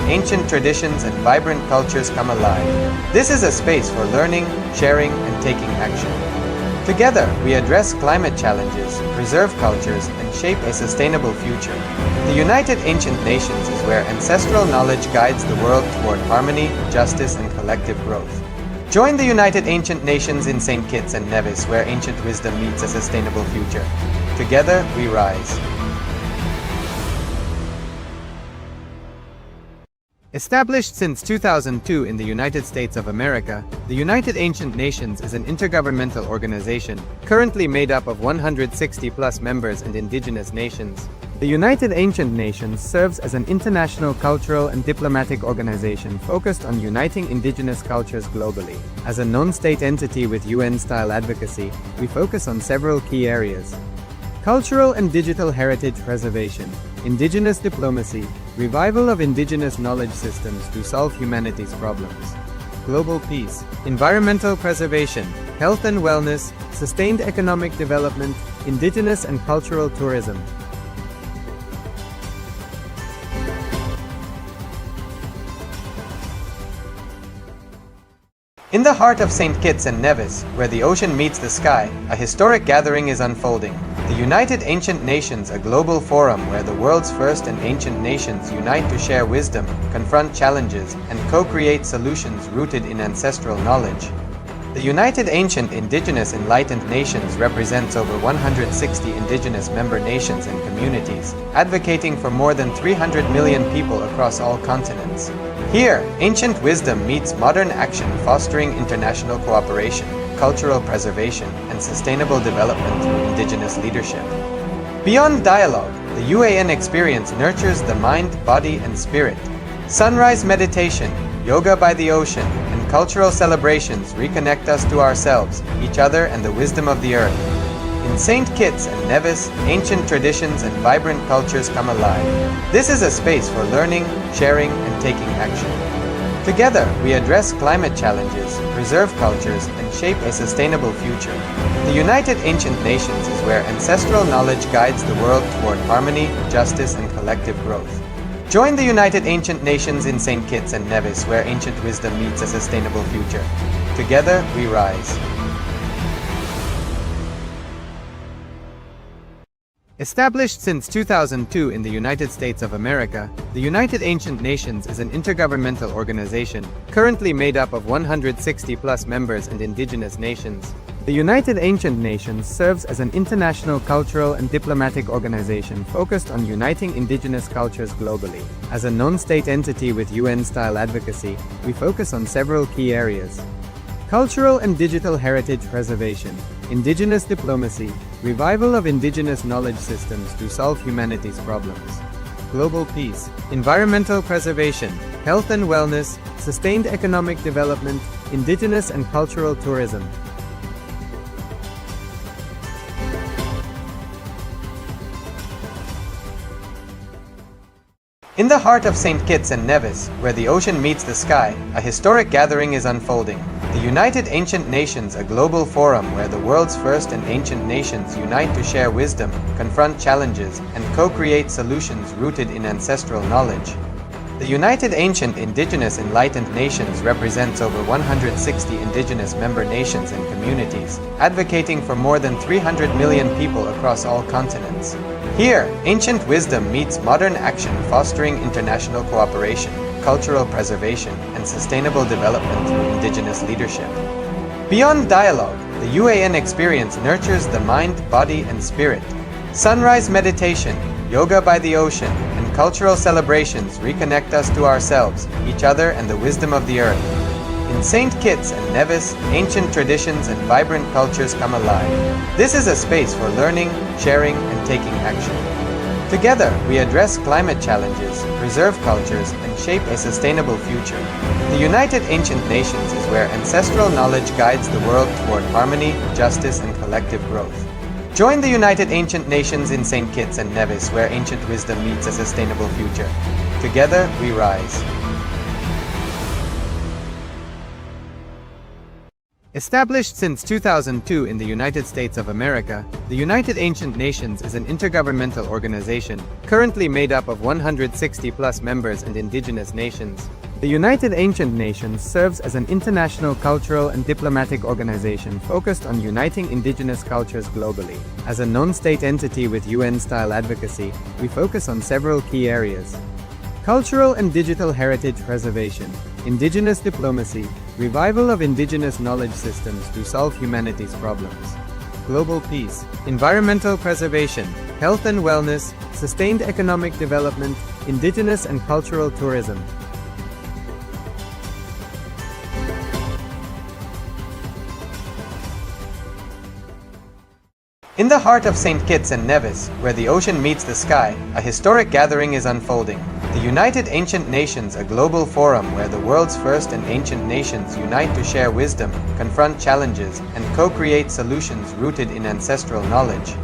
ancient traditions and vibrant cultures come alive. This is a space for learning, sharing, and taking action. Together, we address climate challenges, preserve cultures, and shape a sustainable future. The United Ancient Nations is where ancestral knowledge guides the world toward harmony, justice, and collective growth. Join the United Ancient Nations in St. Kitts and Nevis, where ancient wisdom meets a sustainable future. Together, we rise. Established since 2002 in the United States of America, the United Ancient Nations is an intergovernmental organization, currently made up of 160+ members and indigenous nations. The United Ancient Nations serves as an international cultural and diplomatic organization focused on uniting indigenous cultures globally. As a non-state entity with UN-style advocacy, we focus on several key areas: cultural and digital heritage preservation, indigenous diplomacy, revival of indigenous knowledge systems to solve humanity's problems, global peace, environmental preservation, health and wellness, sustained economic development, indigenous and cultural tourism. In the heart of St. Kitts and Nevis, where the ocean meets the sky, a historic gathering is unfolding. The United Ancient Nations, a global forum where the world's first and ancient nations unite to share wisdom, confront challenges, and co-create solutions rooted in ancestral knowledge. The United Ancient Indigenous Enlightened Nations represents over 160 indigenous member nations and communities, advocating for more than 300 million people across all continents. Here, ancient wisdom meets modern action, fostering international cooperation, cultural preservation, and sustainable development through indigenous leadership. Beyond dialogue, the UAN experience nurtures the mind, body, and spirit. Sunrise meditation, yoga by the ocean, and cultural celebrations reconnect us to ourselves, each other, and the wisdom of the earth. In St. Kitts and Nevis, ancient traditions and vibrant cultures come alive. This is a space for learning, sharing, and taking action. Together, we address climate challenges, preserve cultures, and shape a sustainable future. The United Ancient Nations is where ancestral knowledge guides the world toward harmony, justice, and collective growth. Join the United Ancient Nations in St. Kitts and Nevis, where ancient wisdom meets a sustainable future. Together, we rise. Established since 2002 in the United States of America, the United Ancient Nations is an intergovernmental organization, currently made up of 160+ members and indigenous nations. The United Ancient Nations serves as an international cultural and diplomatic organization focused on uniting indigenous cultures globally. As a non-state entity with UN-style advocacy, we focus on several key areas: cultural and digital heritage preservation, indigenous diplomacy, revival of indigenous knowledge systems to solve humanity's problems, global peace, environmental preservation, health and wellness, sustained economic development, indigenous and cultural tourism. In the heart of St. Kitts and Nevis, where the ocean meets the sky, a historic gathering is unfolding. The United Ancient Nations, a global forum where the world's first and ancient nations unite to share wisdom, confront challenges, and co-create solutions rooted in ancestral knowledge. The United Ancient Indigenous Enlightened Nations represents over 160 indigenous member nations and communities, advocating for more than 300 million people across all continents. Here, ancient wisdom meets modern action, fostering international cooperation, cultural preservation, and sustainable development through indigenous leadership. Beyond dialogue, the UAN experience nurtures the mind, body, and spirit. Sunrise meditation, yoga by the ocean, and cultural celebrations reconnect us to ourselves, each other, and the wisdom of the earth. In St. Kitts and Nevis, ancient traditions and vibrant cultures come alive. This is a space for learning, sharing, and taking action. Together, we address climate challenges, preserve cultures, and shape a sustainable future. The United Ancient Nations is where ancestral knowledge guides the world toward harmony, justice, and collective growth. Join the United Ancient Nations in St. Kitts and Nevis, where ancient wisdom meets a sustainable future. Together, we rise. Established since 2002 in the United States of America, the United Ancient Nations is an intergovernmental organization, currently made up of 160+ members and indigenous nations. The United Ancient Nations serves as an international cultural and diplomatic organization focused on uniting indigenous cultures globally. As a non-state entity with UN-style advocacy, we focus on several key areas: cultural and digital heritage preservation, indigenous diplomacy, revival of indigenous knowledge systems to solve humanity's problems, global peace, environmental preservation, health and wellness, sustained economic development, indigenous and cultural tourism. In the heart of St. Kitts and Nevis, where the ocean meets the sky, a historic gathering is unfolding. The United Ancient Nations, a global forum where the world's first and ancient nations unite to share wisdom, confront challenges, and co-create solutions rooted in ancestral knowledge.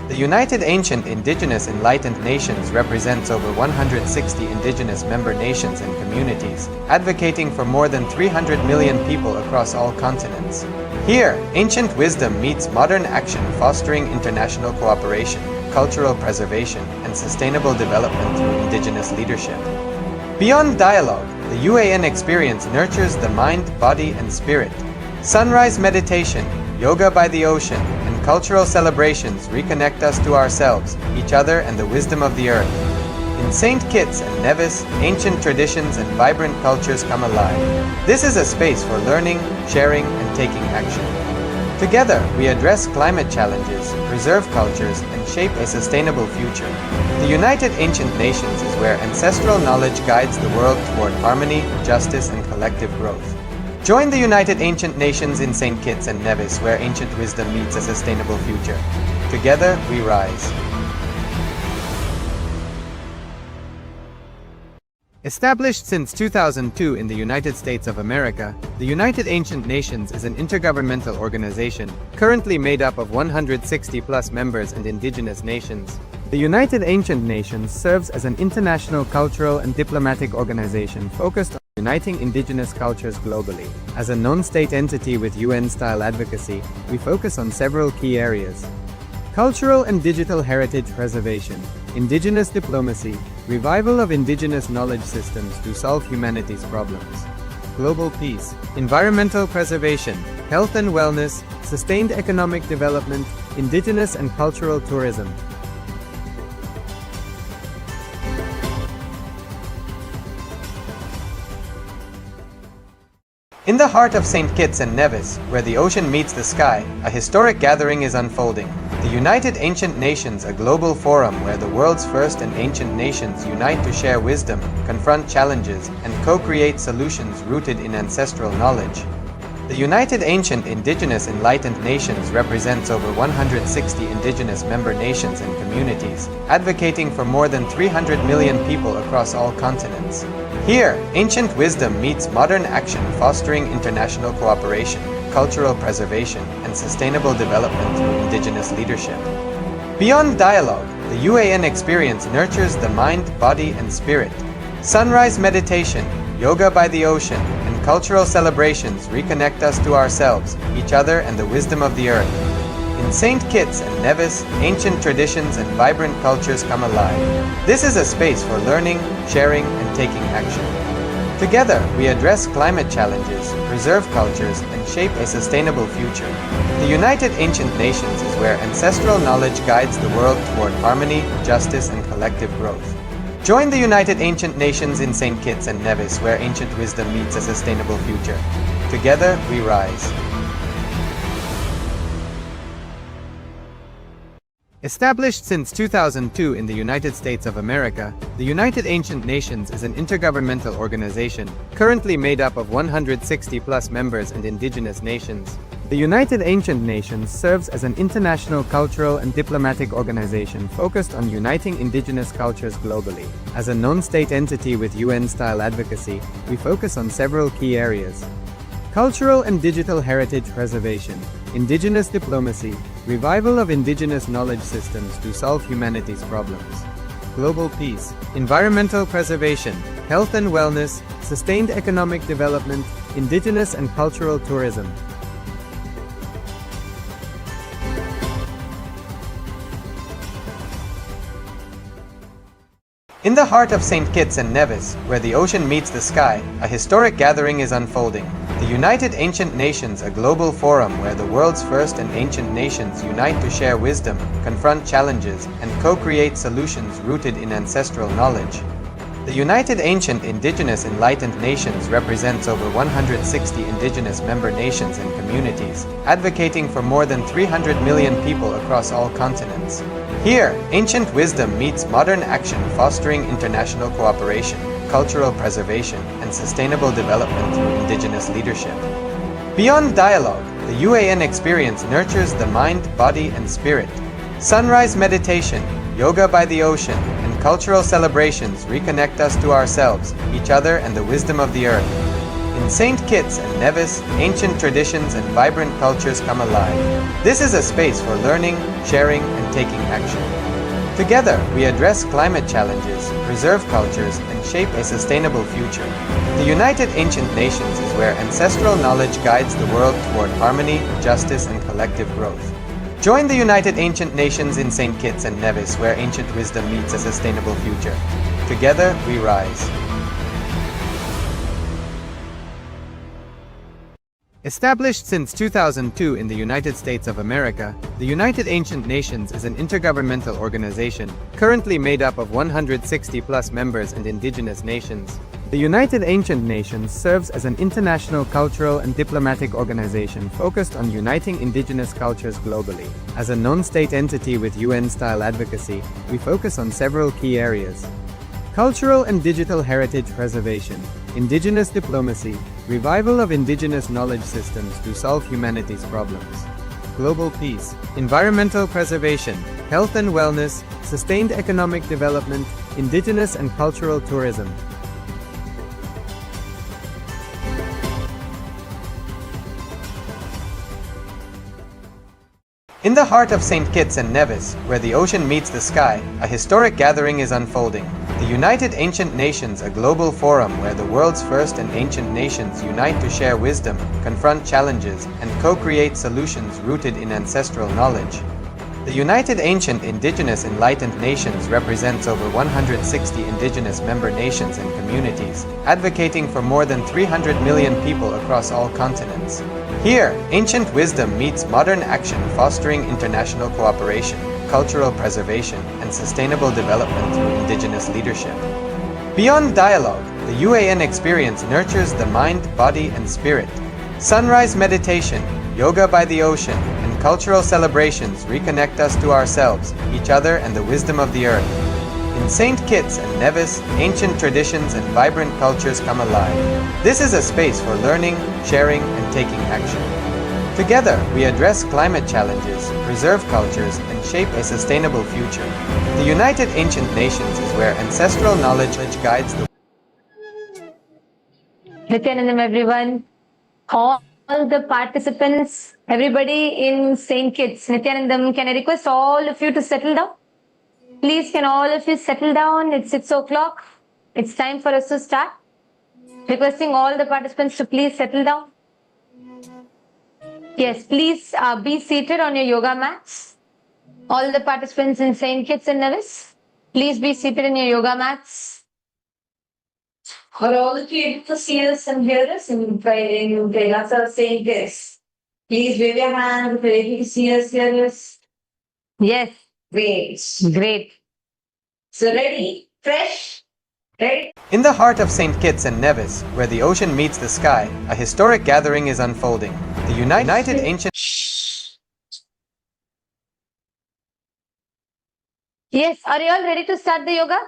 The United Ancient Indigenous Enlightened Nations represents over 160 indigenous member nations and communities, advocating for more than 300 million people across all continents. Here, ancient wisdom meets modern action, fostering international cooperation, cultural preservation, and sustainable development through indigenous leadership. Beyond dialogue, the UAN experience nurtures the mind, body, and spirit. Sunrise meditation, yoga by the ocean, and cultural celebrations reconnect us to ourselves, each other, and the wisdom of the earth. In St. Kitts and Nevis, ancient traditions and vibrant cultures come alive. This is a space for learning, sharing, and taking action. Together, we address climate challenges, preserve cultures, and shape a sustainable future. The United Ancient Nations is where ancestral knowledge guides the world toward harmony, justice, and collective growth. Join the United Ancient Nations in St. Kitts and Nevis, where ancient wisdom meets a sustainable future. Together, we rise. Established since 2002 in the United States of America, the United Ancient Nations is an intergovernmental organization, currently made up of 160+ members and indigenous nations. The United Ancient Nations serves as an international cultural and diplomatic organization focused on uniting indigenous cultures globally. As a non-state entity with UN-style advocacy, we focus on several key areas: cultural and digital heritage preservation, indigenous diplomacy, revival of indigenous knowledge systems to solve humanity's problems, global peace, environmental preservation, health and wellness, sustained economic development, indigenous and cultural tourism. In the heart of St. Kitts and Nevis, where the ocean meets the sky, a historic gathering is unfolding. The United Ancient Nations, a global forum where the world's first and ancient nations unite to share wisdom, confront challenges, and co-create solutions rooted in ancestral knowledge. The United Ancient Indigenous Enlightened Nations represents over 160 indigenous member nations and communities, advocating for more than 300 million people across all continents. Here, ancient wisdom meets modern action, fostering international cooperation, cultural preservation, and sustainable development through indigenous leadership. Beyond dialogue, the UAN experience nurtures the mind, body, and spirit. Sunrise meditation, yoga by the ocean, and cultural celebrations reconnect us to ourselves, each other, and the wisdom of the earth. In St. Kitts and Nevis, ancient traditions and vibrant cultures come alive. This is a space for learning, sharing, and taking action. Together, we address climate challenges, preserve cultures, and shape a sustainable future. The United Ancient Nations is where ancestral knowledge guides the world toward harmony, justice, and collective growth. Join the United Ancient Nations in St. Kitts and Nevis, where ancient wisdom meets a sustainable future. Together, we rise. Established since 2002 in the United States of America, the United Ancient Nations is an intergovernmental organization, currently made up of 160+ members and indigenous nations. The United Ancient Nations serves as an international cultural and diplomatic organization focused on uniting indigenous cultures globally. As a non-state entity with UN-style advocacy, we focus on several key areas: cultural and digital heritage preservation, indigenous diplomacy, revival of indigenous knowledge systems to solve humanity's problems, global peace, environmental preservation, health and wellness, sustained economic development, indigenous and cultural tourism. In the heart of St. Kitts and Nevis, where the ocean meets the sky, a historic gathering is unfolding. The United Ancient Nations, a global forum where the world's first and ancient nations unite to share wisdom, confront challenges, and co-create solutions rooted in ancestral knowledge. The United Ancient Indigenous Enlightened Nations represents over 160 indigenous member nations and communities, advocating for more than 300 million people across all continents. Here, ancient wisdom meets modern action, fostering international cooperation, cultural preservation, and sustainable development through indigenous leadership. Beyond dialogue, the UAN experience nurtures the mind, body, and spirit. Sunrise meditation, yoga by the ocean, and cultural celebrations reconnect us to ourselves, each other, and the wisdom of the earth. In St. Kitts and Nevis, ancient traditions and vibrant cultures come alive. This is a space for learning, sharing, and taking action. Together, we address climate challenges, preserve cultures, and shape a sustainable future. The United Ancient Nations is where ancestral knowledge guides the world toward harmony, justice, and collective growth. Join the United Ancient Nations in St. Kitts and Nevis, where ancient wisdom meets a sustainable future. Together, we rise. Established since 2002 in the United States of America, the United Ancient Nations is an intergovernmental organization currently made up of 160+ members and indigenous nations. The United Ancient Nations serves as an international cultural and diplomatic organization focused on uniting indigenous cultures globally. As a non-state entity with UN-style advocacy, we focus on several key areas: cultural and digital heritage preservation, indigenous diplomacy, revival of indigenous knowledge systems to solve humanity's problems, global peace, environmental preservation, health and wellness, sustained economic development, indigenous and cultural tourism. In the heart of St. Kitts and Nevis, where the ocean meets the sky, a historic gathering is unfolding. The United Ancient Nations, a global forum where the world's first and ancient nations unite to share wisdom, confront challenges, and co-create solutions rooted in ancestral knowledge. The United Ancient Indigenous Enlightened Nations represents over 160 indigenous member nations and communities, advocating for more than 300 million people across all continents. Here, ancient wisdom meets modern action, fostering international cooperation, cultural preservation, and sustainable development through indigenous leadership. Beyond dialogue, the UAN experience nurtures the mind, body, and spirit. Sunrise meditation, yoga by the ocean, and cultural celebrations reconnect us to ourselves, each other, and the wisdom of the earth. In St. Kitts and Nevis, ancient traditions and vibrant cultures come alive. This is a space for learning, sharing, and taking action. Together, we address climate challenges, preserve cultures, and shape a sustainable future. The United Ancient Nations is where ancestral knowledge guides the Nithyanandam, everyone, all the participants, everybody in St. Kitts. Nithyanandam, can I request all of you to settle down? Please, can all of you settle down? It's 6 o'clock. It's time for us to start. Requesting all the participants to please settle down. Yes, please be seated on your yoga mats. All the participants in St. Kitts and Nevis, please be seated in your yoga mats. For all of you able to see us and hear us in KAILASA St. Kitts, please wave your hand if you're able to see us, hear us. Yes, great, great. So ready, fresh, ready? In the heart of St. Kitts and Nevis, where the ocean meets the sky, a historic gathering is unfolding. The United Ancient... Yes, are you all ready to start the yoga?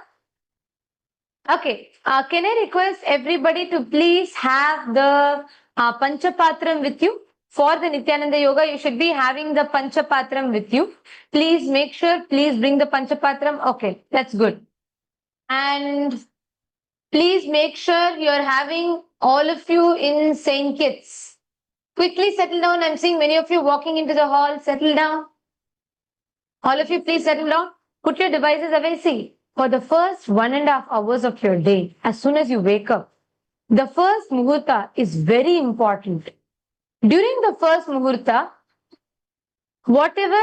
Okay, can I request everybody to please have the Panchapatram with you? For the Nithyananda Yoga, you should be having the Panchapatram with you. Please make sure, please bring the Panchapatram. Okay, that's good. And please make sure you're having all of you in St. Kitts. Quickly settle down. I'm seeing many of you walking into the hall. Settle down. All of you, please settle down. Put your devices away. See, for the first 1.5 hours of your day, as soon as you wake up, the first muhurta is very important. During the first muhurta, whatever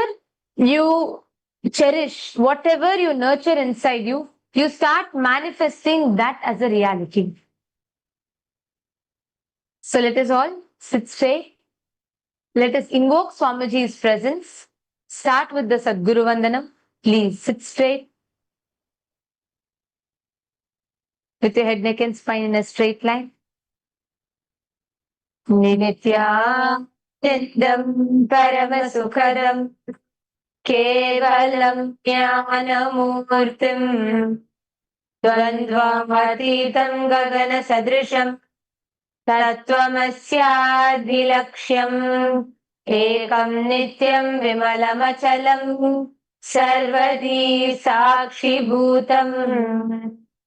you cherish, whatever you nurture inside you, you start manifesting that as a reality. So let us all sit straight. Let us invoke Swamiji's presence. Start with the Sadguru Vandanam. Please sit straight with your head, neck and spine in a straight line. Nityanandam Paramasukhadam Kevalam Jnanamurtim Dvandvamatitam Gagana Sadrisham Tattvamasyadvilaksham Ekam Nityam Vimalamachalam Sarvadi Sakshi Bhutam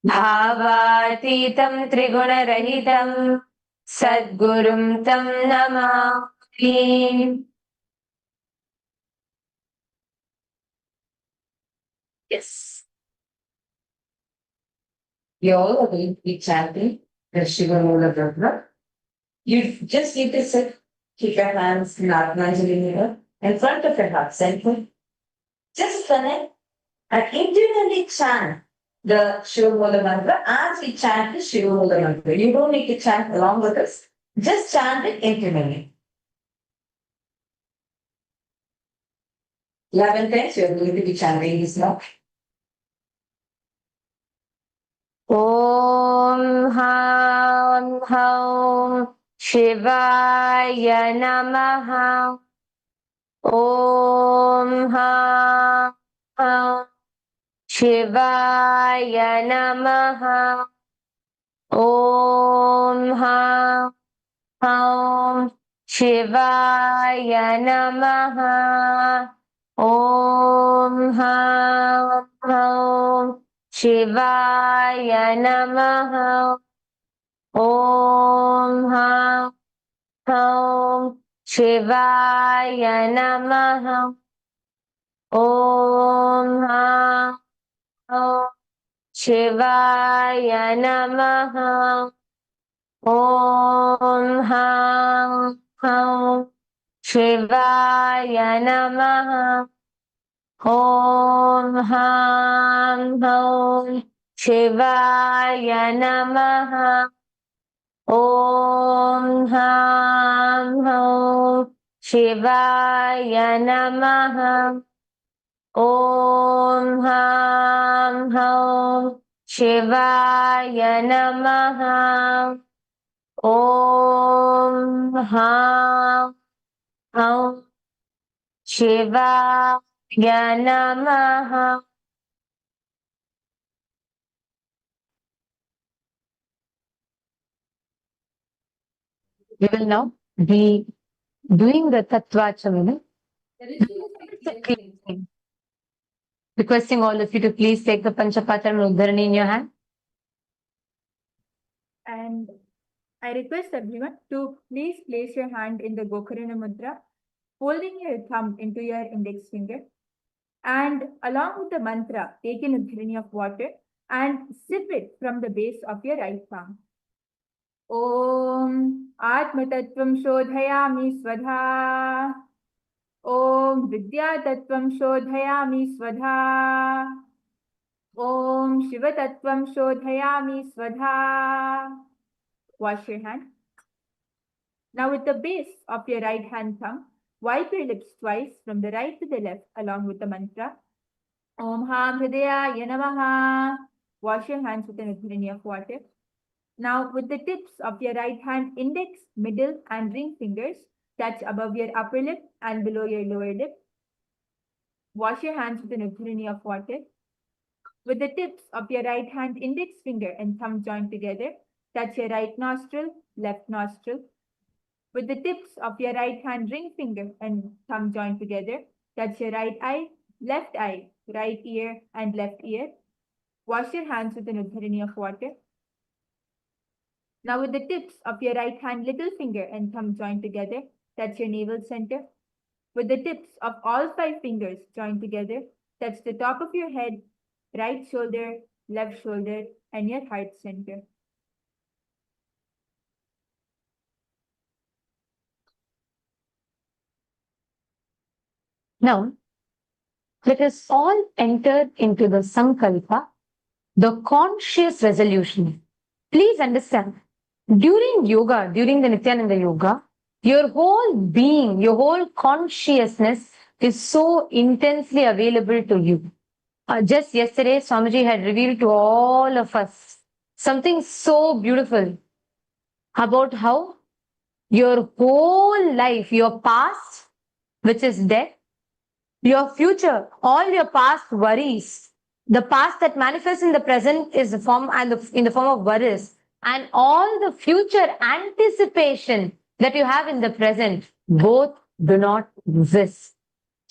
Bhavatitam Triguna Sadgurum Tam Namami. Yes. You all are going to be chanting the Shiva Stambha. You just need to sit, keep your hands in Atmanjali in front of your heart center. Just connect and internally chant the Shiva mantra as we chant the Shiva mantra. You don't need to chant along with us. Just chant it internally. 11 times you are going to be chanting this now. Om Ham Hum Shivaya Namaha. Om Ham Hum Shivaya Namaha. Om Ham Hum Shivaya Namaha. Om Ham Hum Shivaya Namaha. Om Ham Hum Shivaya Namaha. Om Ham Hum Shivaya Namaha. Om Ham Hum Shivaya Namaha. Om Ham Hum Shivaya Namaha. Om Ham Hum Shivaya Namaha. Om Ham Hum Shivaya Namaha. Om Ham Hum Shivaya Namaha. We will now be doing the Tattvachamana. Requesting all of you to please take the Panchapatra Udharani in your hand. And I request everyone to please place your hand in the Gokarana Mudra, holding your thumb into your index finger. And along with the mantra, take an udharani of water and sip it from the base of your right palm. Om Atmatattvam Shodhayami Swadha. Om Vidyatattvam Shodhayami Swadha. Om Shivatattvam Shodhayami Swadha. Wash your hand. Now with the base of your right hand thumb, wipe your lips twice from the right to the left along with the mantra. Om Ham Hridayaya Namaha. Wash your hands with an udharani of water. Now with the tips of your right hand index, middle and ring fingers touch above your upper lip and below your lower lip. Wash your hands with an udharani of water. With the tips of your right hand index finger and thumb joined together, touch your right nostril, left nostril. With the tips of your right hand ring finger and thumb joined together, touch your right eye, right ear, and left ear. Wash your hands with an udharani of water. Now with the tips of your right hand little finger and thumb joined together, touch your navel center. With the tips of all 5 fingers joined together, touch the top of your head, right shoulder, left shoulder, and your heart center. Now, let us all enter into the Sankalpa the conscious resolution. Please understand, during yoga, during the Nithyananda Yoga, your whole being, your whole consciousness is so intensely available to you. Just yesterday, Swamiji had revealed to all of us something so beautiful about how your whole life, your past, which is death, your future, all your past worries, the past that manifests in the present is the form and in the form of worries, and all the future anticipation that you have in the present, both do not exist.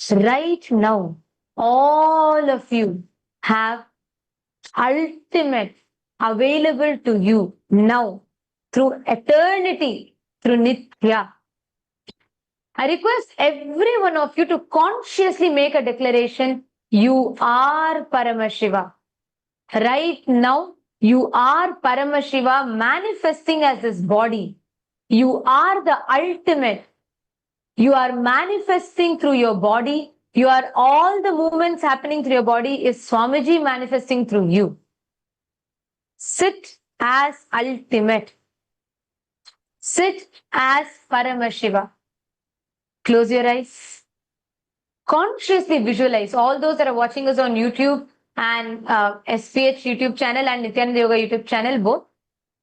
Right now, all of you have ultimate available to you now through eternity, through Nithya. I request every one of you to consciously make a declaration. You are Paramashiva. Right now, you are Paramashiva manifesting as this body. You are the ultimate. You are manifesting through your body. You are all the movements happening through your body is Swamiji manifesting through you. Sit as ultimate. Sit as Paramashiva. Close your eyes. Consciously visualize. All those that are watching us on YouTube and SPH YouTube channel and Nithyananda Yoga YouTube channel both,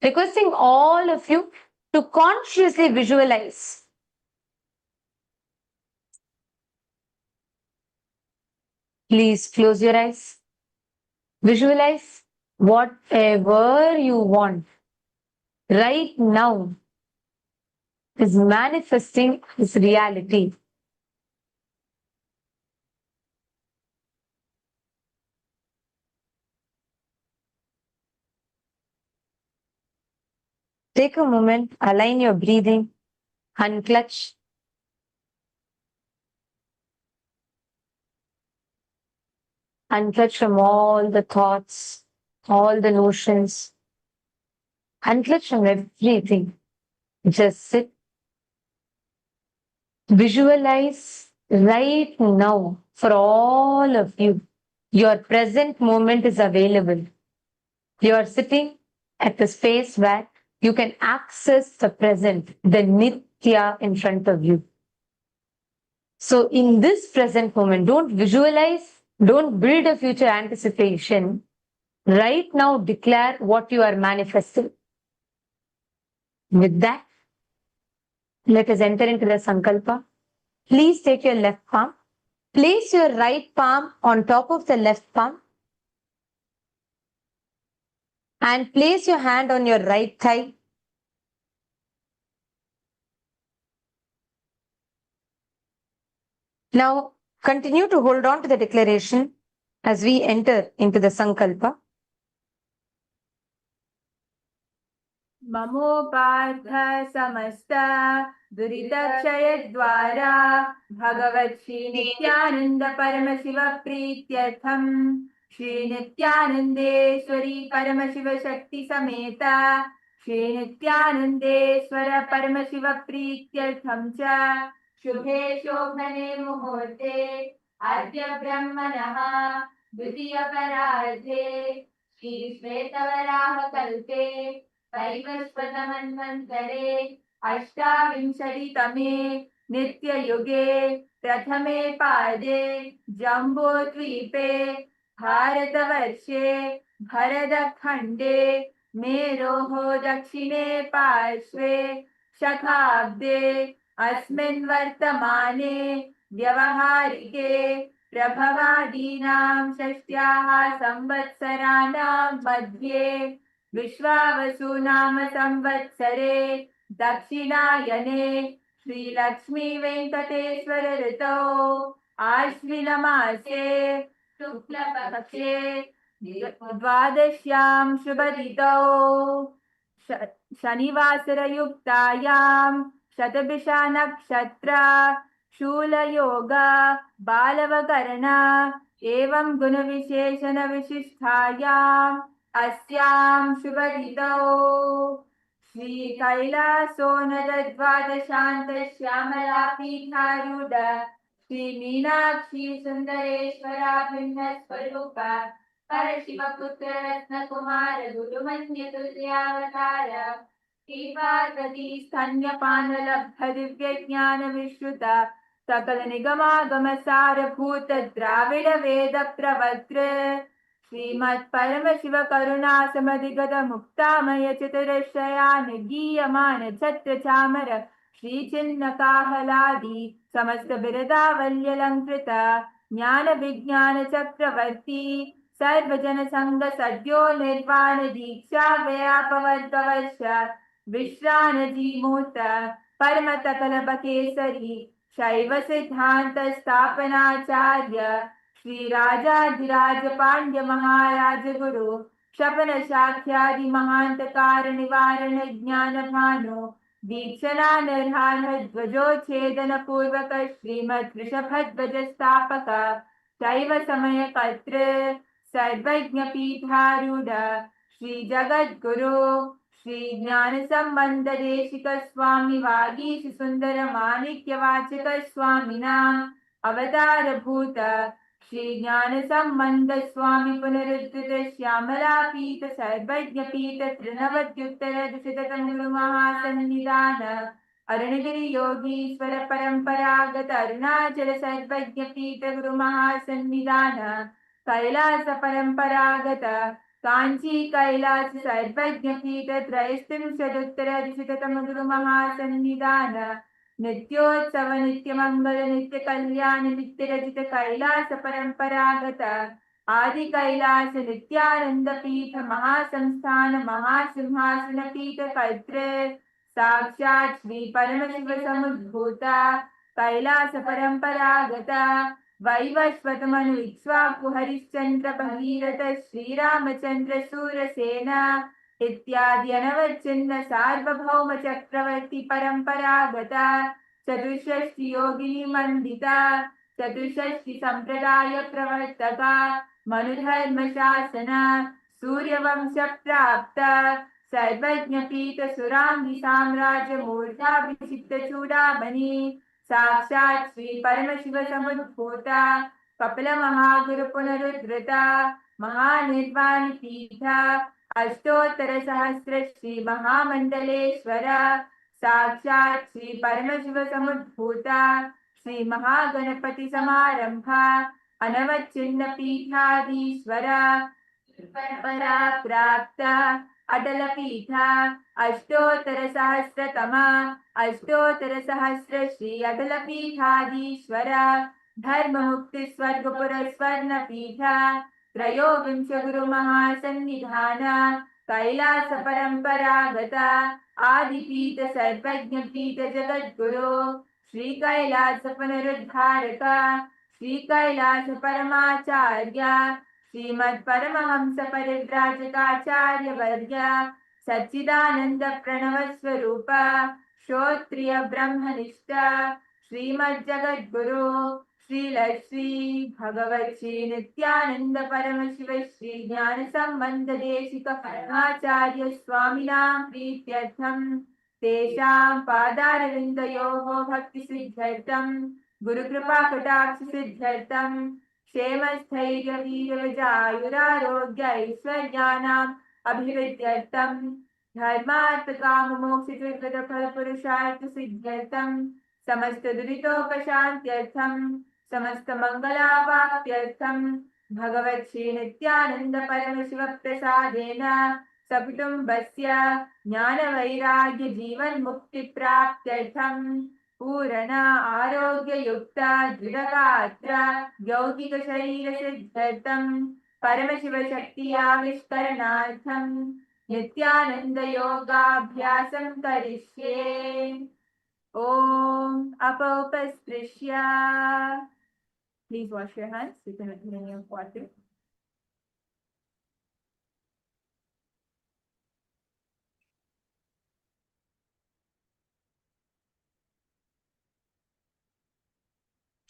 requesting all of you to consciously visualize. Please close your eyes. Visualize whatever you want right now is manifesting this reality. Take a moment, align your breathing, unclutch. Unclutch from all the thoughts, all the notions. Unclutch from everything. Just sit. Visualize right now for all of you. Your present moment is available. You are sitting at the space where you can access the present, the Nithya in front of you. So in this present moment, don't visualize, don't build a future anticipation. Right now, declare what you are manifesting. With that, let us enter into the Sankalpa. Please take your left palm. Place your right palm on top of the left palm. And place your hand on your right thigh. Now, continue to hold on to the declaration as we enter into the Sankalpa. ममोपार्थ समस्त दुरितक्षयद्वारा भगवत् श्री नित्यानंद परमशिव प्रीत्यर्थम श्री नित्यानंदेश्वरी परमशिव शक्ति समेत श्री नित्यानंदेश्वर परमशिव प्रीत्यर्थम च शुभे शोभने मुहूर्ते अद्य ब्रह्मणः द्वितीय परार्धे श्री श्वेतवराह कल्पे वैवस्वतमन्वन्तरे अष्टाविंशतितमे नित्ययुगे प्रथमे पादे जम्बूद्वीपे भारतवर्षे भरतखण्डे मेरोः दक्षिणे पार्श्वे शताब्दे अस्मिन् वर्तमाने व्यवहारिके प्रभवादीनां षष्ट्याः संवत्सराणां मध्ये विश्वावसु नाम संवत्सरे दक्षिणायने श्रीलक्ष्मी वेंकटेश्वर ऋतौ आश्विनमासे शुक्लपक्षे द्वादश्यां शुभतिथौ शनिवासरयुक्तायां शतभिषा नक्षत्र शूलयोग बालवकर्ण एवं गुणविशेषण विशिष्टायाम् अस्यां शुभतिथौ श्री कैलासोनद द्वादशान्त श्यामला पीठारूढ श्री मीनाक्षी सुंदरेश्वरा भिन्न स्वरूप परशिवपुत्र रत्नकुमार गुरुमन्यतुल्यावतार श्रीपार्वती स्तन्यपानलब्ध दिव्यज्ञानविश्रुता सकल निगमागम सारभूत द्राविड वेद प्रवक्त्र श्रीमत् परमशिव करुणा समधिगत मुक्तामय चतुरशयान गीयमान छत्र चामर श्रीचिन्ह काहलादि समस्त बिरदावल्यलंकृत ज्ञान विज्ञान चक्रवर्ती सर्वजन संग सद्यो निर्वाण दीक्षा व्यापवर्ष विश्रान जीमूत परम सकल बकेसरी शैव सिद्धांत स्थापनाचार्य श्री राजाधिराज पांड्य महाराज गुरु शपन शाख्यादि महांत कार निवारण ज्ञान भानु दीक्षणा निर्हार ध्वजोच्छेदन पूर्वक श्रीमद वृषभध्वज स्थापक शैव समय कर्तृ सर्वज्ञ पीठारूढ़ श्री जगद्गुरु श्री ज्ञान संबंध देशिक स्वामी वागीश सुंदर माणिक्य वाचक स्वामिनां अवतार भूत श्री ज्ञान संबंध स्वामी पुनरुद्धृत श्यामला पीठ सर्वज्ञ पीठ त्रिनवत्युत्तर द्विशततम गुरु महासन्निधान अरुणगिरि योगीश्वर परंपरागत अरुणाचल सर्वज्ञ पीठ गुरु महासन्निधान कैलास परंपरागत कांची कैलास सर्वज्ञ पीठ त्रयस्त्रिंशदुत्तर द्विशततम गुरु महासन्निधान नित्योत्सव नित्य मंगल नित्य कल्याण नित्य रचित कैलास परंपरागत आदि कैलास नित्यानंद पीठ महासंस्थान महासिंहासन पीठ कर्तृ साक्षात श्री परमशिव समुद्भूता कैलास परंपरागत वैवस्वत मनु इक्ष्वाकु हरिश्चंद्र भगीरथ श्रीरामचंद्र सूरसेना इत्यादि अनवच्छिन्न सार्वभौम चक्रवर्ती परंपरागता चतुष्षष्टि योगिनी मंडिता चतुष्षष्टि संप्रदाय प्रवर्तका मनुधर्म शासन सूर्यवंश प्राप्त सर्वज्ञ पीठ सुरांगी साम्राज्य मूर्धाभिषिक्त चूड़ामणि साक्षात श्री परमशिव समुद्भूता कपिल महागुरु पुनरुद्धृता महानिर्वाण पीठा अष्टोत्तर सहस्र श्री महामंडलेश्वर साक्षात श्री परमशिव समुद्भूता श्री महागणपति समारंभा अनवच्छिन्न पीठाधीश्वर परंपरा प्राप्त अटल पीठा अष्टोत्तर सहस्र श्री अटल पीठाधीश्वर धर्म मुक्ति स्वर्गपुर स्वर्ण पीठा त्रयोविंश गुरु महासन्निधान कैलास परंपरागत आदिपीठ सर्वज्ञ पीठ जगद्गुरु श्री कैलास पुनरुद्धारक श्री कैलास परमाचार्य श्रीमद परमहंस परिव्राजकाचार्य वर्य सच्चिदानंद प्रणव स्वरूप श्रोत्रिय ब्रह्मनिष्ठ श्रीमद जगद्गुरु श्री लक्ष्मी भगवत श्री नित्यानंद परमशिव श्री ज्ञान संबंध देशिक परमाचार्य स्वामिनां प्रीत्यर्थं तेषां पादारविन्दयोः भक्ति सिद्ध्यर्थं गुरुकृपा कटाक्ष सिद्ध्यर्थं क्षेम स्थैर्य वीर विजयायुरारोग्य ऐश्वर्याणाम् अभिवृद्ध्यर्थं धर्मार्थ काम मोक्ष चतुर्विध फल पुरुषार्थ सिद्ध्यर्थं समस्त दुरितोपशान्त्यर्थं समस्त मंगलावाप्त्यर्थं भगवत् श्री नित्यानंद परमशिव प्रसादेन सकुटुम्बस्य ज्ञान वैराग्य जीवन मुक्ति प्राप्त्यर्थं पूर्ण आरोग्य युक्त दृढ़गात्र यौगिक शरीर सिद्ध्यर्थं परमशिव शक्ति आविष्करणार्थं नित्यानंद योगाभ्यासं करिष्ये। Om Apaupasprisya. Please wash your hands with an many of water.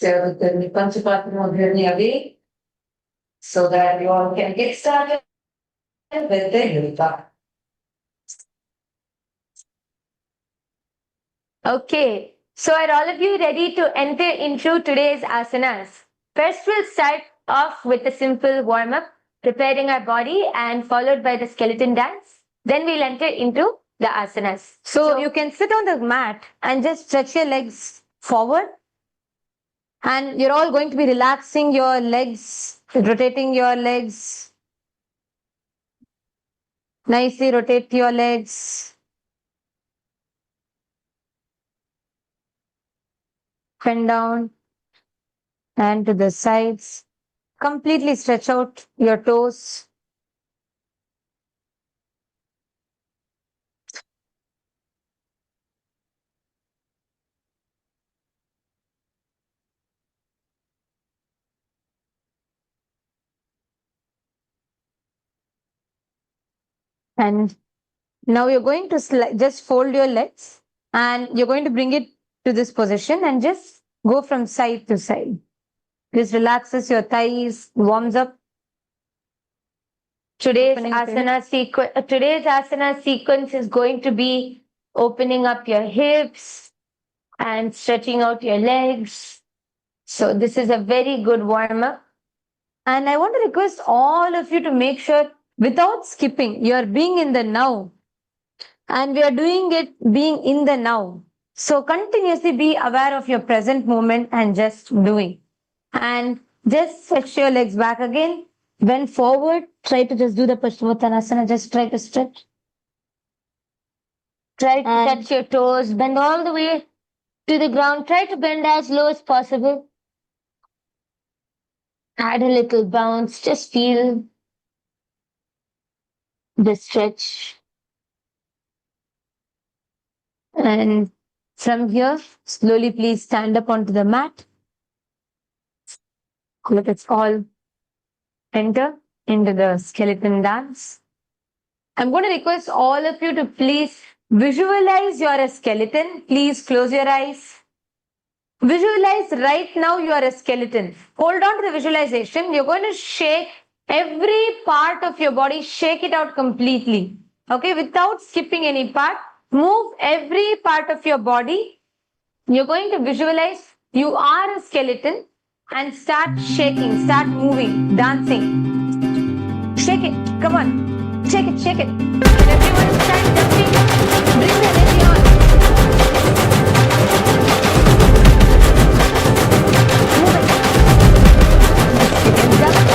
So the Panchapatra journey away so that you all can get started with the yoga. Okay, so are all of you ready to enter into today's asanas? First, we'll start off with a simple warm-up. preparing our body and followed by the skeleton dance. Then we'll enter into the asanas. So you can sit on the mat and just stretch your legs forward. And you're all going to be relaxing your legs, rotating your legs. Nicely rotate your legs. Bend down and to the sides. Completely stretch out your toes. And now you're going to just fold your legs and you're going to bring it to this position and just go from side to side. This relaxes your thighs, warms up. Today's asana sequence is going to be opening up your hips and stretching out your legs. So this is a very good warm up. And I want to request all of you to make sure without skipping, you're being in the now. And we are doing it being in the now. So continuously be aware of your present moment and just doing. And just stretch your legs back again. Bend forward. Try to just do the Paschimottanasana. Just try to stretch. Try to touch your toes. Bend all the way to the ground. Try to bend as low as possible. Add a little bounce. Just feel the stretch. And from here, slowly please stand up onto the mat. Let us all enter into the skeleton dance. I'm going to request all of you to please visualize you're a skeleton. Please close your eyes. Visualize right now you are a skeleton. Hold on to the visualization. You're going to shake every part of your body. Shake it out completely. Okay, without skipping any part. Move every part of your body. You're going to visualize you are a skeleton and start shaking, start moving, dancing. Shake it. Come on. Shake it, shake it. And everyone start jumping. Bring the energy on. Move it. You can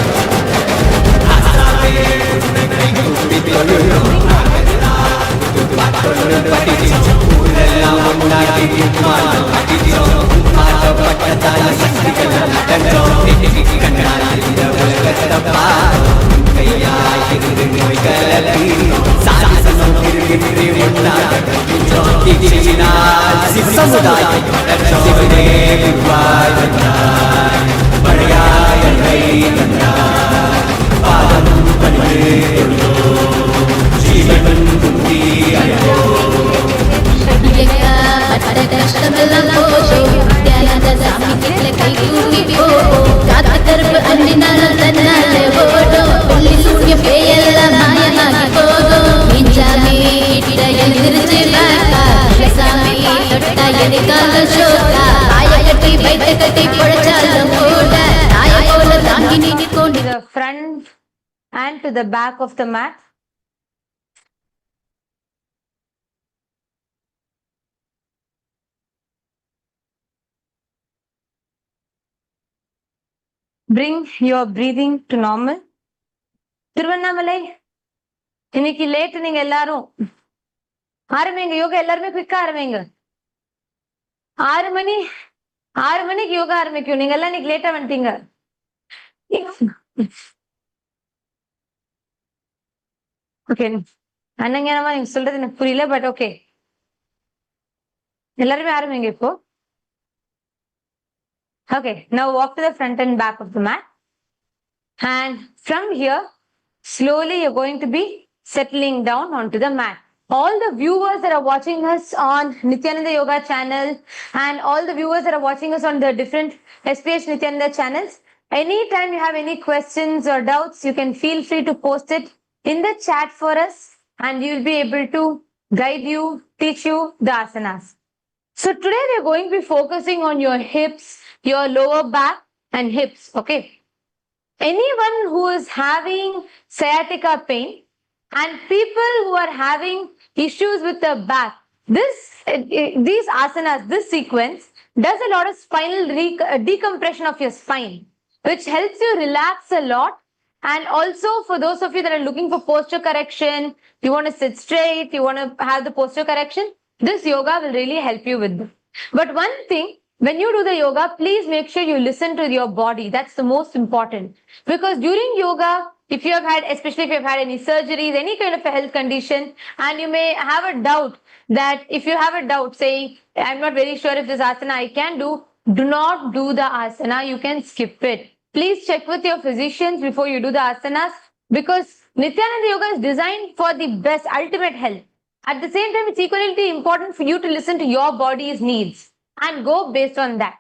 the front and to the back of the mat. Bring your breathing to normal. Tiruvannamalai இன்னைக்கு late நீங்க எல்லாரும் ஆரம்பிங்க யோகா எல்லாருமே குயிக்கா ஆரம்பிங்க 6 மணிக்கு யோகா ஆரம்பிக்கும் நீங்க எல்லாம் இன்னைக்கு லேட்டா வந்துட்டீங்க ஓகே அண்ணங்கமா நீங்க சொல்றது எனக்கு புரியல பட் ஓகே எல்லாருமே ஆரம்பிங்க இப்போ okay now walk to the front and back of the mat and from here slowly you're going to be settling down onto the mat. All the viewers that are watching us on Nithyananda Yoga channel and all the viewers that are watching us on the different SPH Nithyananda channels, anytime you have any questions or doubts, you can feel free to post it in the chat for us and you'll be able to guide you, teach you the asanas. So today we're going to be focusing on your hips, your lower back and hips, okay? anyone who is having sciatica pain and people who are having issues with the back, these asanas, this sequence does a lot of spinal decompression of your spine, which helps you relax a lot. And also for those of you that are looking for posture correction, you want to sit straight, you want to have the posture correction, this yoga will really help you with them. But one thing, when you do the yoga, please make sure you listen to your body. That's the most important. Because during yoga, if you have had, especially if you have had any surgeries, any kind of a health condition, and you may have a doubt that if you have a doubt saying, I'm not very sure if this asana I can do not do the asana. You can skip it. Please check with your physicians before you do the asanas, because Nithyananda Yoga is designed for the best, ultimate health. At the same time, it's equally important for you to listen to your body's needs and go based on that.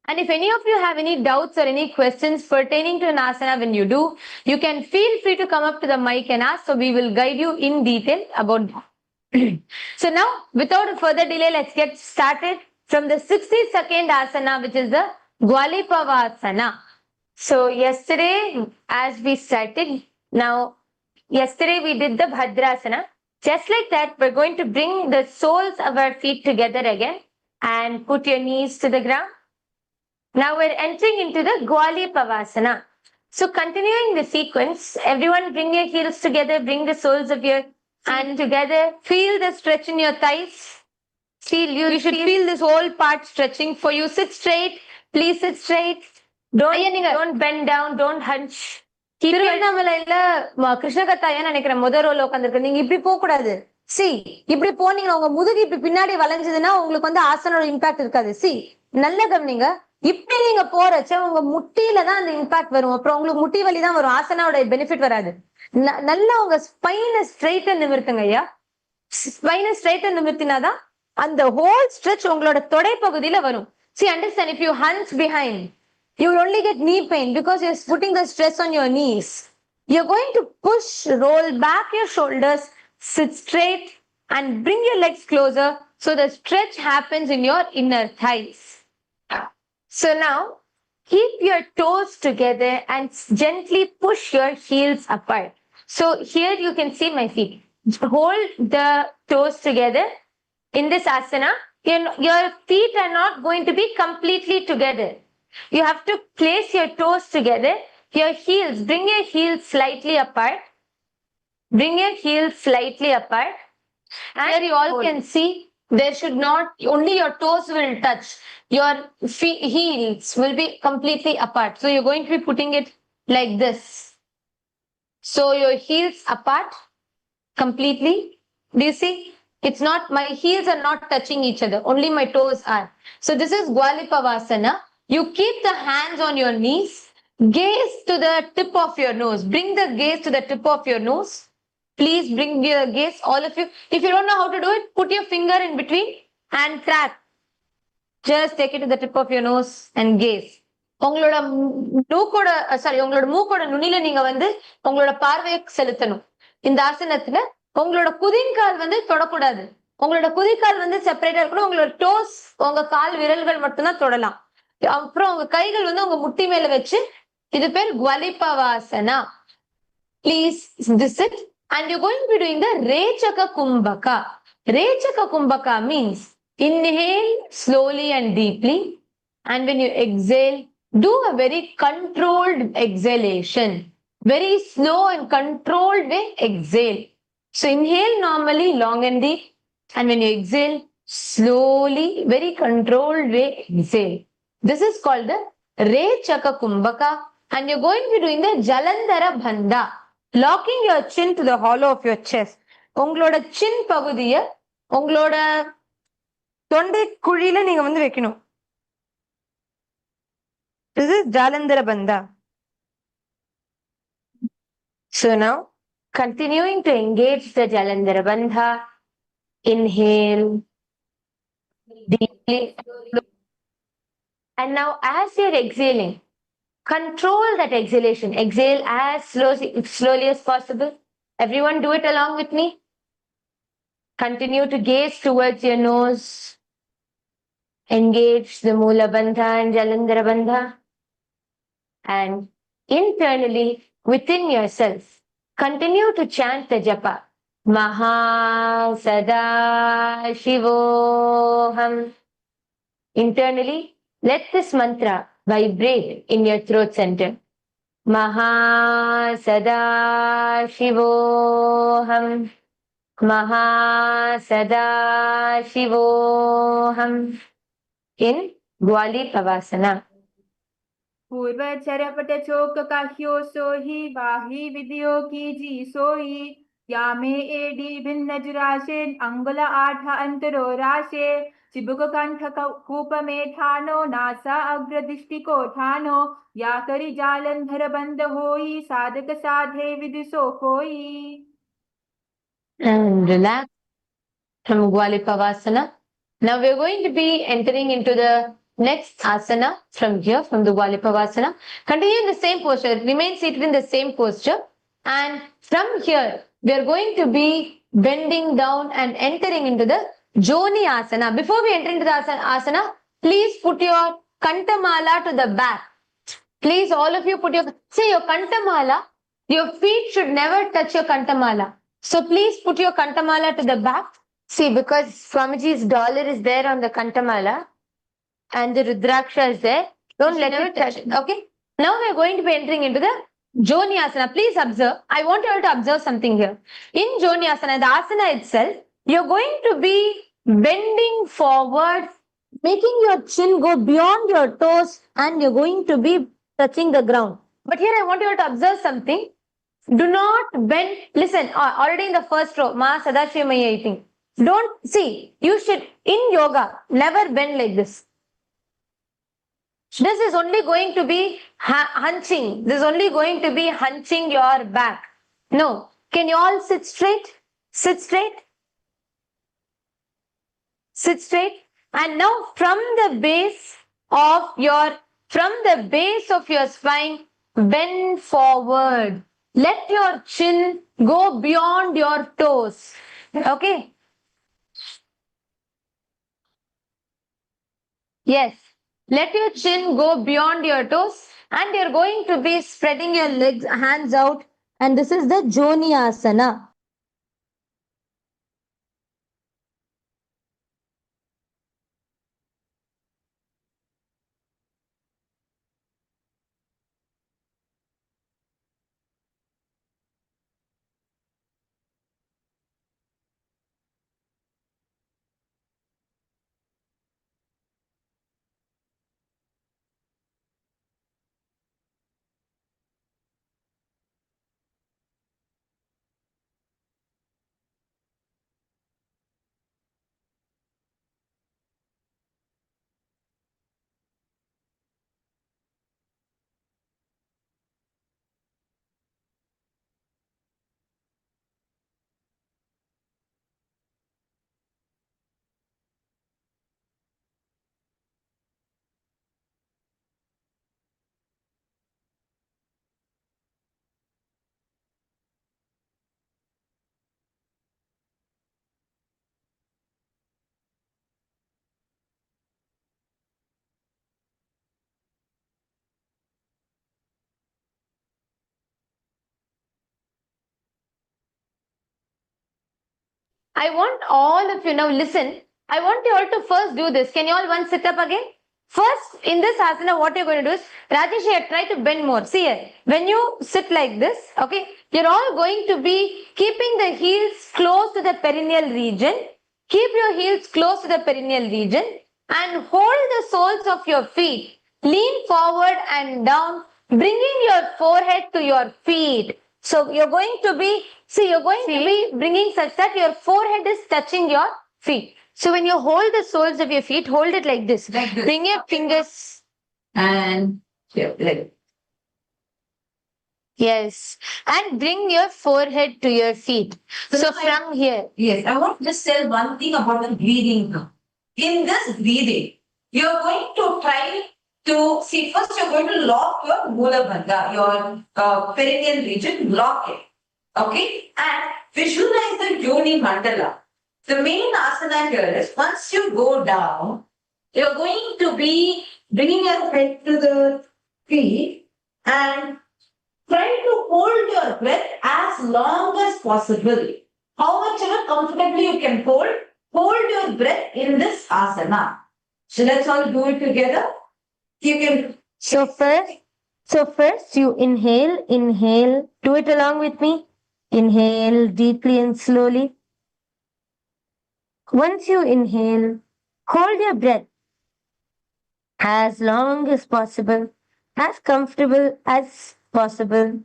And if any of you have any doubts or any questions pertaining to an asana when you do, you can feel free to come up to the mic and ask. So we will guide you in detail about that. So now, without further delay, let's get started from the 62nd asana, which is the Gwalipavasana. So yesterday, as we started, yesterday we did the Bhadrasana. Just like that, we're going to bring the soles of our feet together again and put your knees to the ground. Now we're entering into the Gwalipavasana. So continuing the sequence, everyone bring your heels together, bring the soles of your hands together, feel the stretch in your thighs. You should feel this whole part stretching for you. Sit straight, please sit straight. Don't bend down, don't hunch. திருவண்ணாமலையில கிருஷ்ண கத்தாயன்னு நினைக்கிறேன் முதல் ரோல உட்காந்துருக்கு. நீங்க இப்படி போக கூடாது. இப்படி போனீங்கன்னா உங்க முதுகு இப்படி பின்னாடி வளைஞ்சதுன்னா உங்களுக்கு வந்து ஆசனோட இம்பாக்ட் இருக்காது. நல்ல கவனிங்க. இப்படி நீங்க போறச்ச உங்க முட்டியில தான் அந்த இம்பாக்ட் வரும். அப்புறம் உங்களுக்கு முட்டி வலி தான் வரும். ஆசனாவோட பெனிஃபிட் வராது. நல்லா உங்க ஸ்பைனை ஸ்ட்ரைட்டா நிமிர்த்துங்க ஐயா. ஸ்பைனை ஸ்ட்ரைட்டா நிமிர்த்தினாதான் அந்த ஹோல் ஸ்ட்ரெச் உங்களோட தொடை பகுதியில வரும். Understand, if you hunch behind, you will only get knee pain because you're putting the stress on your knees. You're going to push, roll back your shoulders, sit straight and bring your legs closer so the stretch happens in your inner thighs. So now, keep your toes together and gently push your heels apart. So here you can see my feet. Hold the toes together. In this asana, your feet are not going to be completely together. You have to place your toes together. Your heels, bring your heels slightly apart. Bring your heels slightly apart. And here you all can see, there should not, only your toes will touch. Your heels will be completely apart. So you're going to be putting it like this. So your heels apart completely. Do you see? It's not, my heels are not touching each other. Only my toes are. So this is Gwalipavasana. You keep the hands on your knees. Gaze to the tip of your nose. Bring the gaze to the tip of your nose. Please bring your gaze, all of you. If you don't know how to do it, put your finger in between and track. Just take it to the tip of your nose and gaze. உங்களோட மூக்கோட நுனியில நீங்க வந்து உங்களோட பார்வையை செலுத்தணும். இந்த ஆசனத்துல உங்களோட குதிங்கால் வந்து தொடக்கூடாது. உங்களோட குதிக்கால் வந்து செப்பரேட்டா இருக்கணும். உங்களோட டோஸ், உங்க கால் விரல்கள் மட்டும்தான் தொடலாம். அப்புறம் உங்க கைகள் வந்து உங்க முட்டி மேல வச்சு, இது பேர் Gwalipavasana. Please this it. And you're going to be doing the Rechaka Kumbhaka. Rechaka Kumbhaka means inhale slowly and deeply, and when you exhale, do a very controlled exhalation. Very slow and controlled way exhale. So inhale normally, long and deep, and when you exhale, slowly, very controlled way exhale. This is called the Rechaka Kumbhaka, and you're going to be doing the Jalandhara Bandha, locking your chin to the hollow of your chest. உங்களோட chin பகுதிய உங்களோட தொண்டை குழியில நீங்க வந்து வைக்கணும். This is Jalandhara Bandha. So now, continuing to engage the Jalandhara Bandha, inhale deeply. And now as you're exhaling, control that exhalation. Exhale as slowly as possible. Everyone do it along with me. Continue to gaze towards your nose. Engage the Mula Bandha and Jalandhara Bandha. And internally within yourself. Continue to chant the japa. Maha Sada Shivoham. Internally, let this mantra vibrate in your throat center. Maha Sada Shivoham. Maha Sada Shivoham. In Gwali Pavasana. पूर्वचरपट चोक काह्यो सोही वाही विधियो की जी सोही या में AD भिन्न जुराशे अंगुल आठ अंतरो राशे चिबुक कंठ कूप में ठानो नासा अग्र दृष्टि को ठानो या करी जालंधर बंद होई साधक साधे विधि सो कोई. And relax from Gwali Pavasana. Now we're going to be entering into the next asana from here, from the Gwali Pavasana. Continue in the same posture, remain seated in the same posture. And from here, we are going to be bending down and entering into the Joni Asana. Before we enter into the asana, please put your Kantamala to the back. Please, all of you put your Kantamala, your feet should never touch your Kantamala. So please put your Kantamala to the back. See, because Swamiji's dollar is there on the Kantamala and the Rudraksha is there, don't let it touch it. Okay? Now we are going to be entering into the Joni Asana. Please observe. I want you all to observe something here. In Joni Asana, the asana itself, you're going to be bending forward, making your chin go beyond your toes, and you're going to be touching the ground. But here I want you all to observe something. Do not bend. Listen, already in the first row, Ma Sadashivamaya, I think. Don't see. You should, in yoga, never bend like this. This is only going to be hunching. This is only going to be hunching your back. No. Can you all sit straight? Sit straight. Sit straight. And now from the base of your spine, bend forward. Let your chin go beyond your toes. Okay? Yes. Let your chin go beyond your toes and you're going to be spreading your legs, hands out. And this is the Joni Asana. I want all of you now listen. I want you all to first do this. Can you all once sit up again? First, in this asana, what you're going to do is, Rajesh here, try to bend more. See here, when you sit like this, okay, you're all going to be keeping the heels close to the perineal region. Keep your heels close to the perineal region and hold the soles of your feet. Lean forward and down, bringing your forehead to your feet. So you're going to be, you're going to be bringing such that your forehead is touching your feet. So when you hold the soles of your feet, hold it like this. Like this. Bring your fingers. And here, like Yes. And bring your forehead to your feet. So from here. yes, I want to just tell one thing about the breathing now. In this breathing, you're going to try to see first you're going to lock your Mulabandha, your perineal region, lock it. Okay? And visualize the Yoni Mandala. The main asana here is once you go down, you're going to be bringing your head to the feet and Try to hold your breath as long as possible. How much ever comfortably you can hold your breath in this asana. So let's all do it together. You can. So first you inhale, do it along with me. Inhale deeply and slowly. Once you inhale, hold your breath as long as possible, as comfortable as possible.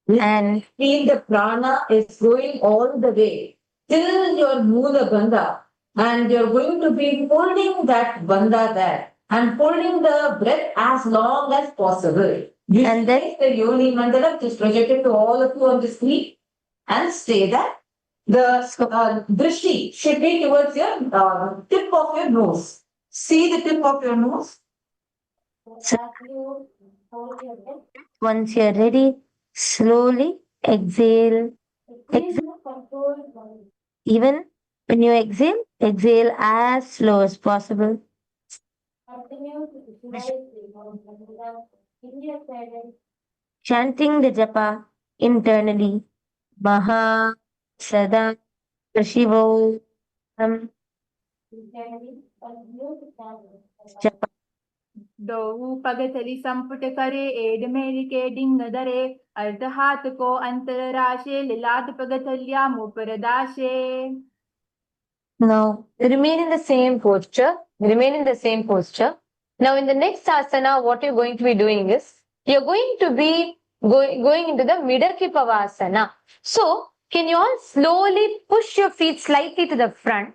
And Feel the prana is going all the way till your Mula Bandha, and you're going to be holding that bandha there and holding the breath as long as possible. And then the Yoni Mandala, just project it to all of you on the screen and stay there. The drishti should be towards your tip of your nose. See the tip of your nose. once you're ready, slowly exhale. Even when you exhale as slow as possible. Chanting the japa internally. Maha Sada Shiva Japa. दो पगतली संपुट करे add मेरी के डिंग दरे अर्ध हाथ को अंतर राशे लिलाद पगतलिया मुपरदाशे. Now remain in the same posture. Now in the next asana, what you're going to be doing is you're going to be going into the Midakipavasana. So can you all slowly push your feet slightly to the front?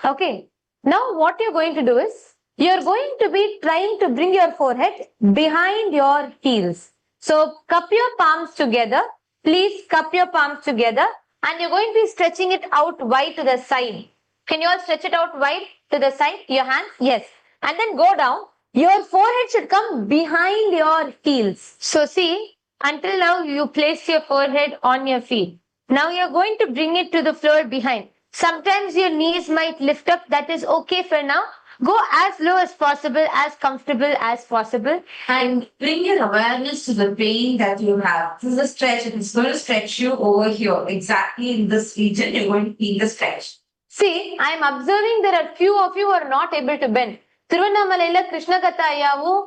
Okay. Now what you're going to do is you're going to be trying to bring your forehead behind your heels. So cup your palms together. Please cup your palms together and you're going to be stretching it out wide to the side. Can you all stretch it out wide to the side? Your hands? Yes. And then go down. Your forehead should come behind your heels. So see, until now you place your forehead on your feet. Now you're going to bring it to the floor behind. Sometimes your knees might lift up. That is okay for now. Go as low as possible, as comfortable as possible. And bring your awareness to the pain that you have. This is a stretch. It's going to stretch you over here. Exactly in this region, you're going to feel the stretch. See, I am observing there are few of you who are not able to bend. Tiruvannamalaiல Krishna கத்தா ஐயாவும்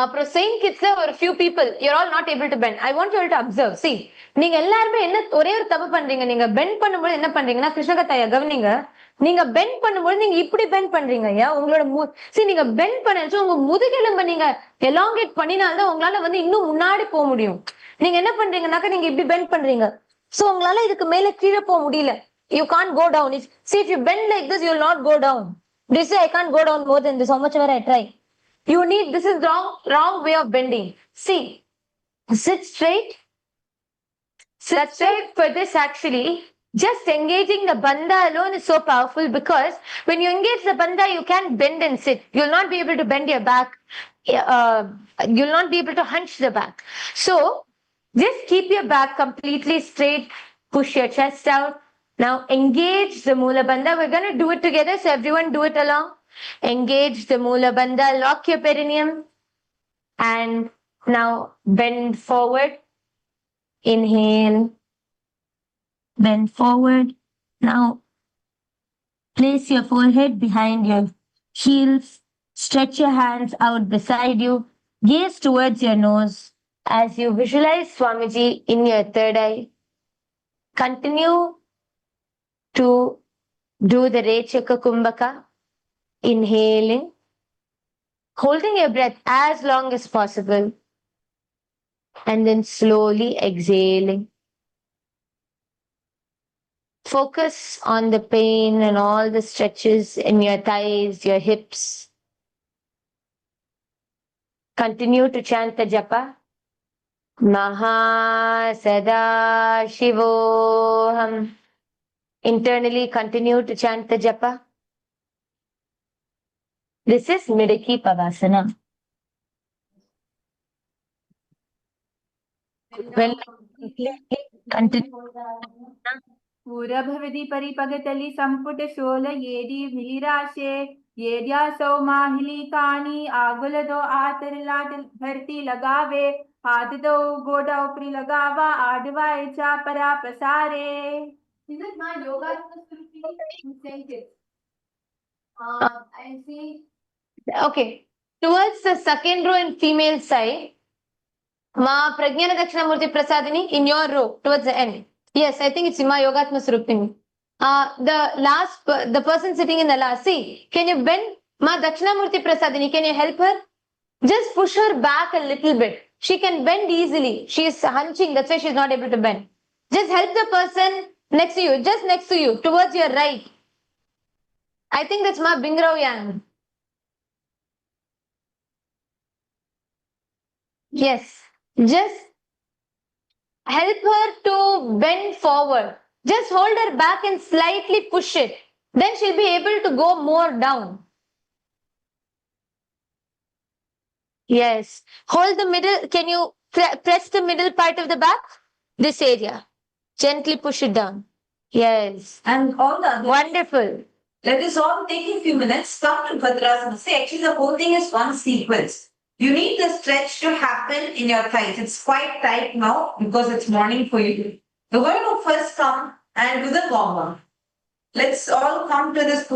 அப்புறம் Saint கிட்ஸ்ல ஒரு few people you're all not able to bend. I want you all to observe. See, நீங்க எல்லாருமே என்ன ஒரே ஒரு தப்பு பண்றீங்க. நீங்க பெண்ட் பண்ணும்போது என்ன பண்றீங்கன்னா கிருஷ்ண கத்தா ஐயா கவனிங்க. நீங்க பெண்ட் பண்ணும்போது நீங்க இப்படி பெண்ட் பண்றீங்க ஐயா. உங்களோட நீங்க பெண்ட் பண்ணச்சு உங்க முதுகெலும்ப நீங்க எலாங்கேட் பண்ணினால்தான் உங்களால வந்து இன்னும் முன்னாடி போக முடியும். நீங்க என்ன பண்றீங்கன்னாக்க நீங்க இப்படி பெண்ட் பண்றீங்க. சோ உங்களால இதுக்கு மேல கீழே போக முடியல. You can't go down. See, if you bend like this, you will not go down. Do you say I can't go down more than this? How much ever I try? You need, this is wrong way of bending. See, sit straight. Sit straight for this actually. Just engaging the bandha alone is so powerful because when you engage the bandha, you can't bend and sit. You'll not be able to bend your back. You'll not be able to hunch the back. So, just keep your back completely straight. Push your chest out. Now engage the Mula Bandha. We're going to do it together. So everyone do it along. Engage the Mula Bandha. Lock your perineum. And now bend forward. Inhale. Bend forward. Now place your forehead behind your heels. Stretch your hands out beside you. Gaze towards your nose. As you visualize Swamiji in your third eye. Continue to do the Rechaka Kumbhaka, inhaling, holding your breath as long as possible, and then slowly exhaling. Focus on the pain and all the stretches in your thighs, your hips. Continue to chant the japa. Maha Sada Shivoham. Internally continue to chant the japa. This is Midakipavasana. Well, continue. पूरभवति परिपगतली संपुट शोल येडी मिलिराशे येद्यासौ माहिलिकानि आगुलदो आतरलाट धरती लगावे हाथ दो गोडा उपरी लगावा आडवाए चापरा पसारे. This is my yoga incentive. I see. Okay. Towards the second row in female side, Ma Pragyana Dakshinamurti Prasadini in your row towards the end. Yes, I think it's Ima Yogatma Surupini. The person sitting in the last. See, can you bend Ma Dakshinamurti Prasadini? Can you help her? Just push her back a little bit. She can bend easily. She is hunching. That's why she's not able to bend. Just help the person next to you. Just next to you. Towards your right. I think that's Ma Bingrao Yang. Yes. Just help her to bend forward. Just hold her back and slightly push it. Then she'll be able to go more down. Yes. Hold the middle. Can you press the middle part of the back? This area. Gently push it down. Yes. And all the other. Wonderful. Let us all take a few minutes, come to Bhadrasana. See, actually the whole thing is one sequence. You need the stretch to happen in your thighs. It's quite tight now because it's morning for you. You're going to first come and do the goma. Let's all come to this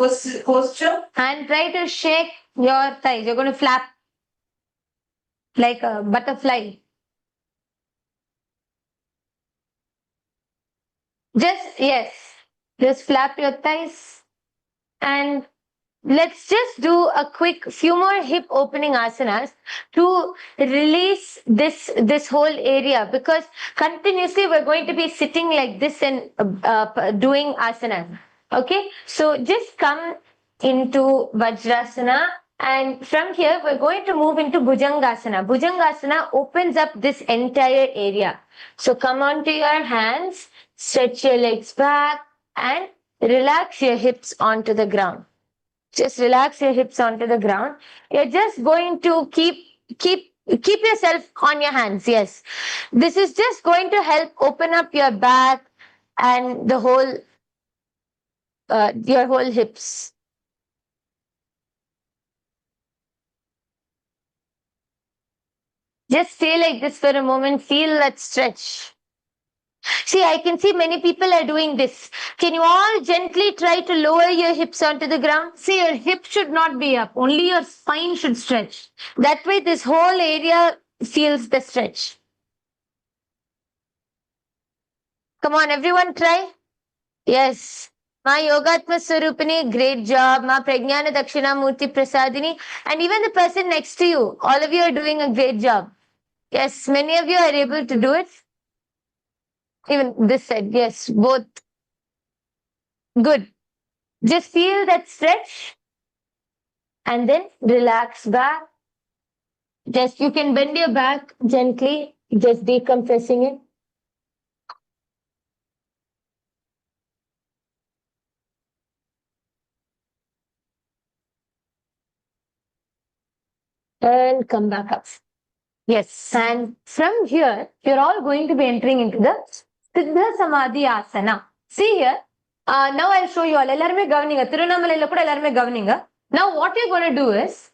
posture. And try to shake your thighs. You're going to flap like a butterfly. Just flap your thighs. And let's just do a quick few more hip opening asanas to release this whole area, because continuously we're going to be sitting like this and doing asanas. Okay, so just come into Vajrasana, and from here we're going to move into Bhujangasana. Bhujangasana opens up this entire area. So come onto your hands, stretch your legs back and relax your hips onto the ground. Just relax your hips onto the ground. You're just going to keep yourself on your hands. Yes. This is just going to help open up your back and the whole your whole hips. Just stay like this for a moment. Feel that stretch. See, I can see many people are doing this. Can you all gently try to lower your hips onto the ground? See, your hip should not be up. Only your spine should stretch. That way, this whole area feels the stretch. Come on, everyone try. Yes. Ma Yogatma Swarupini, great job. Ma Pragyana Dakshinamurti Prasadini. And even the person next to you, all of you are doing a great job. Yes, many of you are able to do it. Even this side, yes, both. Good. Just feel that stretch and then relax back. Just you can bend your back gently, just decompressing it. And come back up. Yes, and from here, you're all going to be entering into the Siddha Samadhi Asana. See here, now I'll show you all. Ellarme governing. Tirunamalai kuda ellarme governing. Now what you're going to do is,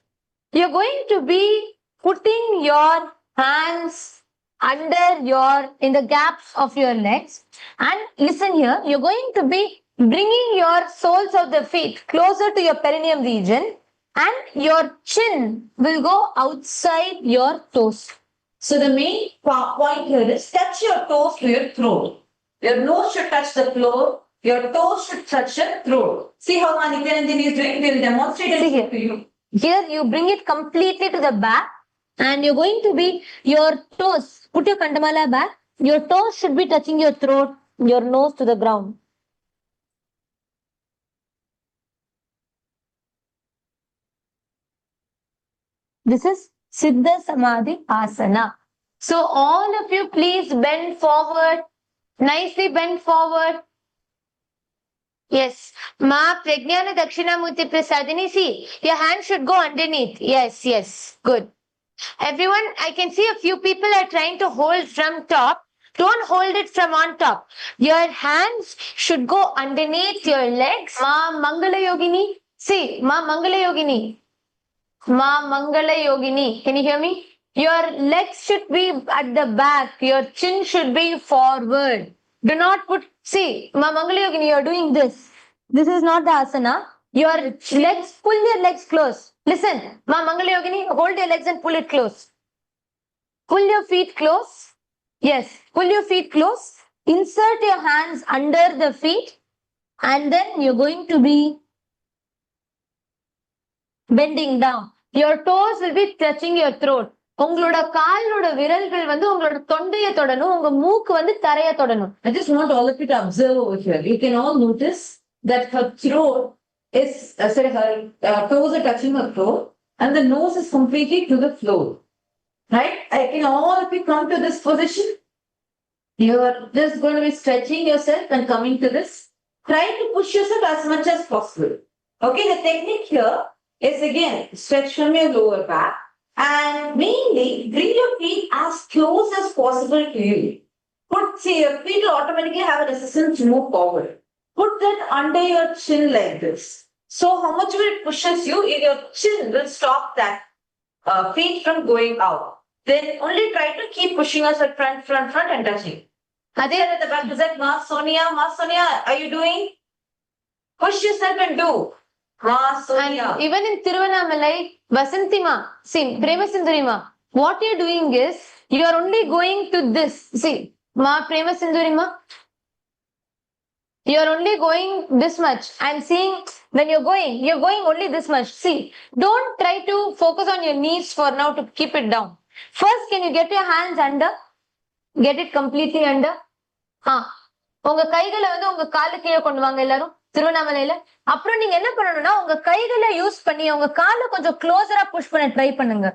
you're going to be putting your hands in the gaps of your legs. And listen here, you're going to be bringing your soles of the feet closer to your perineum region, and your chin will go outside your toes. So the main point here is touch your toes to your throat. Your nose should touch the floor. Your toes should touch your throat. See how Nithyananda is doing? We will demonstrate it to you. Here you bring it completely to the back, and you're going to be your toes. Put your kandamala back. Your toes should be touching your throat, your nose to the ground. This is Siddha Samadhi Asana. So all of you please bend forward. Nicely bend forward. Yes. Ma Pragyana Dakshinamurti Prasadini. See, your hand should go underneath. Yes. Good. Everyone, I can see a few people are trying to hold from top. Don't hold it from on top. Your hands should go underneath your legs. Ma Mangala Yogini. See, Ma Mangala Yogini. Ma Mangala Yogini. Can you hear me? Your legs should be at the back. Your chin should be forward. Do not put, see, Ma Mangala Yogini, you are doing this. This is not the asana. Your legs, pull your legs close. Listen, Ma Mangala Yogini, hold your legs and pull it close. Pull your feet close. Yes, pull your feet close. Insert your hands under the feet. And then you're going to be bending down. Your toes will be touching your throat. உங்களோட காலோட விரல்கள் வந்து உங்களோட தொண்டைய தொடணும், உங்க மூக்கு வந்து தரைய தொடணும். I just want all of you to observe over here. You can all notice that her throat is, her toes are touching her throat and the nose is completely to the floor. Right? Can all of you come to this position? You are just going to be stretching yourself and coming to this. Try to push yourself as much as possible. Okay, the technique here is again stretch from your lower back and mainly bring your feet as close as possible to you. See, your feet will automatically have a resistance to move forward. Put that under your chin like this. So how much it pushes you, your chin will stop that feet from going out. Then only try to keep pushing us at front and touching. Adhe at the back, is that Ma Sonia, are you doing? Push yourself and do. Ma Sonia. And even in Tiruvannamalai, Vasantima, see, Premasundari Ma, what you're doing is, you are only going to this. See, Ma Premasundari Ma, you're only going this much. I'm seeing when you're going only this much. See, don't try to focus on your knees for now to keep it down. First, can you get your hands under? Get it completely under. உங்க கைகளை வந்து உங்க காலு கீழே கொண்டு வாங்க எல்லாரும் திருவண்ணாமலையில. அப்புறம் நீங்க என்ன பண்ணணும்னா உங்க கைகளை யூஸ் பண்ணி உங்க காலை கொஞ்சம் க்ளோசரா புஷ் பண்ண ட்ரை பண்ணுங்க.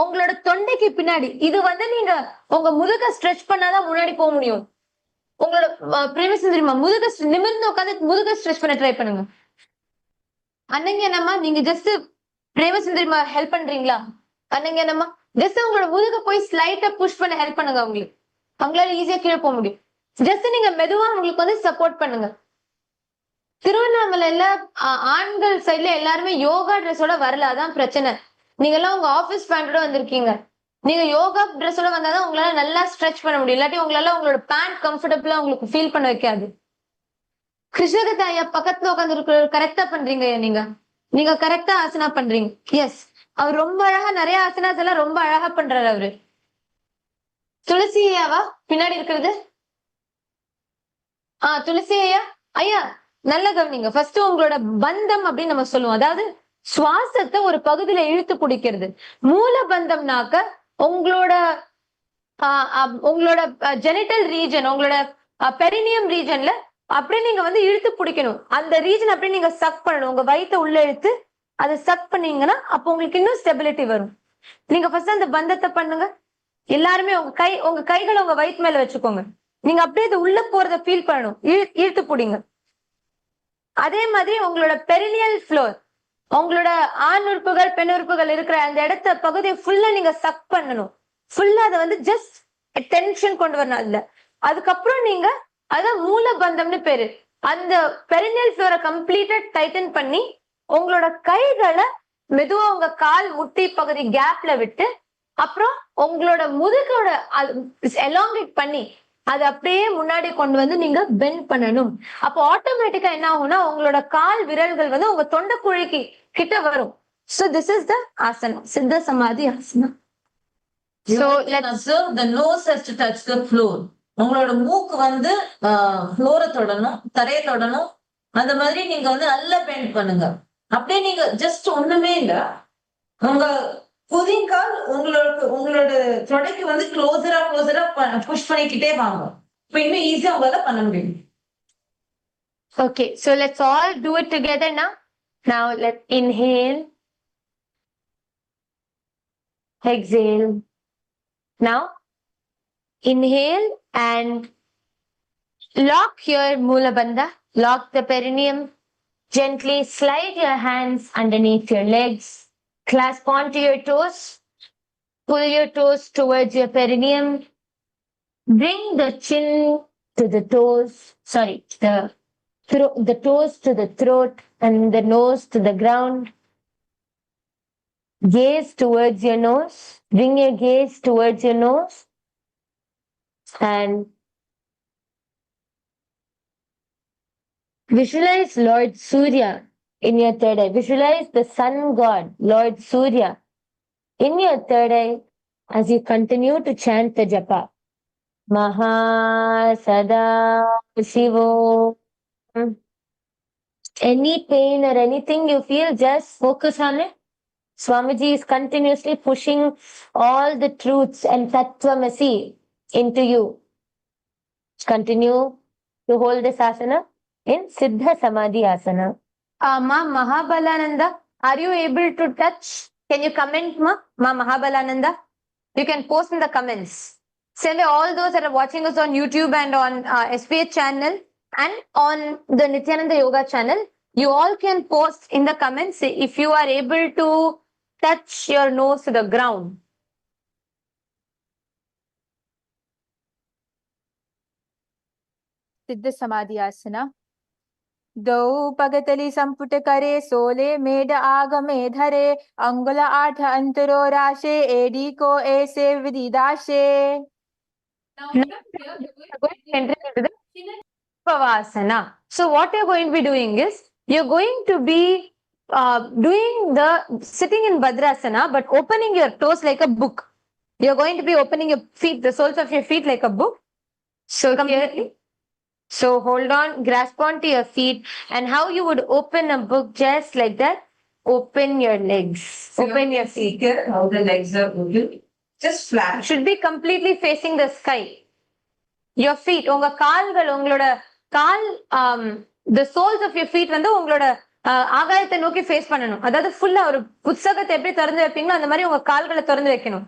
உங்களோட தொண்டைக்கு பின்னாடி இது வந்து நீங்க உங்க முதுக ஸ்ட்ரெச் பண்ணாதான் முன்னாடி போக முடியும். உங்களோட பிரேமசுந்தரிமா முதுக நிமிர்ந்து உட்காந்து முதுக ஸ்ட்ரெச் பண்ண ட்ரை பண்ணுங்க. அன்னைங்க என்னம்மா நீங்க ஜஸ்ட் பிரேமசுந்தரிமா ஹெல்ப் பண்றீங்களா? அன்னைங்க என்னம்மா ஜஸ்ட் உங்களோட முதுக போய் ஸ்லைட்டா புஷ் பண்ண ஹெல்ப் பண்ணுங்க. அவங்களுக்கு அவங்களால ஈஸியா கீழே போக முடியும். ஜஸ்ட் நீங்க மெதுவா உங்களுக்கு வந்து சப்போர்ட் பண்ணுங்க. திருவண்ணாமலையில ஆண்கள் சைட்ல எல்லாருமே யோகா ட்ரெஸ்ஸோட வரல, அதான் பிரச்சனை. நீங்க எல்லாம் உங்க ஆபீஸ் பேண்டோட வந்திருக்கீங்க. நீங்க யோகா ட்ரெஸ்ஸோட வந்தாதான் உங்களால நல்லா ஸ்ட்ரெச் பண்ண முடியும். இல்லாட்டி உங்களால உங்களோட பேண்ட் கம்ஃபர்டபுளா உங்களுக்கு ஃபீல் பண்ண வைக்காது. கிருஷ்ணகதா ஐயா பக்கத்துல உட்காந்து இருக்கிற கரெக்டா பண்றீங்க. நீங்க கரெக்டா ஆசனா பண்றீங்க. எஸ், அவர் ரொம்ப அழகா நிறைய ஆசனாஸ் எல்லாம் ரொம்ப அழகா பண்றாரு அவரு. துளசி ஐயாவா பின்னாடி இருக்கிறது? துளசி ஐயா, ஐயா நல்ல கவனிங்க. ஃபர்ஸ்ட் உங்களோட பந்தம் அப்படின்னு நம்ம சொல்லுவோம். அதாவது சுவாசத்தை ஒரு பகுதியில இழுத்து பிடிக்கிறது. மூல பந்தம்னாக்க உங்களோட ஜெனிட்டல் ரீஜன், உங்களோட பெரினியம் ரீஜன்ல அப்படியே நீங்க வந்து இழுத்து பிடிக்கணும். அந்த ரீஜன் அப்படியே நீங்க சக் பண்ணணும். உங்க வயித்தை உள்ள இழுத்து அதை சக் பண்ணீங்கன்னா அப்போ உங்களுக்கு இன்னும் ஸ்டெபிலிட்டி வரும். நீங்க ஃபர்ஸ்ட் அந்த பந்தத்தை பண்ணுங்க. எல்லாருமே உங்க கைகளை உங்க வயிற்று மேல வச்சுக்கோங்க. நீங்க அப்படியே இது உள்ள போறத ஃபீல் பண்ணணும். இழுத்து பிடிங்க. அதே மாதிரி உங்களோட பெரினியல் ஃப்ளோர், உங்களோட ஆண் உறுப்புகள் பெண் உறுப்புகள் இருக்கிற அந்த இடத்த பகுதியை ஃபுல்லா நீங்க சக் பண்ணணும். ஃபுல்லா அதை வந்து ஜஸ்ட் டென்ஷன் கொண்டு வரணும். அதுல அதுக்கப்புறம் நீங்க அதான் மூல பந்தம்னு பேரு. அந்த பெரினியல் ஃப்ளோரை கம்ப்ளீட்டா டைட்டன் பண்ணி உங்களோட கைகளை மெதுவா உங்க கால் முட்டி பகுதி கேப்ல விட்டு அப்புறம் உங்களோட முதுகோட எலாங்கேட் பண்ணி அது அப்படியே முன்னாடி கொண்டு வந்து நீங்க பெண்ட் பண்ணணும். அப்போ ஆட்டோமேட்டிக்கா என்ன ஆகும்னா உங்களோட கால் விரல்கள் வந்து உங்க தொண்டை குழிக்கு கிட்ட வரும். So this is the asana, Siddha Samadhi asana. So let's observe the nose has to touch the floor. உங்களோட மூக்கு வந்து ஃப்ளோரை தொடணும், தரையை தொடணும். அந்த மாதிரி நீங்க வந்து நல்லா பெண்ட் பண்ணுங்க. அப்படியே நீங்க ஜஸ்ட் ஒண்ணுமே இல்ல, உங்க குதிங்கால் உங்களோட தொடைக்கு வந்து க்ளோசரா புஷ் பண்ணிக்கிட்டே வாங்க. இப்ப இன்னும் ஈஸியா உங்களால பண்ண முடியும். Okay, so let's all do it together now. Now let's inhale, exhale. Now inhale and lock your Mula Bandha, lock the perineum. Gently slide your hands underneath your legs. Clasp onto your toes. Pull your toes towards your perineum. Bring the chin to the toes. The toes to the throat. and the nose to the ground. Gaze towards your nose. Bring your gaze towards your nose. And visualize Lord Surya in your third eye. Visualize the sun god, Lord Surya, in your third eye as you continue to chant the japa. Maha Sada Shivo. Any pain or anything you feel, just focus on it. Swamiji is continuously pushing all the truths and Tattvamasi into you. Continue to hold this asana in Siddha Samadhi asana. Ma Mahabalananda, are you able to touch? Can you comment, Ma Mahabalananda? You can post in the comments. Send all those that are watching us on YouTube and on SPH channel and on the Nithyananda Yoga channel. You all can post in the comments if you are able to touch your nose to the ground. Siddha Samadhi Asana. दौ पगतली संपुट करे सोले made आगमे धरे अंगुल आठ अंतरो राशे AD को ऐसे विदिदाशे. Pavasana. So what you're going to be doing is, you're going to be doing the sitting in Bhadrasana, but opening your toes like a book. You're going to be opening your feet, the soles of your feet like a book. So clearly. So hold on, grasp onto your feet, and how you would open a book just like that. Open your legs. So Open your feet. Here, how the legs are open. Just flat. Should be completely facing the sky. Your feet, unga kaalgal, ungaloda kaal, the soles of your feet வந்து உங்களோட ஆகாயத்தை நோக்கி face பண்ணணும். அதாவது ஃபுல்லா ஒரு புத்தகத்தை எப்படி திறந்து வைப்பீங்களோ அந்த மாதிரி உங்க கால்களை திறந்து வைக்கணும்.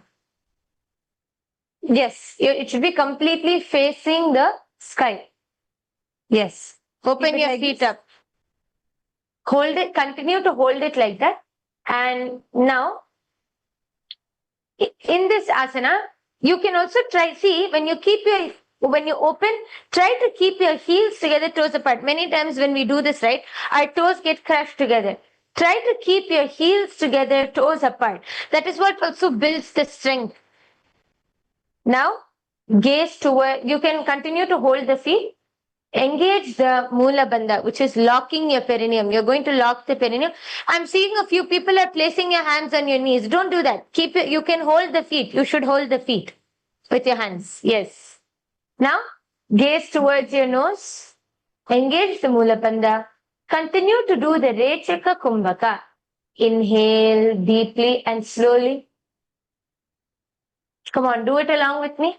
Yes, it should be completely facing the sky. Yes. Open your feet up. Hold it, continue to hold it like that. And now, in this asana, you can also try, see, when you open, try to keep your heels together, toes apart. Many times when we do this, right, our toes get crushed together. Try to keep your heels together, toes apart. That is what also builds the strength. Now, gaze toward, you can continue to hold the feet. Engage the Mula Bandha, which is locking your perineum. You're going to lock the perineum. I'm seeing a few people are placing your hands on your knees. Don't do that. Keep it. You can hold the feet. You should hold the feet with your hands. Yes. Now, gaze towards your nose. Engage the Mula Bandha. Continue to do the Rechaka Kumbhaka. Inhale deeply and slowly. Come on, do it along with me.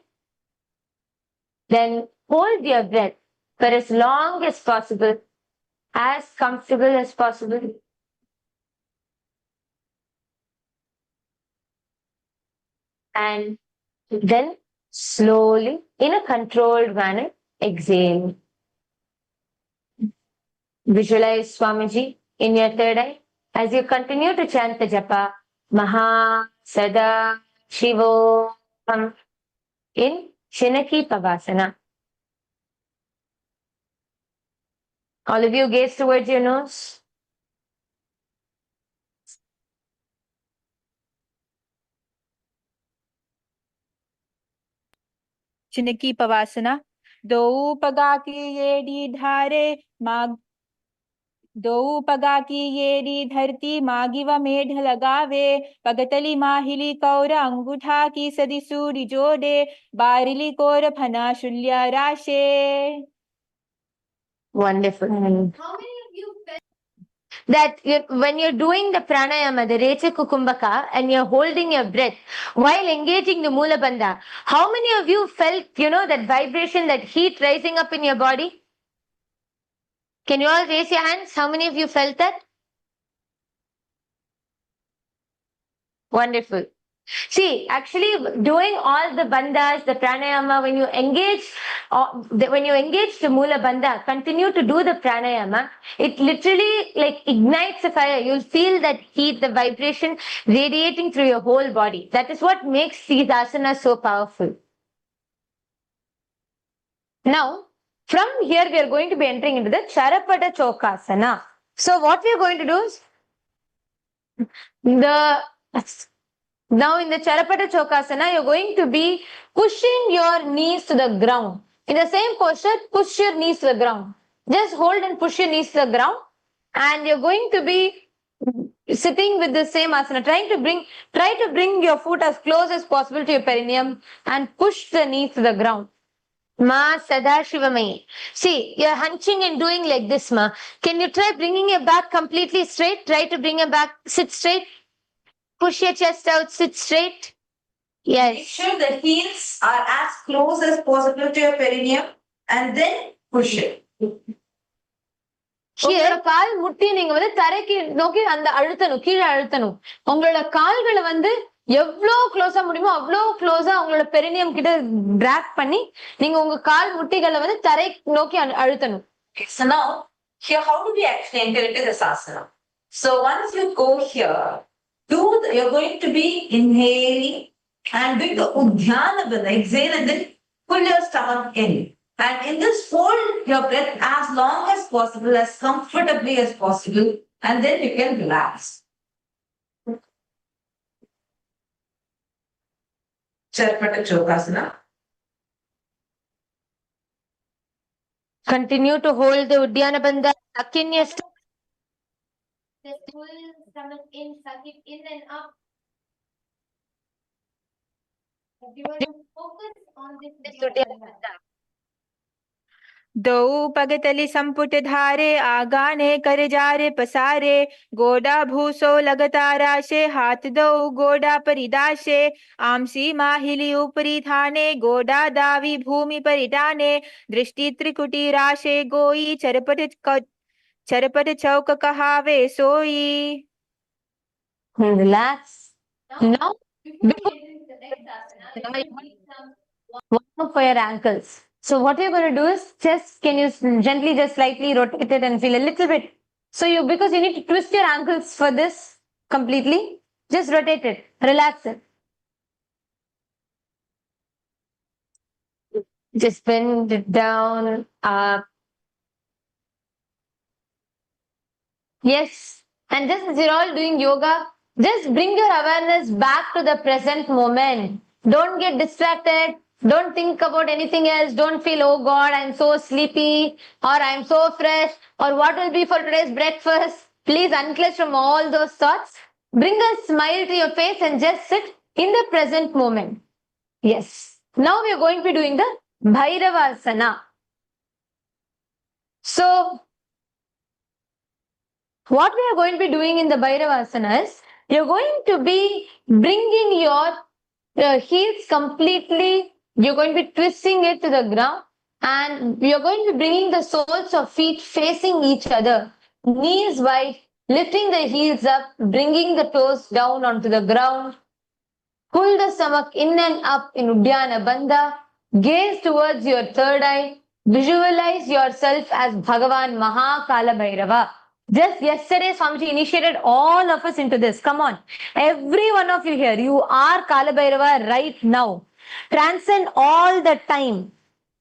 Then hold your breath for as long as possible, as comfortable as possible. And then slowly, in a controlled manner, exhale. Visualize Swamiji in your third eye as you continue to chant the japa, Maha Sada Shivo in Shinaki Pavasana. All of you gaze towards your nose. Chinaki Pavasana. दौ पगा की येडी धारे माग दो पगा की येडी धरती मागी व मेढ लगावे पगतली माहिली कौर अंगूठा की सदी सूरी जोड़े बारिली कोर फना शुल्या राशे. Wonderful. How many of you felt that when you're doing the pranayama, the Rechaka Kumbhaka, and you're holding your breath while engaging the Mula Bandha, how many of you felt, that vibration, that heat rising up in your body? Can you all raise your hands? How many of you felt that? Wonderful. See, actually doing all the bandhas, the pranayama, when you engage the Mula Bandha, continue to do the pranayama, it literally ignites the fire. You'll feel that heat, the vibration radiating through your whole body. That is what makes these asanas so powerful. Now, from here we are going to be entering into the Charapada Chokasana. So what we are going to do is now in the Charapata Chokasana, you're going to be pushing your knees to the ground. In the same posture, push your knees to the ground. Just hold and push your knees to the ground. And you're going to be sitting with the same asana, try to bring your foot as close as possible to your perineum and push the knees to the ground. Ma Sadashivamai. See, you're hunching and doing like this, Ma. Can you try bringing your back completely straight? Try to bring your back, sit straight. Push your chest out, sit straight. Make Yes. sure the heels are as close as possible to your perineum and then push it. உங்களோட கால் முட்டி நீங்க வந்து தரைக்கு நோக்கி அந்த அழுத்தணும், கீழே அழுத்தணும். உங்களோட கால்களை வந்து எவ்வளவு க்ளோஸா முடியுமோ அவ்வளவு க்ளோஸா உங்களோட பெரினியம் கிட்ட டிராக் பண்ணி நீங்க உங்க கால் முட்டிகளை வந்து தரை நோக்கி அழுத்தணும். So now, here how do we actually enter into this asana? So once you go here, you're going to be inhaling and doing the Udhyana Bandha, exhale and then pull your stomach in. And in this, hold your breath as long as possible, as comfortably as possible, and then you can relax. Charapata Chokasana. Continue to hold the Uddiyana Bandha, tuck in your stomach. Just pull stomach in, suck it in and up. You want to focus on this Uddiyana Bandha. दौ पगतलि संपुट धारे आगाने कर जारे पसारे गोडा भूसो लगताराशे हाथ दौ गोडा परिदाशे आमसी माहिली ऊपरी थाने गोडा दावी भूमि परिटाने दृष्टि त्रिकुटी राशे गोई चरपट चौक कहावे सोई. Relax. Now, warm up for your ankles. So what you're going to do is can you gently just slightly rotate it and feel a little bit. So because you need to twist your ankles for this completely, just rotate it, relax it. Just bend it down, up. Yes. And just as you're all doing yoga, just bring your awareness back to the present moment. Don't get distracted. Don't think about anything else. Don't feel, oh God, I'm so sleepy or I'm so fresh or what will be for today's breakfast. Please unclench from all those thoughts. Bring a smile to your face and just sit in the present moment. Yes. Now we are going to be doing the Bhairavasana. So, what we are going to be doing in the Bhairavasana is, you're going to be bringing your heels completely, you're going to be twisting it to the ground and you're going to be bringing the soles of feet facing each other, knees wide, lifting the heels up, bringing the toes down onto the ground. Pull the stomach in and up in Uddiyana Bandha. Gaze towards your third eye. Visualize yourself as Bhagavan Mahakala Bhairava. Just yesterday, Swamiji initiated all of us into this. Come on. Every one of you here, you are Kala Bhairava right now. Transcend all the time.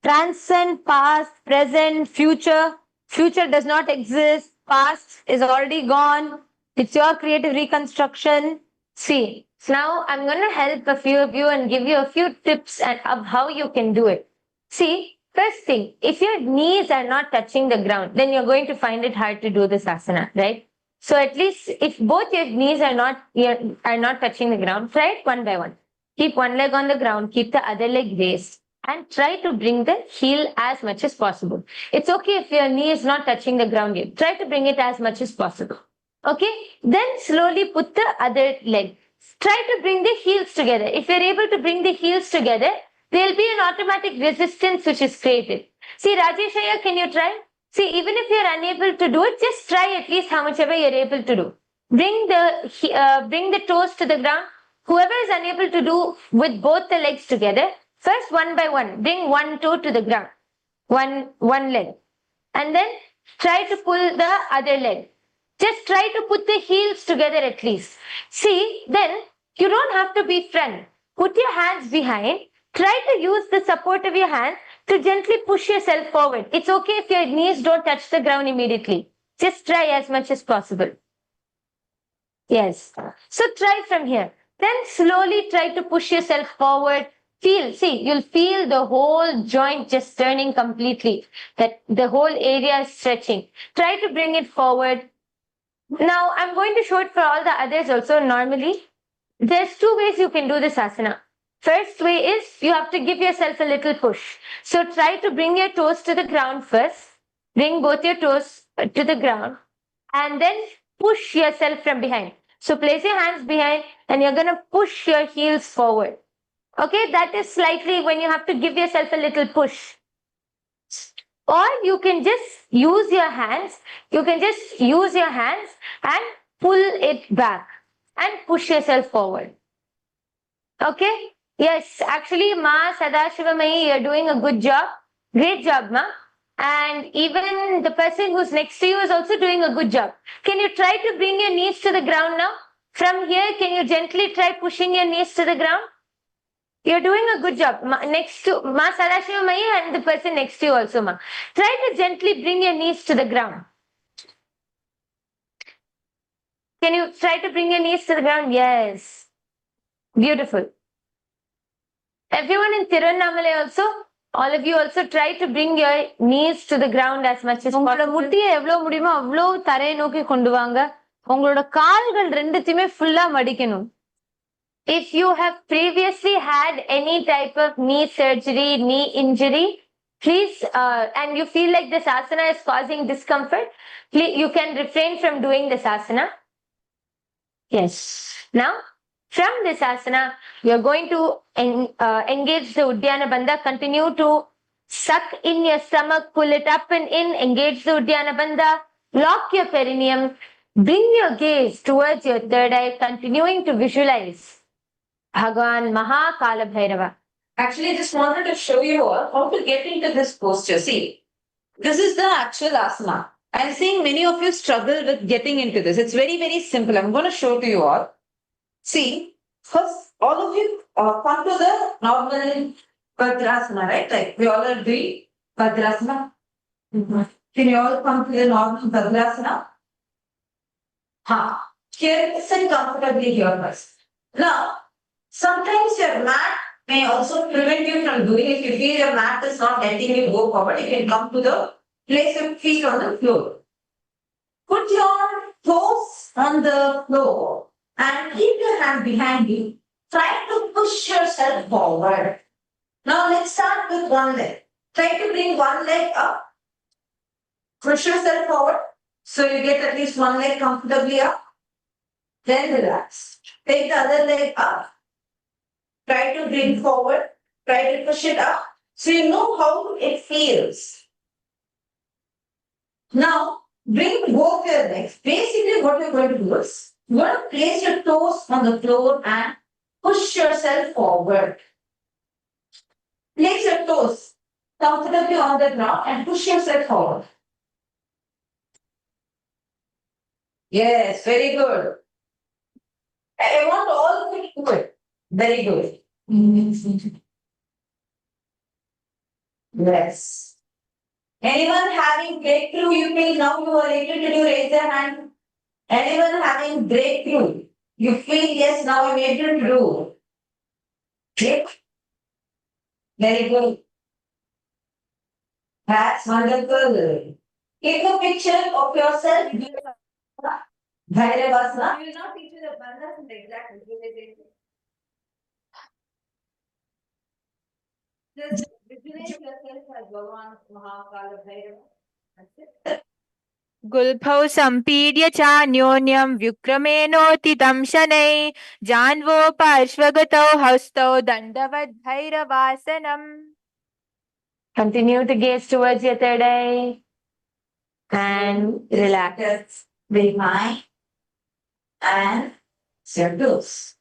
Transcend past, present, future. Future does not exist. Past is already gone. It's your creative reconstruction. See, so now I'm going to help a few of you and give you a few tips of how you can do it. See, first thing, if your knees are not touching the ground, then you're going to find it hard to do this asana, right? So at least if both your knees are not touching the ground, try it one by one. Keep one leg on the ground, keep the other leg raised, and try to bring the heel as much as possible. It's okay if your knee is not touching the ground yet. Try to bring it as much as possible. Okay? Then slowly put the other leg. Try to bring the heels together. If you're able to bring the heels together, there'll be an automatic resistance which is created. See, Rajesh Iyer, can you try? See, even if you're unable to do it, just try at least how much ever you're able to do. Bring the toes to the ground. Whoever is unable to do with both the legs together, first one by one, bring one toe to the ground, one leg. And then try to pull the other leg. Just try to put the heels together at least. See, then you don't have to be front. Put your hands behind. Try to use the support of your hand to gently push yourself forward. It's okay if your knees don't touch the ground immediately. Just try as much as possible. Yes. So try from here. Then slowly try to push yourself forward. You'll feel the whole joint just turning completely. That the whole area is stretching. Try to bring it forward. Now I'm going to show it for all the others also. Normally, there's two ways you can do this asana. First way is you have to give yourself a little push. So try to bring your toes to the ground first. Bring both your toes to the ground and then push yourself from behind. So place your hands behind and you're going to push your heels forward. Okay, that is slightly when you have to give yourself a little push. Or you can just use your hands. You can just use your hands and pull it back and push yourself forward. Okay? Yes, actually, Ma Sadashivamai, you're doing a good job. Great job, Ma. And even the person who's next to you is also doing a good job. Can you try to bring your knees to the ground now? From here, can you gently try pushing your knees to the ground? You're doing a good job. Next to Ma Sadashivamai and the person next to you also, Ma. Try to gently bring your knees to the ground. Can you try to bring your knees to the ground? Yes. Beautiful. Everyone in Tiruvannamalai also, all of you also try to bring your knees to the ground as much as உங்களோட possible. முட்டியை எவ்வளவு முடியுமோ அவ்வளவு தரையை நோக்கி கொண்டு வாங்க. உங்களோட கால்கள் ரெண்டுத்தையுமே ஃபுல்லா மடிக்கணும். If you have previously had any type of knee surgery, knee injury, please, and you feel like this asana is causing discomfort, please, you can refrain from doing this asana. Yes. Now, from this asana, you are going to engage the Uddiyana Bandha. Continue to suck in your stomach, pull it up and in, engage the Uddiyana Bandha, lock your perineum, bring your gaze towards your third eye, continuing to visualize Bhagavan Mahakala Bhairava. Actually, I just wanted to show you all how to get into this posture. See, this is the actual asana. I'm seeing many of you struggle with getting into this. It's very, very simple. I'm going to show to you all. See, first, all of you come to the normal Bhadrasana, right? Like we all are doing Bhadrasana. Can you all come to the normal Bhadrasana? Here, sit comfortably here first. Now, sometimes your mat may also prevent you from doing it. If you feel your mat is not letting you go forward, you can come to the place your feet on the floor. Put your toes on the floor and keep your hand behind you. Try to push yourself forward. Now let's start with one leg. Try to bring one leg up. Push yourself forward. So you get at least one leg comfortably up. Then relax. Take the other leg up. Try to bring forward. Try to push it up. So you know how it feels. Now, bring both your legs. Basically, what you're going to do is, you're going to place your toes on the floor and push yourself forward. Place your toes comfortably on the ground and push yourself forward. Yes, very good. I want all of you to do it. Very good. Yes. Anyone having breakthrough, you feel now you are able to do, raise your hand. Anyone having breakthrough, you feel yes, now I'm able to do. Okay. Very good. That's wonderful. Take a picture of yourself. Bhairavasana. You will not teach you the bandhas and the exact visualization. Just visualize yourself as Bhagavan Mahakala Bhairava. That's it. गुल्फौ सम्पीड्य चान्योन्यं व्युक्रमेणोत्थितं शनैः जान्वो पार्श्वगतौ हस्तौ दण्डवद्भैरवासनम्. Continue to gaze towards your third eye and relax. Very fine. And your toes.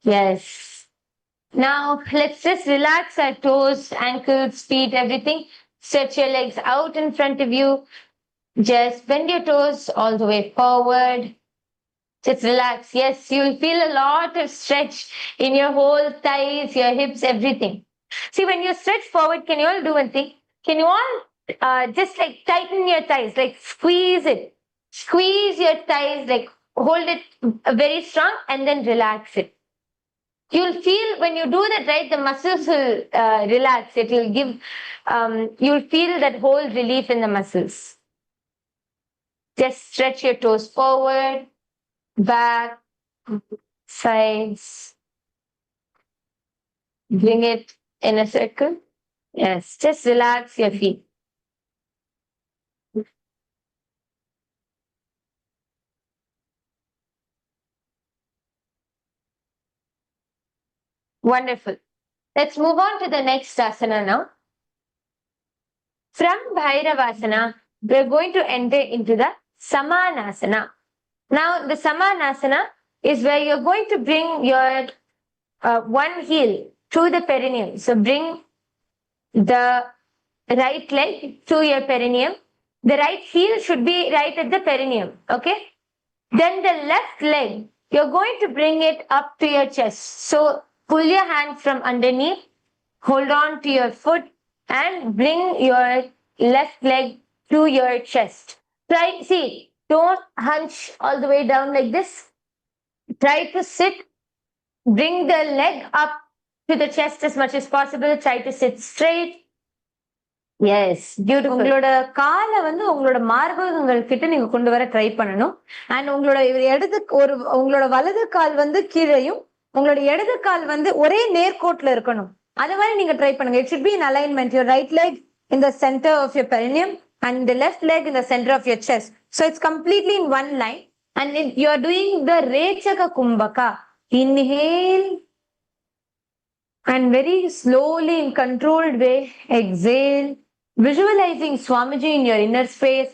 Yes. Now let's just relax our toes, ankles, feet, everything. Stretch your legs out in front of you. Just bend your toes all the way forward. Just relax. Yes, you'll feel a lot of stretch in your whole thighs, your hips, everything. See, when you stretch forward, can you all do one thing? Can you all just like tighten your thighs, like squeeze it. Squeeze your thighs, like hold it very strong and then relax it. You'll feel when you do that, right, the muscles will relax. It will give, you'll feel that whole relief in the muscles. Just stretch your toes forward, back, sides. Bring it in a circle. Yes, just relax your feet. Wonderful. Let's move on to the next asana now. From Bhairavasana, we're going to enter into the Samanasana. Now, the Samanasana is where you're going to bring your one heel to the perineum. So bring the right leg to your perineum. The right heel should be right at the perineum. Okay. Then the left leg, you're going to bring it up to your chest. So pull your hand from underneath, hold on to your foot and bring your left leg to your chest. Try, see, don't hunch all the way down like this. Try to sit, bring the leg up to the chest as much as possible. Try to sit straight. S beautiful. உங்களோட காலை வந்து உங்களோட மார்பகங்கள் கிட்ட நீங்க கொண்டு வர try பண்ணணும். And உங்களோட உங்களோட வலது கால் வந்து கீழேயும் உங்களோட இடது கால் வந்து ஒரே நேர்கோட்டில் இருக்கணும். அது மாதிரி நீங்க ட்ரை பண்ணுங்க. It should be in alignment. Your right leg in the centre of your perineum and the left leg in the centre of your chest. So it's completely in one line. And you are doing the rechaka kumbhaka. Inhale and very slowly in controlled way exhale. Visualizing Swamiji in your inner space,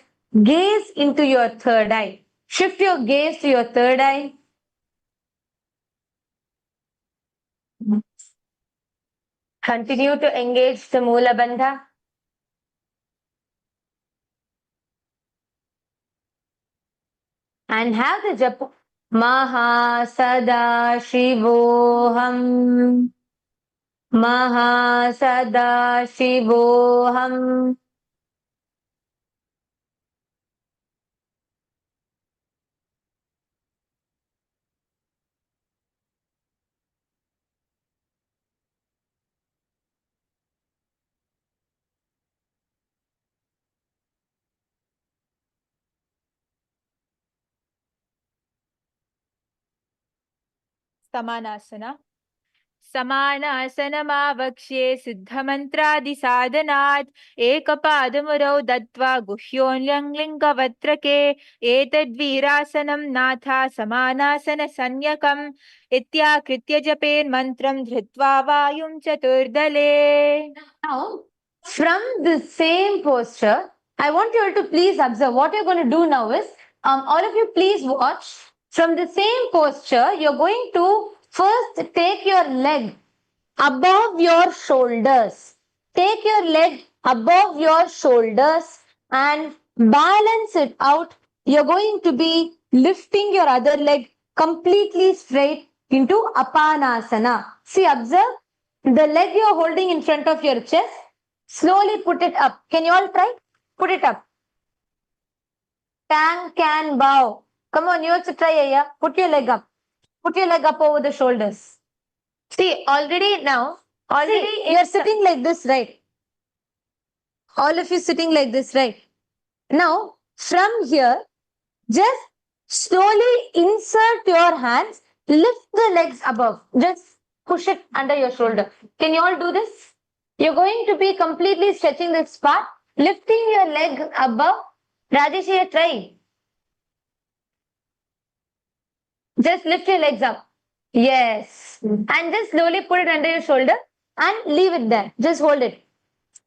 gaze into your third eye. Shift your gaze to your third eye. Continue to engage the Moola Bandha. And have the japa. Maha Sada Shivoham. Maha Sada Shivoham. Samanasana. समानासनमावक्ष्ये सिद्धमन्त्रादिसाधनात् एकपादमुरौ दत्त्वा गुह्योऽन्यङ्लिङ्गवत्रके एतद्वीरासनं नाथा समानासनसंज्ञकम् इत्याकृत्य जपेन्मन्त्रं धृत्वा वायुं चतुर्दले. Now, from the same posture, I want you all to please observe. What you're going to do now is, all of you please watch. From the same posture, you're going to first take your leg above your shoulders. Take your leg above your shoulders and balance it out. You're going to be lifting your other leg completely straight into Apanasana. See, observe the leg you're holding in front of your chest. Slowly put it up. Can you all try? Put it up. Can bow. Come on, you also try, Aya. Put your leg up. Put your leg up over the shoulders. See, already you're sitting like this, right? All of you sitting like this, right? Now, from here, just slowly insert your hands, lift the legs above. Just push it under your shoulder. Can you all do this? You're going to be completely stretching this part, lifting your leg above. Rajesh, try. Just lift your legs up. Yes. And just slowly put it under your shoulder and leave it there. Just hold it.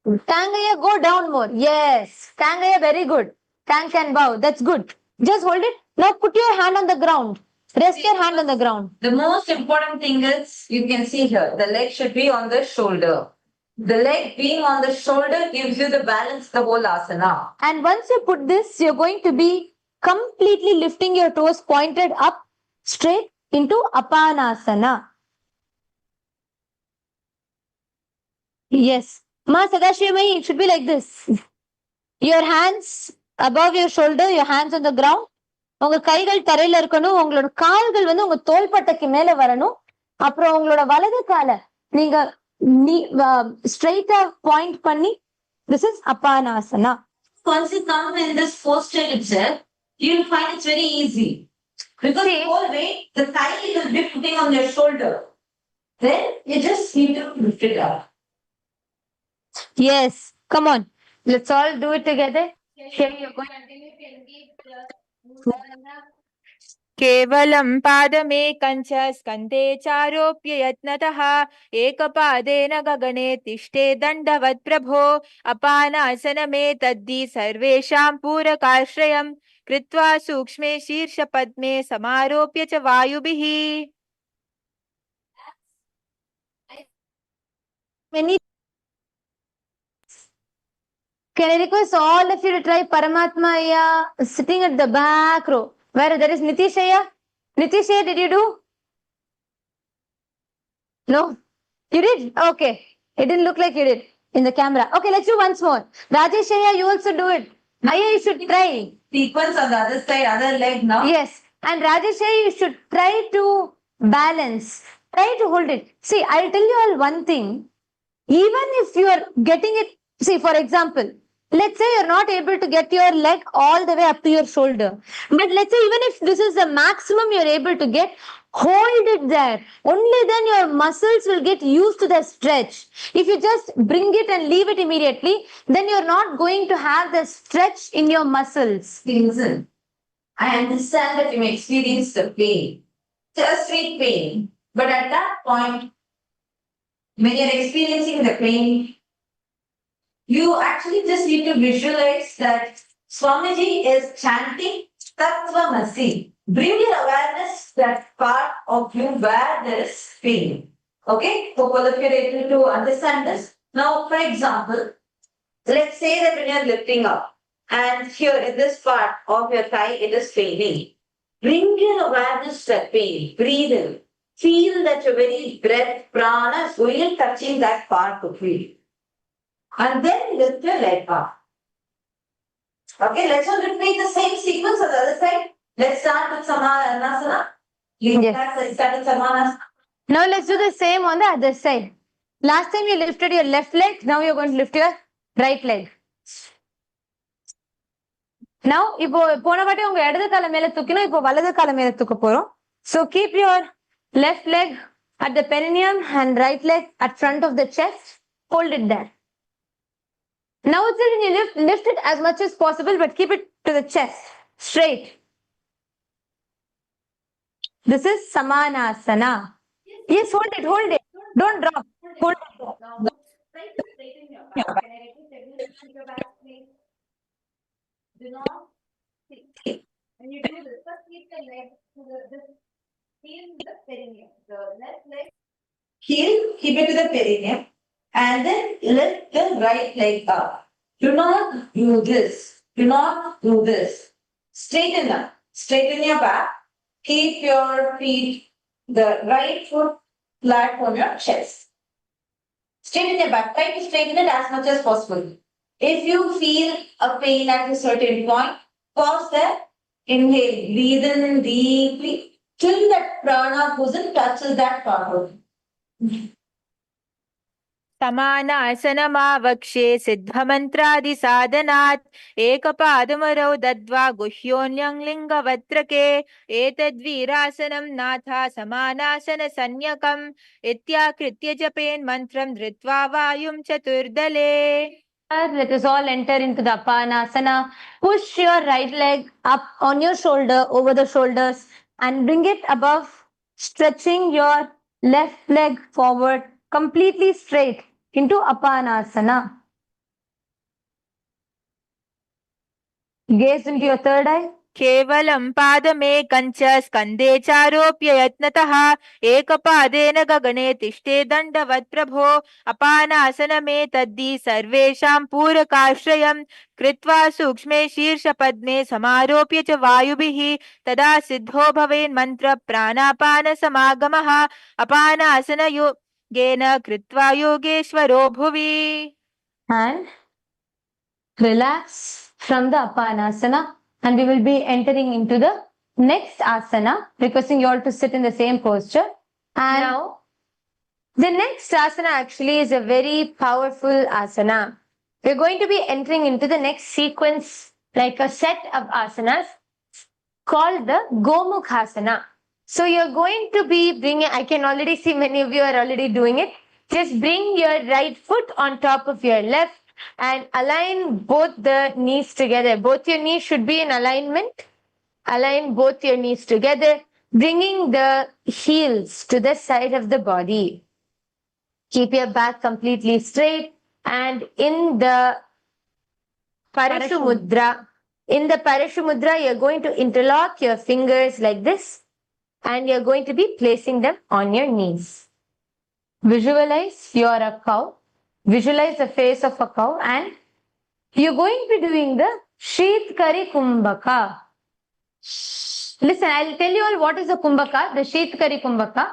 Tangaya, go down more. Yes. Tangaya, very good. Tang can bow. That's good. Just hold it. Now put your hand on the ground. Rest your hand on the ground. The most important thing is, you can see here, the leg should be on the shoulder. The leg being on the shoulder gives you the balance, the whole asana. And once you put this, you're going to be completely lifting your toes pointed up straight into Apanasana. Yes. Ma Sadashivamai, it should be like this. Your hands above your shoulder, your hands on the ground. உங்க கைகள் தரையில இருக்கணும். உங்களோட கால்கள் வந்து உங்க தோள்பட்டைக்கு மேல வரணும். அப்புறம் உங்களோட வலது காலை நீங்க ஸ்ட்ரைட்டா பாயிண்ட் பண்ணி, this is அபானாசனா. Once you come in this posture itself, you'll find it's very easy. Because the whole way, the thigh will be putting on your shoulder. Then you just need to lift it up. Yes, come on. Let's all do it together. Here you're going. केवलं पादमेकं च स्कन्धे चारोप्य यत्नतः एकपादेन गगने तिष्ठे दण्डवत् प्रभो अपानासनमेतद्धि सर्वेषां पूरकाश्रयं कृत्वा सूक्ष्मे शीर्षपद्मे समारोप्य च वायुभिः. Many. Can I request all of you to try Paramatmaya sitting at the back row? Where there is Nitishaya? Nitishaya, did you do? No? You did? Okay. It didn't look like you did in the camera. Okay, let's do once more. Rajeshaya, you also do it. Aya, you should try. Sequence on the other side, other leg now. Yes. And Rajeshaya, you should try to balance. Try to hold it. See, I'll tell you all one thing. Even if you are getting it, see, for example, let's say you're not able to get your leg all the way up to your shoulder. But let's say even if this is the maximum you're able to get, hold it there. Only then your muscles will get used to the stretch. If you just bring it and leave it immediately, then you're not going to have the stretch in your muscles. Listen, I understand that you may experience the pain, just sweet pain. But at that point, when you're experiencing the pain, you actually just need to visualize that Swamiji is chanting Tattvamasi. Bring your awareness to that part of you where there is pain. Okay? Hope all of you are able to understand this. Now, for example, let's say that when you're lifting up and here in this part of your thigh, it is paining. Bring your awareness to that pain. Breathe in. Feel that your very breath, prana is really touching that part of you. And then lift your leg up. Okay, let's all repeat the same sequence on the other side. Let's start with Samanasana. Yes. Let's start with Samanasana. Now let's do the same on the other side. Last time you lifted your left leg. Now you're going to lift your right leg. Now, இப்போ போன வாட்டி உங்க இடது கால மேல தூக்கினோம், இப்போ வலது கால மேல தூக்க போறோம். So keep your left leg at the perineum and right leg at front of the chest. Hold it there. Now it's when you lift it as much as possible, but keep it to the chest, straight. This is Samanasana. Yes, hold it, hold it. Don't drop. Hold it. Try to straighten your back. Can I request everyone to keep your back straight? Do not sit. When you do this, first keep the leg to this heel the perineum. The left leg. Heel, keep it to the perineum. And then lift the right leg up. Do not do this. Do not do this. Straighten up. Straighten your back. Keep your feet, the right foot flat on your chest. Straighten your back. Try to straighten it as much as possible. If you feel a pain at a certain point, pause there. Inhale. Breathe in deeply till that prana goes and touches that part of you. समानासनमावक्ष्ये सिद्धमन्त्रादिसाधनात् एकपादमरौ दद्वा गुह्योऽन्यं लिङ्गवत्रके एतद्वीरासनं नाथा समानासनसंज्ञकम् इत्याकृत्य Japan मन्त्रं धृत्वा वायुं चतुर्दले. Let us all enter into the Apanasana. Push your right leg up on your shoulder, over the shoulders, and bring it above, stretching your left leg forward, completely straight into Apanasana. Gaze into your third eye. केवलं पादमेकं च स्कन्धे चारोप्य यत्नतः एकपादेन गगने तिष्ठे दण्डवत् प्रभो अपानासनमेतद्धि सर्वेषां पूरकाश्रयं कृत्वा सूक्ष्मे शीर्षपद्मे समारोप्य च वायुभिः तदा सिद्धो भवेन् मन्त्र प्राणापानसमागमः अपानासनयोगेन कृत्वा योगेश्वरो भुवि. And relax. from the Apanasana, and we will be entering into the next asana, requesting you all to sit in the same posture. And now, the next asana actually is a very powerful asana. We're going to be entering into the next sequence, like a set of asanas called the Gomukhasana. So you're going to be bringing, I can already see many of you are already doing it. Just bring your right foot on top of your left and align both the knees together. Both your knees should be in alignment. Align both your knees together, bringing the heels to the side of the body. Keep your back completely straight, and in the Parashumudra, you're going to interlock your fingers like this, and you're going to be placing them on your knees. Visualize you're a cow. Visualize the face of a cow, and you're going to be doing the Sheetkari Kumbhaka. Listen, I'll tell you all what is the Kumbhaka, the Sheetkari Kumbhaka.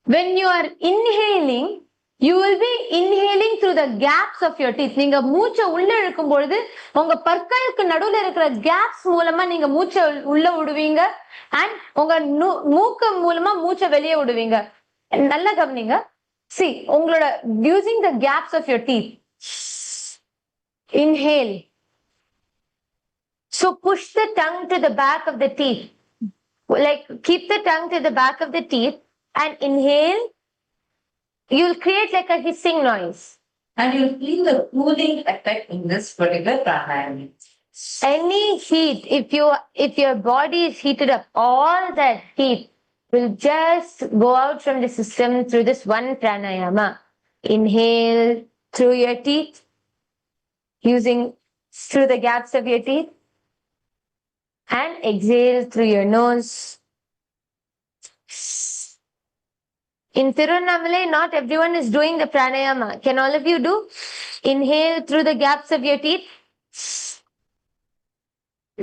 When you are inhaling, you will be inhaling through the gaps of your teeth. நீங்க மூச்சை உள்ள இழுக்கும் பொழுது உங்க பற்களுக்கு நடுவுல இருக்கிற caps மூலமா நீங்க மூச்சை உள்ள விடுவீங்க and உங்க மூக்கு மூலமா மூச்சை வெளியே விடுவீங்க. நல்லா கவனிங்க. See, உங்களோட using the gaps of your teeth. Inhale. So push the tongue to the back of the teeth. Like keep the tongue to the back of the teeth and inhale. You'll create like a hissing noise. And you'll feel the cooling effect in this particular pranayama. Any heat, if your body is heated up, all that heat will just go out from the system through this one pranayama. Inhale through your teeth, using through the gaps of your teeth, and exhale through your nose. In Tiruvannamalai, not everyone is doing the pranayama. Can all of you do? Inhale through the gaps of your teeth.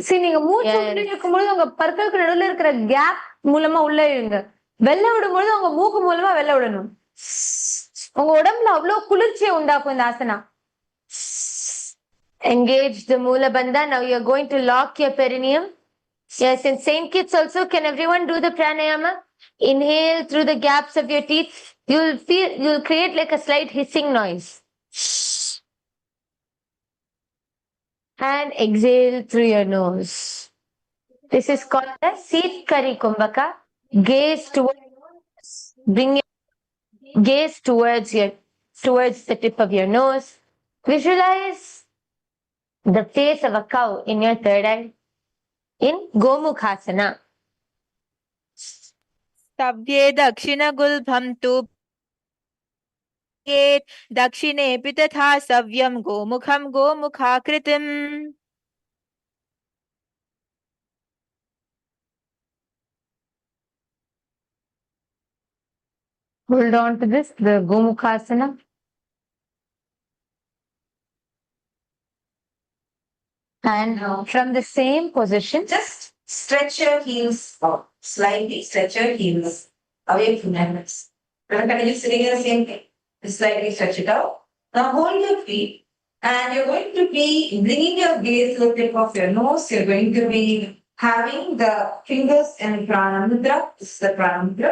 See, நீங்க மூச்சு விட்டு இருக்கும்போது உங்க பற்களுக்கு நடுவுல இருக்கிற gap மூலமா உள்ள இழுங்க. வெளில விடும்போது உங்க மூக்கு மூலமா வெளில விடணும். உங்க உடம்புல அவ்வளவு குளிர்ச்சியை உண்டாக்கும் இந்த asana. Engage the Moola Bandha. Now you're going to lock your perineum. Yes, in Saint Kitts also, can everyone do the pranayama? Inhale through the gaps of your teeth. You'll create like a slight hissing noise. And exhale through your nose. This is called the Sheetkari Kumbhaka. Gaze towards, bring your gaze towards the tip of your nose. Visualize the face of a cow in your third eye in Gomukhasana. स्तव्ये दक्षिणगुल्भं तु दक्षिणेऽपि तथा सव्यं गोमुखं गोमुखाकृतिम्. Hold on to this, the Gomukhasana. And from the same position, Just stretch your heels out. Slightly stretch your heels away from your hips. Remember, you're sitting in the same thing. Just slightly stretch it out. Now hold your feet. And you're going to be bringing your gaze to the tip of your nose. You're going to be having the fingers in Prana Mudra. This is the Prana Mudra.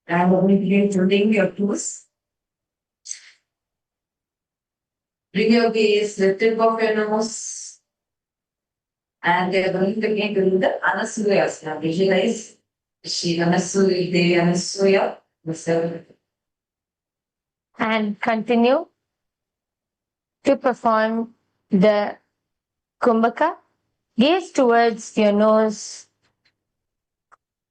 And we're going to be holding your toes. Bring your gaze to the tip of your nose. And they're going to be doing the Anasuyasana. Visualize Shiva Anasuya, Devi Anasuya. and continue to perform the Kumbhaka. Gaze towards your nose.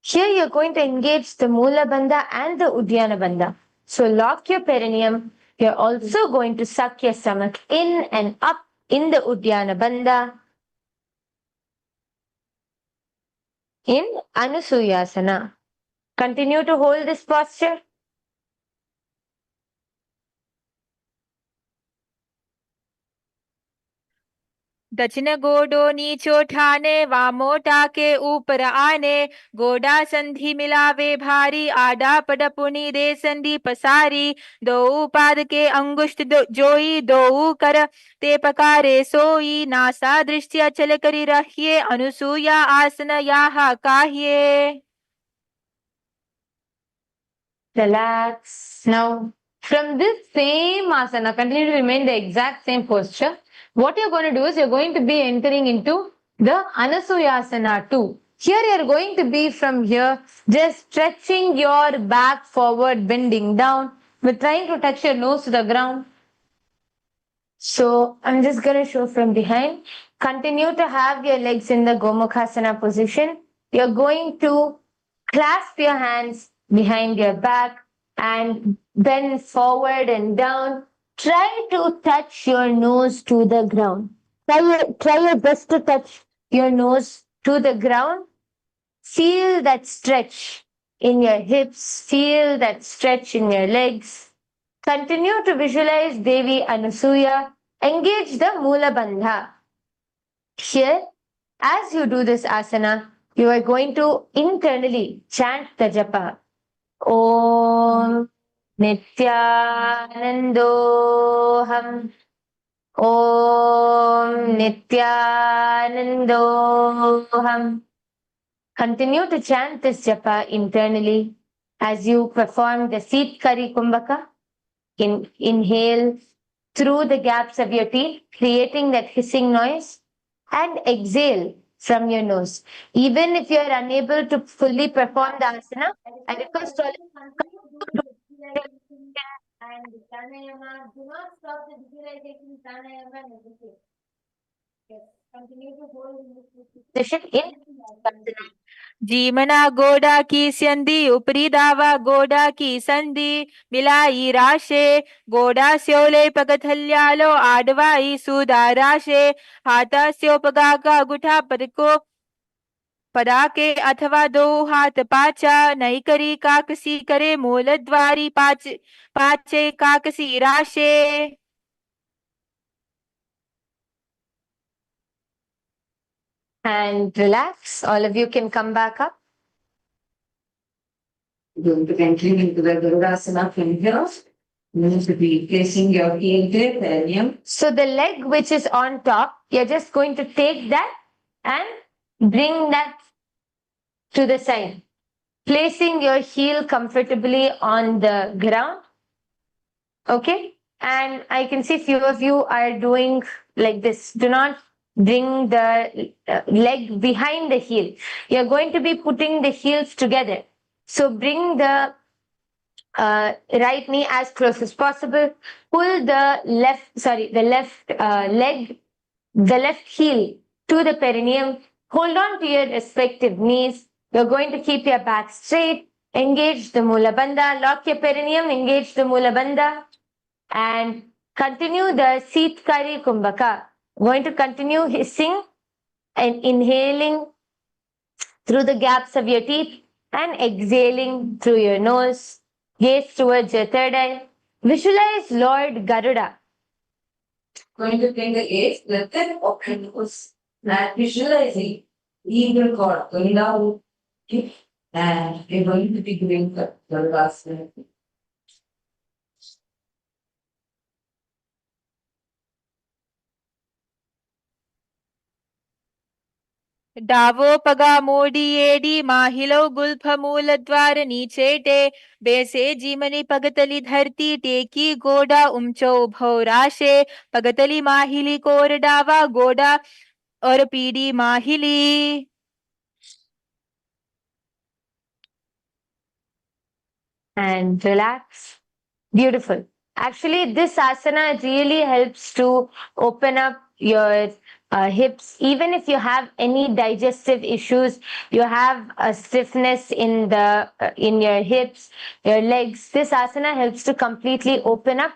Here you're going to engage the Moola Bandha and the Uddiyana Bandha. So lock your perineum. You're also going to suck your stomach in and up in the Uddiyana Bandha. In Anusuyasana. Continue to hold this posture. दक्षिण गोडो नीचो ठाने वामोटा के ऊपर आने गोडा संधि मिलावे भारी आडा पडपुनी दे संधि पसारी दो पाद के अंगुष्ठ जोई दो कर ते पकारे सोई नासा दृष्टि चल करी रहिए अनुसूया आसन याहा काहिए. Relax. Now, from this same asana, continue to remain the exact same posture. What you're going to do is you're going to be entering into the Anasuyasana too. Here you're going to be from here, just stretching your back forward, bending down, but trying to touch your nose to the ground. So I'm just going to show from behind. Continue to have your legs in the Gomukhasana position. You're going to clasp your hands behind your back and bend forward and down. Try to touch your nose to the ground. Try your best to touch your nose to the ground. Feel that stretch in your hips. Feel that stretch in your legs. Continue to visualize Devi Anasuya. Engage the Mula Bandha. Here, as you do this asana, you are going to internally chant the japa. Om Nithyanandoham. Om Nithyanandoham. Continue to chant this japa internally as you perform the Seet Kari Kumbhaka. Inhale through the gaps of your teeth, creating that hissing noise, and exhale from your nose. Even if you are unable to fully perform the asana, I request all and pranayama. Do not stop the visualization, pranayama, and everything. Yes. Continue to hold in this position in जीमना गोडा की संधि उपरी दावा गोडा की संधि मिलाई राशे गोडा स्योले पगथल्यालो आडवाई सुदा राशे हाथा स्योपगा का गुठा पदको पदाके अथवा दो हाथ पाचा नहीं करी काकसी करे मूल द्वारी पाचे काकसी राशे. and relax. All of you can come back up. Going to entering into the Garudasana from here. You need to be placing your heel to the perineum. So the leg which is on top, you're just going to take that and bring that to the side. Placing your heel comfortably on the ground. Okay? And I can see few of you are doing like this. Do not bring the leg behind the heel. You're going to be putting the heels together. So bring the right knee as close as possible. Pull the left leg, the left heel to the perineum. Hold on to your respective knees. You're going to keep your back straight. Engage the Mula Bandha. Lock your perineum. Engage the Mula Bandha. And continue the Seet Kari Kumbhaka. Going to continue hissing and inhaling through the gaps of your teeth and exhaling through your nose. Gaze towards your third eye. Visualize Lord Garuda. Going to bring the gaze, let them open nose. Now visualizing eagle cord going down. And we're going to be doing the Garudasana. Davos पगा मोडी AD माहिलो Gulf मूल द्वार नीचेटे बेसे जीमनी पगतली धरती टेकी गोडा उमचो उभो राशे पगतली माहिली core डावा गोडा और PD माहिली. And relax. Beautiful. Actually, this asana really helps to open up your hips. Even if you have any digestive issues, you have a stiffness in the in your hips, your legs. This asana helps to completely open up.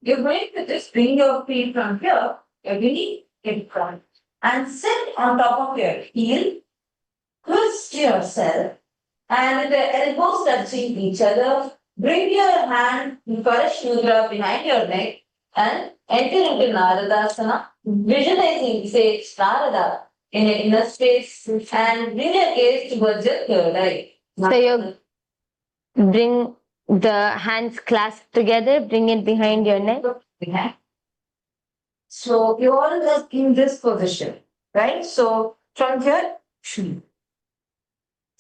You're going to just bring your feet from here, your knee in front, and sit on top of your heel. Twist yourself, and the elbows touching each other. Bring your hand in Parash Mudra behind your neck and enter into Naradasana, visualizing sage Narada in your inner space and bring your gaze towards your third eye. So you bring the hands clasped together, bring it behind your neck. Behind. So you all are in this position, right? So from here,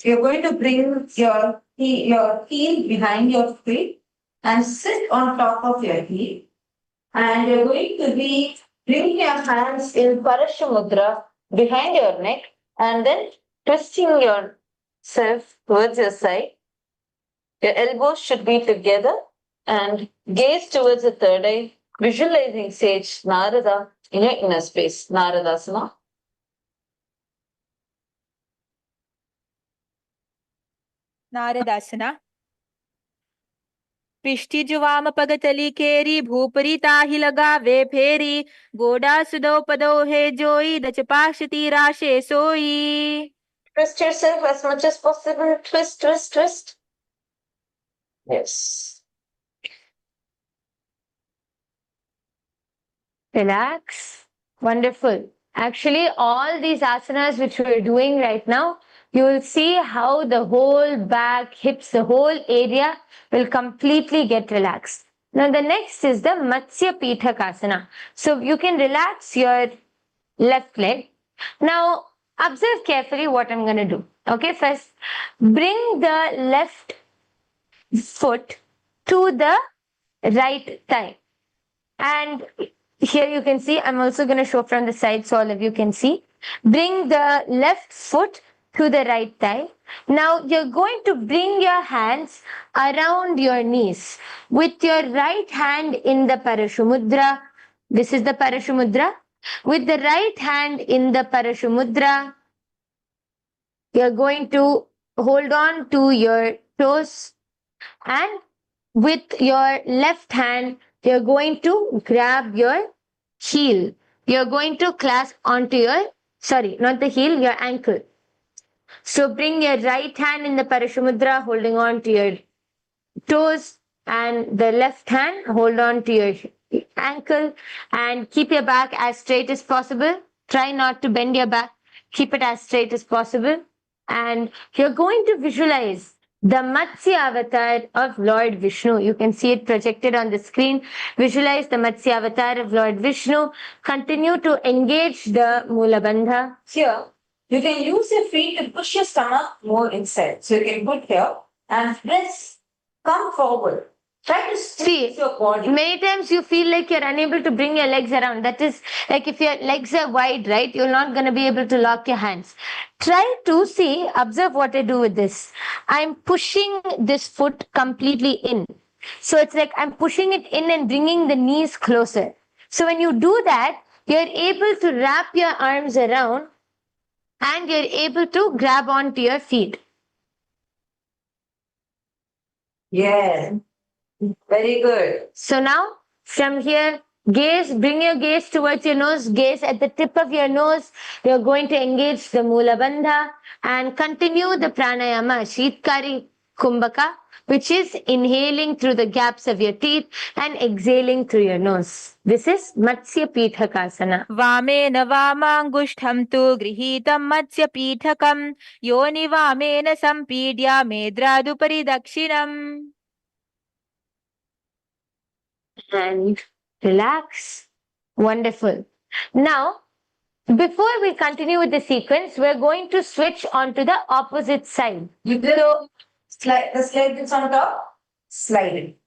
you're going to bring your heel behind your feet and sit on top of your heel. And you're going to be bringing your hands in Parashamudra behind your neck and then twisting yourself towards your side. Your elbows should be together and gaze towards the third eye, visualizing sage Narada in your inner space, Naradasana. नारदासना पिष्टिजुवाम पगतली केरी भूपरी ताहि लगावे फेरी गोडा सुदो पदो हे जोई दचपाशती राशे सोई. Twist yourself as much as possible. Twist, twist, twist. Yes. Relax. Wonderful. Actually, all these asanas which we're doing right now, you will see how the whole back, hips, the whole area will completely get relaxed. Now, the next is the Matsya Pithakasana. So, you can relax your left leg. Now, observe carefully what I'm going to do. Okay, first, bring the left foot to the right thigh. And here you can see, I'm also going to show from the side so all of you can see. Bring the left foot to the right thigh. Now you're going to bring your hands around your knees with your right hand in the Parashumudra. This is the Parashumudra. With the right hand in the Parashumudra, you're going to hold on to your toes, and with your left hand, you're going to grab your heel. You're going to clasp onto your, sorry, not the heel, your ankle. So bring your right hand in the Parashamudra, holding on to your toes, and the left hand hold on to your ankle, and keep your back as straight as possible. Try not to bend your back. Keep it as straight as possible. And you're going to visualize the Matsya avatar of Lord Vishnu. You can see it projected on the screen. Visualize the Matsya avatar of Lord Vishnu. Continue to engage the Mula Bandha. Here, you can use your feet to push your stomach more inside. So you can put here and press, come forward. Try to squeeze your body. Many times you feel like you're unable to bring your legs around. That is like if your legs are wide, right? You're not going to be able to lock your hands. Try to see, observe what I do with this. I'm pushing this foot completely in. So it's like I'm pushing it in and bringing the knees closer. So when you do that, you're able to wrap your arms around and you're able to grab onto your feet. Yeah. Very good. So now from here, gaze, bring your gaze towards your nose, gaze at the tip of your nose. You're going to engage the Mula Bandha and continue the pranayama, Shitkari Kumbhaka, which is inhaling through the gaps of your teeth and exhaling through your nose. This is Matsya Pithakasana. वामेन वामाङ्गुष्ठं तु गृहीतं मत्स्यपीठकं योनि वामेन सम्पीड्य मेद्रादुपरि दक्षिणम्. And relax. Wonderful. Now, before we continue with the sequence, we're going to switch on to the opposite side. You do slide the leg that's on top, slide it.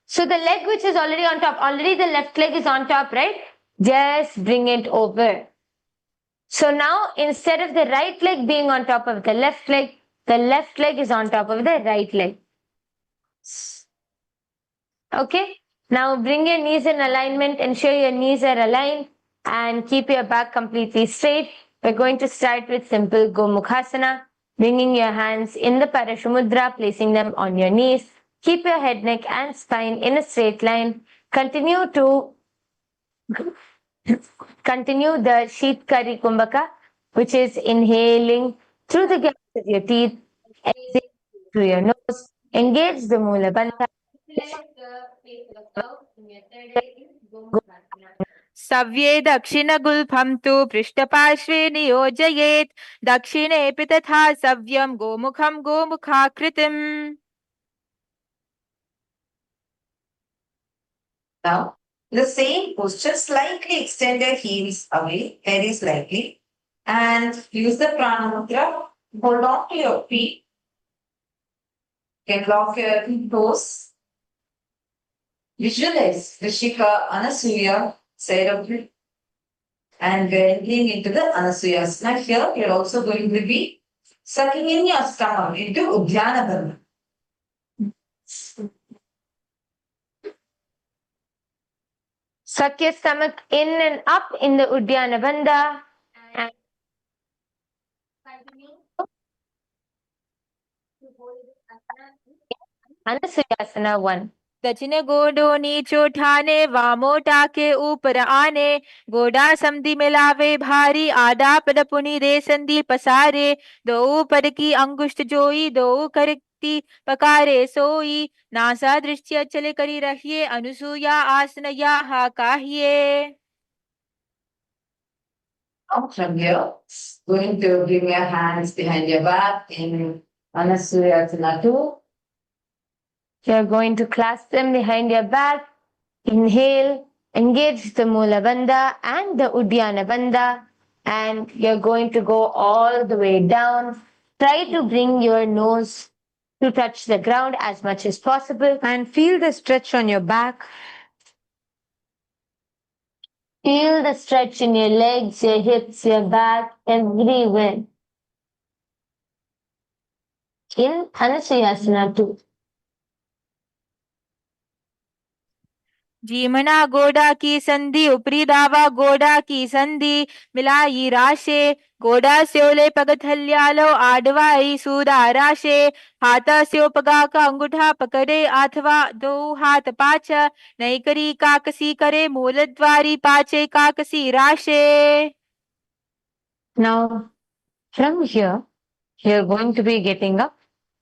So the leg which is already on top, already the left leg is on top, right? Just bring it over. So now instead of the right leg being on top of the left leg is on top of the right leg. Okay? Now bring your knees in alignment, ensure your knees are aligned and keep your back completely straight. We're going to start with simple Gomukhasana, bringing your hands in the Parashamudra, placing them on your knees. Keep your head, neck and spine in a straight line. Continue the Shitkari Kumbhaka, which is inhaling through the gaps of your teeth, exhaling through your nose. Engage the Mula Bandha. Let the face look out in your third eye. सव्ये दक्षिणगुल्फं तु पृष्ठपार्श्वे नियोजयेत् दक्षिणेऽपि तथा सव्यं गोमुखं गोमुखाकृतिम्. Now, the same posture, slightly extend your heels away, very slightly, and use the prana mudra. Hold on to your feet. You can lock your toes. Visualize Rishika Anasuya side of it and bending into the Anasuyasana. Here, you're also going to be sucking in your stomach into Udhyana Dharma. Suck your stomach in and up in the Uddiyana Bandha. And Anasuyasana 1. दक्षिण गोडो नीचो ठाने वामो टाके ऊपर आने गोडा समधि मिलावे भारी आधा पद पुनि रे संधि पसारे दो पद की अंगुष्ठ जोई दो करती पकारे सोई नासा दृष्टि चले करी रहिए अनुसूया आसन या हा काहिए. Up from here, going to bring your hands behind your back in Anasuyasana 2. You're going to clasp them behind your back. Inhale, engage the Mula Bandha and the Uddiyana Bandha. And you're going to go all the way down. Try to bring your nose to touch the ground as much as possible. And feel the stretch on your back. Feel the stretch in your legs, your hips, your back, everywhere. In Anasuyasana 2. जीमना गोडा की संधि उपरी दावा गोडा की संधि मिलाई राशे गोडा स्योले पगथल्यालो आडवाई सूदा राशे हाथा स्यो पगा का अंगूठा पकड़े अथवा दो हाथ पाच नहीं करी काकसी करे मूलद्वारी पाचे काकसी राशे. Now, from here, you're going to be getting up.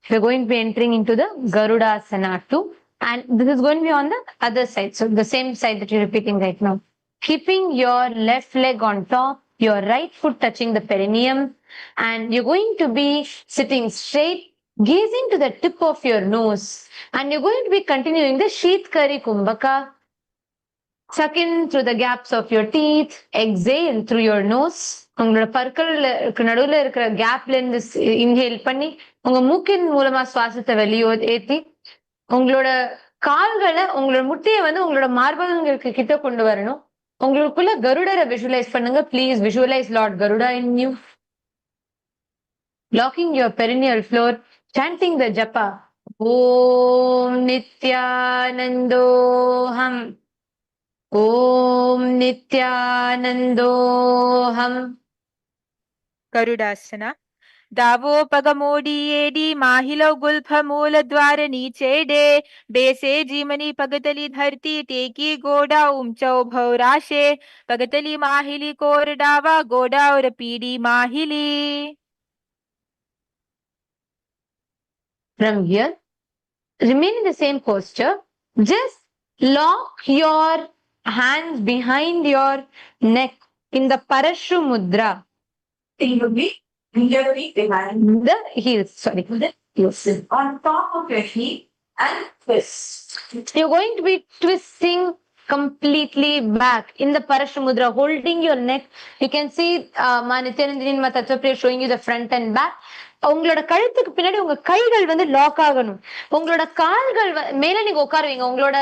You're going to be entering into the Garudasana 2. And this is going to be on the other side. So the same side that you're repeating right now. Keeping your left leg on top, your right foot touching the perineum. And you're going to be sitting straight, gazing to the tip of your nose. And you're going to be continuing the Sheetkari Kumbhaka. Suck in through the gaps of your teeth. Exhale through your nose. உங்களோட பற்களுக்கு நடுவுல இருக்கிற கேப்ல இருந்து inhale பண்ணி உங்க மூக்கின் மூலமா சுவாசத்தை வெளியே ஏத்தி உங்களோட கால்களை உங்களோட முட்டையை வந்து உங்களோட மார்பகங்களுக்கு கிட்ட கொண்டு வரணும். உங்களுக்குள்ள கருடரை விஷுவலைஸ் பண்ணுங்க. Please visualise Lord Garuda in you. Locking your perineal floor, chanting the japa. Om Nithyanandoham. Om Nithyanandoham. गरुडासना दावो पगमोडी एडी माहिलो गुल्फ मूल द्वार नीचेडे बेसे जीमनी पगतली धरती टेकी गोडा उमचौ भौराशे पगतली माहिली कोर डावा गोडा और PD माहिली. From here, remain in the same posture. Just lock your hands behind your neck in the Parashu Mudra. You will be bring your feet behind The heels, sorry. the heels on top of your feet and twist. You're going to be twisting completely back in the Parashu Mudra, holding your neck. You can see Nithyananda Ma Tattvapriya showing you the front and back. உங்களோட கழுத்துக்கு பின்னாடி உங்க கைகள் வந்து lock ஆகணும். உங்களோட கால்கள் மேல நீங்க உட்காருவீங்க. உங்களோட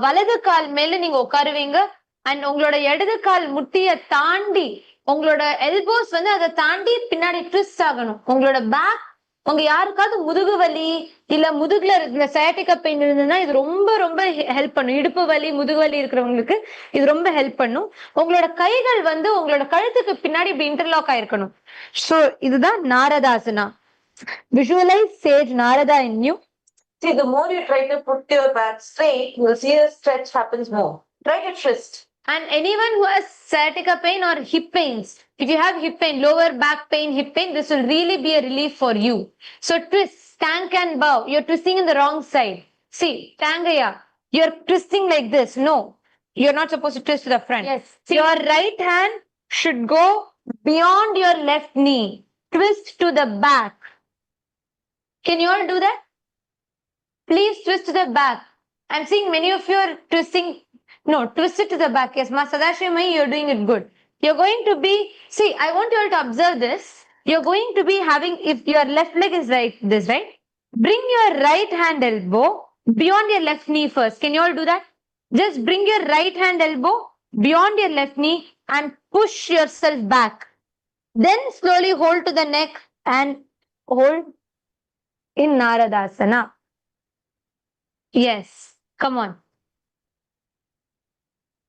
வலது கால் மேல நீங்க உட்காருவீங்க. அண்ட் உங்களோட இடது கால் முட்டிய தாண்டி உங்களோட எல்போஸ் வந்து அதை தாண்டி பின்னாடி ட்விஸ்ட் ஆகணும். உங்களோட பேக் உங்க யாருக்காவது முதுகு வலி இல்ல முதுகுல இந்த சயாட்டிகா பெயின் இருந்ததுன்னா இது ரொம்ப ரொம்ப ஹெல்ப் பண்ணும். இடுப்பு வலி முதுகு வலி இருக்கிறவங்களுக்கு இது ரொம்ப ஹெல்ப் பண்ணும். உங்களோட கைகள் வந்து உங்களோட கழுத்துக்கு பின்னாடி இப்படி இன்டர்லாக் ஆயிருக்கணும். சோ இதுதான் நாரதாசனா. Visualize sage Narada in you. See, the more you try to put your back straight, you'll see the stretch happens more. Try to twist. And anyone who has sciatica pain or hip pains, if you have hip pain, lower back pain, hip pain, this will really be a relief for you. So twist, stank and bow. You're twisting in the wrong side. See, Tangaya, you're twisting like this. No. You're not supposed to twist to the front. Yes. Your right hand should go beyond your left knee. Twist to the back. Can you all do that? Please twist to the back. I'm seeing many of you are twisting. No, twist it to the back. Yes, Ma Sadashivamai, you're doing it good. You're going to be, see, I want you all to observe this. You're going to be having, if your left leg is right, this, right? Bring your right hand elbow beyond your left knee first. Can you all do that? Just bring your right hand elbow beyond your left knee and push yourself back. Then slowly hold to the neck and hold in Naradasana. Yes, come on.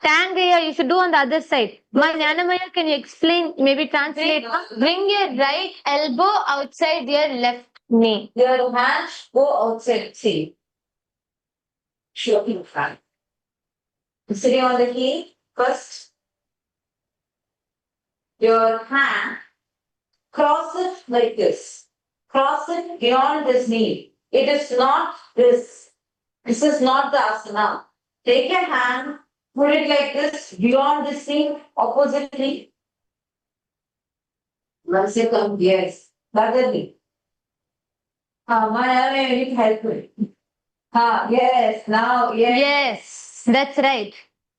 Tangaya, you should do on the other side. Ma Jnanamaya, can you explain, maybe translate? Bring your right elbow outside your left knee. Your hands go outside. See. Show in front. Sitting on the heel, first. Your hand, cross it like this. Cross it beyond this knee. It is not this. This is not the asana. Take your hand, put it like this, beyond this knee, oppositely. Once you come, yes. Other knee. I need help with. Yes, now, yes. Yes, that's right.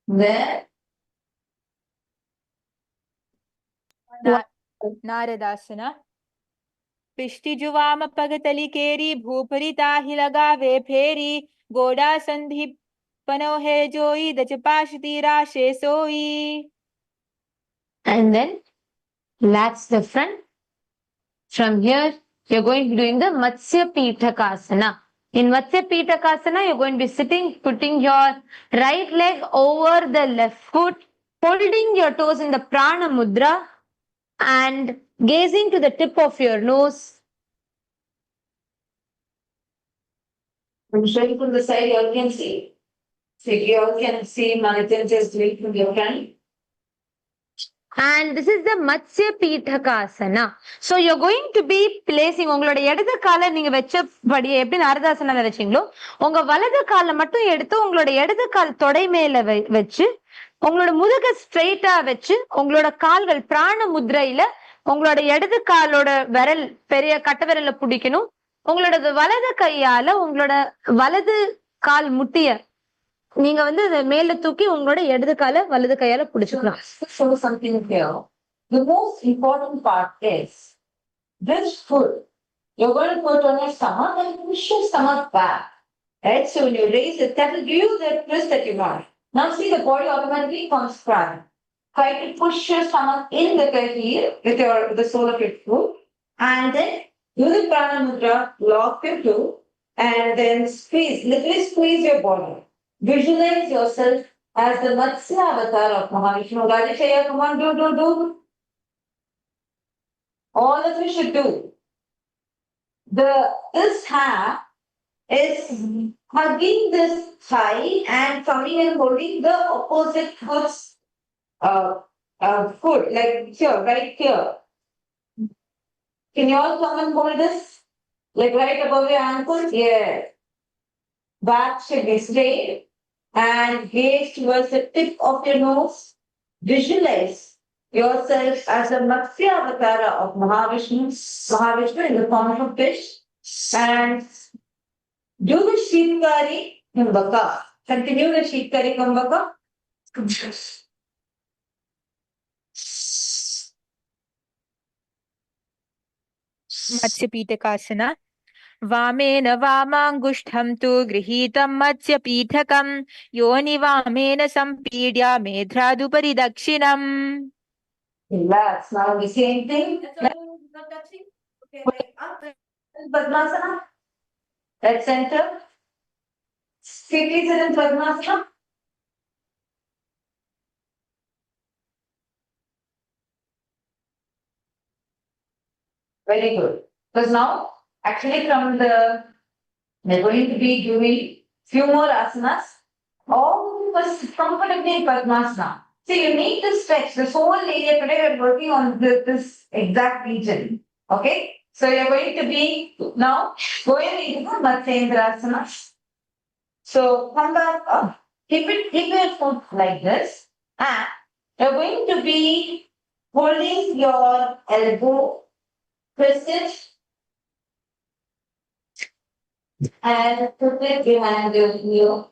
Then, नारदासना पिष्टिजुवाम पगतलिकेरी भूपरिताहि लगावे फेरी गोडा संधि पनोहे जोई दचपाशतीरा शेसोई. And then relax the front. From here, you're going to be doing the Matsya Pitakasana. In Matsya Pitakasana, you're going to be sitting, putting your right leg over the left foot, holding your toes in the Prana Mudra and gazing to the tip of your nose. I'm showing from the side, you all can see. So you all can see Manithan just doing from your hand. And this is the Matsya Pitakasana. So you're going to be placing உங்களோட இடது காலை நீங்க வச்சபடி எப்படி நாரதாசனால வச்சீங்களோ உங்க வலது காலை மட்டும் எடுத்து உங்களோட இடது கால் தொடை மேல வச்சு உங்களோட முதுக ஸ்ட்ரெயிட்டா வச்சு உங்களோட கால்கள் பிராண முத்ரையில உங்களோட இடது காலோட விரல் பெரிய கட்ட விரல பிடிக்கணும். உங்களோட வலது கையால உங்களோட வலது கால் முட்டிய நீங்க வந்து மேல தூக்கி உங்களோட இடது கால வலது கையால பிடிச்சுக்கலாம். Show something here. The most important part is this foot. You're going to put on your stomach and push your stomach back. Right? So when you raise it, that will give you the twist that you want. Now see the body automatically comes front. Try to push your stomach in the heel with the sole of your foot. And then use the Prana Mudra, lock your toe, and then squeeze, literally squeeze your body. Visualize yourself as the Matsya avatar of Mahavishnu. Rajashaya, come on, do. All of you should do. This hand is hugging this thigh and coming and holding the opposite foot's foot, like here, right here. Can you all come and hold this? Like right above your ankle? Yeah. Back should be straight and gaze towards the tip of your nose. Visualize yourself as a Matsya Avatara of Mahavishnu in the form of a fish. And do the Sheetkari Kumbhaka. Continue the Sheetkari Kumbhaka. Matsyapithakasana वामेन वामाङ्गुष्ठं तु गृहीतं मत्स्यपीठकं योनिवामेन सम्पीड्य मेध्रादुपरि दक्षिणम्. Relax. Now the same thing. Padmasana. At center. Quickly sit in Padmasana. Very good. Because now, actually we're going to be doing few more asanas. All of us comfortably in Padmasana. So you need to stretch this whole area. Today we're working on this exact region. Okay? So you're going to be now going into the Matsyendrasana. So come back up. Keep your foot like this, and you're going to be holding your elbow twisted and put it behind your heel.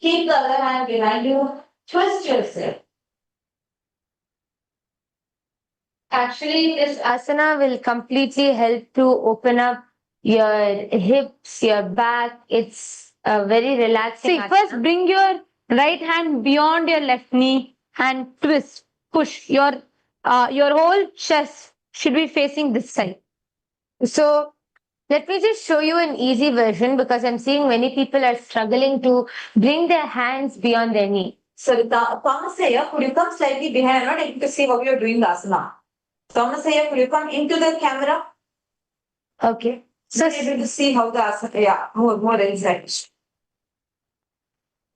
Keep the other hand behind you. Twist yourself. Actually, this asana will completely help to open up your hips, your back. It's a very relaxing. See, first bring your right hand beyond your left knee and twist, push. Your whole chest should be facing this side. So let me just show you an easy version because I'm seeing many people are struggling to bring their hands beyond their knee. So, Thomas here, could you come slightly behind? I'm not able to see how you're doing the asana. Thomas here, could you come into the camera? Okay. So, able to see how the asana, yeah, more inside.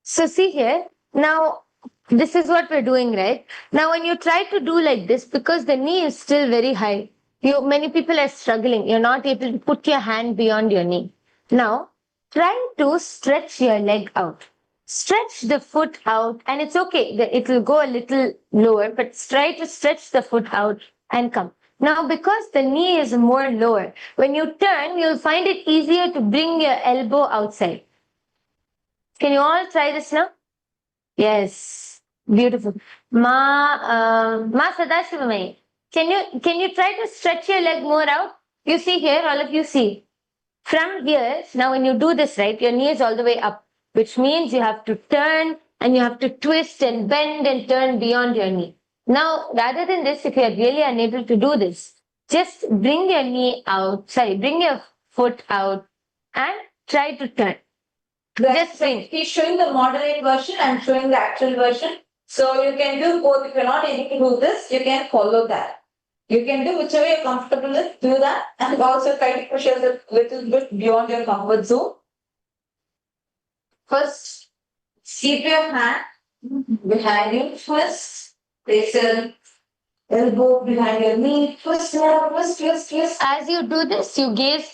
So see here, now this is what we're doing, right? Now when you try to do like this, because the knee is still very high, many people are struggling. You're not able to put your hand beyond your knee. Now try to stretch your leg out. Stretch the foot out, and it's okay. It will go a little lower, but try to stretch the foot out and come. Now, because the knee is more lower, when you turn, you'll find it easier to bring your elbow outside. Can you all try this now? Yes, beautiful. Ma Sadashivamai, can you try to stretch your leg more out? You see here, all of you see. From here, now when you do this right, your knee is all the way up, which means you have to turn and you have to twist and bend and turn beyond your knee. Now, rather than this, if you are really unable to do this, just bring your knee out, bring your foot out and try to turn. Just bring. He's showing the moderate version and showing the actual version. So you can do both. If you're not able to do this, you can follow that. You can do whichever you're comfortable with, do that, and also try to push yourself a little bit beyond your comfort zone. First, keep your hand behind you, twist, place your elbow behind your knee, twist, twist. As you do this,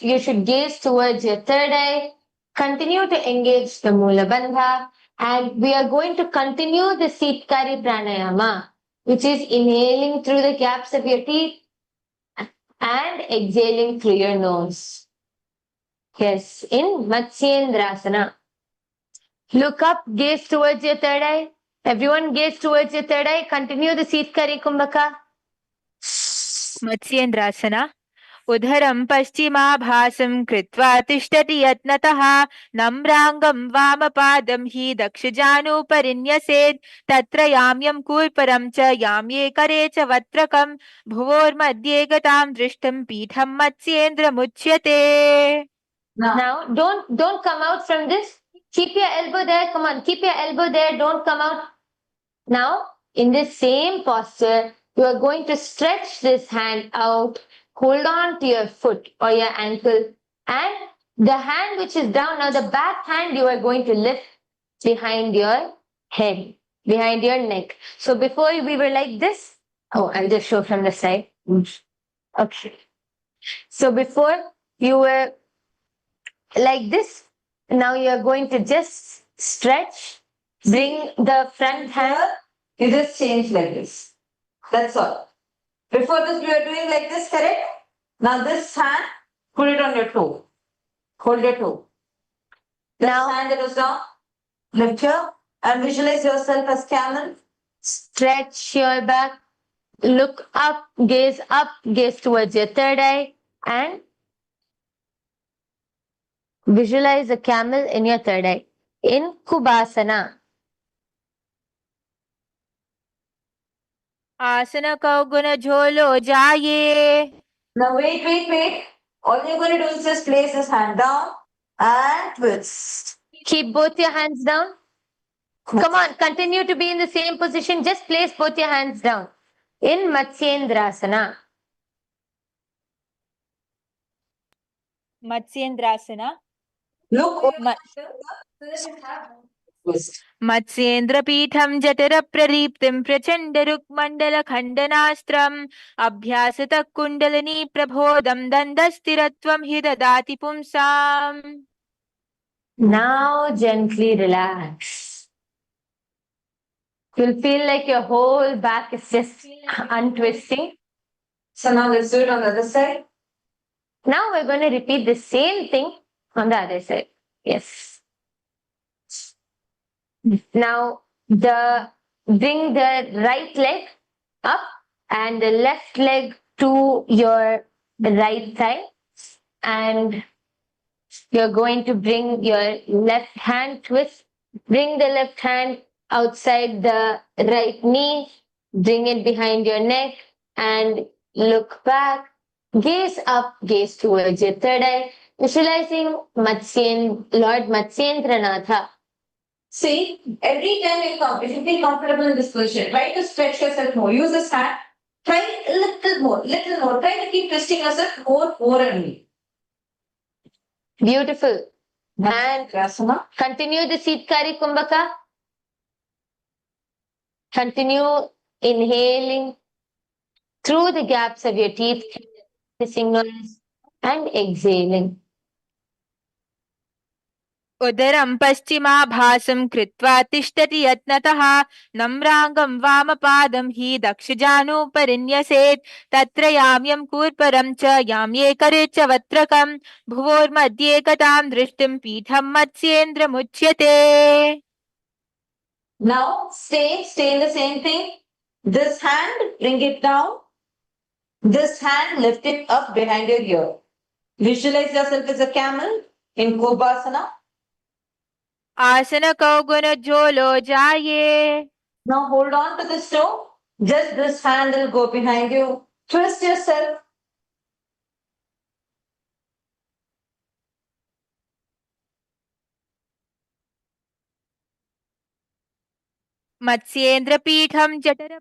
you should gaze towards your third eye. Continue to engage the Mula Bandha, and we are going to continue the Sitkari Pranayama, which is inhaling through the gaps of your teeth and exhaling through your nose. Yes, in Matsyendrasana. Look up, gaze towards your third eye. Everyone gaze towards your third eye. Continue the Sitkari Kumbhaka. Matsyendrasana. उधरं पश्चिमाभासं कृत्वा तिष्ठति यत्नतः नम्राङ्गं वामपादं हि दक्षजानुपरिन्यसेत् तत्र याम्यं कूर्परं च याम्ये करे च वक्त्रकं भुवोर्मध्ये गतां दृष्टं पीठं मत्स्येन्द्रमुच्यते. Now, don't come out from this. Keep your elbow there. Come on, keep your elbow there. Don't come out. Now, in this same posture, you are going to stretch this hand out. Hold on to your foot or your ankle, and the hand which is down, now the back hand you are going to lift behind your head, behind your neck. So before we were like this. Oh, I'll just show from the side. Okay. So before you were like this, now you are going to just stretch, bring the front hand. You just change like this. That's all. Before this, we were doing like this, correct? Now this hand, put it on your toe. Hold your toe. This Now, hand that was down, lift here and visualize yourself as camel. stretch your back, look up, gaze towards your third eye, and visualize a camel in your third eye. In Kubasana. आसन कौगुन झोलो जाये. Now wait. All you're going to do is just place this hand down and twist. Keep both your hands down. Come on, continue to be in the same position. Just place both your hands down. In Matsyendrasana. Matsyendrasana. Look. मत्स्येन्द्रपीठं जठरप्रदीप्तिं प्रचण्डरुक्मण्डलखण्डनास्त्रम् अभ्यासतः kundalini प्रबोधं दण्डस्थिरत्वं हि ददाति पुंसाम्. Now gently relax. You'll feel like your whole back is just untwisting. So now let's do it on the other side. Now we're going to repeat the same thing on the other side. Yes. Now bring the right leg up and the left leg to your right thigh, and you're going to bring your left hand twist. Bring the left hand outside the right knee. Bring it behind your neck and look back. Gaze up, gaze towards your third eye. Visualizing Lord Matsyendranatha. See, every time you come, if you feel comfortable in this position, try to stretch yourself more. Use this hand. Try a little more, little more. Try to keep twisting yourself more and more. Beautiful. And Asana. Continue the Sitkari Kumbhaka. Continue inhaling through the gaps of your teeth, hissing noise, and exhaling. उदरं पश्चिमाभासं कृत्वा तिष्ठति यत्नतः नम्राङ्गं वामपादं हि दक्षजानुपरिन्यसेत् तत्र याम्यं कूर्परं च याम्ये करे च वत्रकं भुवोर्मध्ये कटां दृष्टिं पीठं मत्स्येन्द्रमुच्यते. Now stay in the same thing. This hand, bring it down. This hand, lift it up behind your ear. Visualize yourself as a camel in Kobasana. आसन कौगुन झोलो जाये. Now hold on to this toe. Just this hand will go behind you. Twist yourself. मत्स्येन्द्रपीठं जठर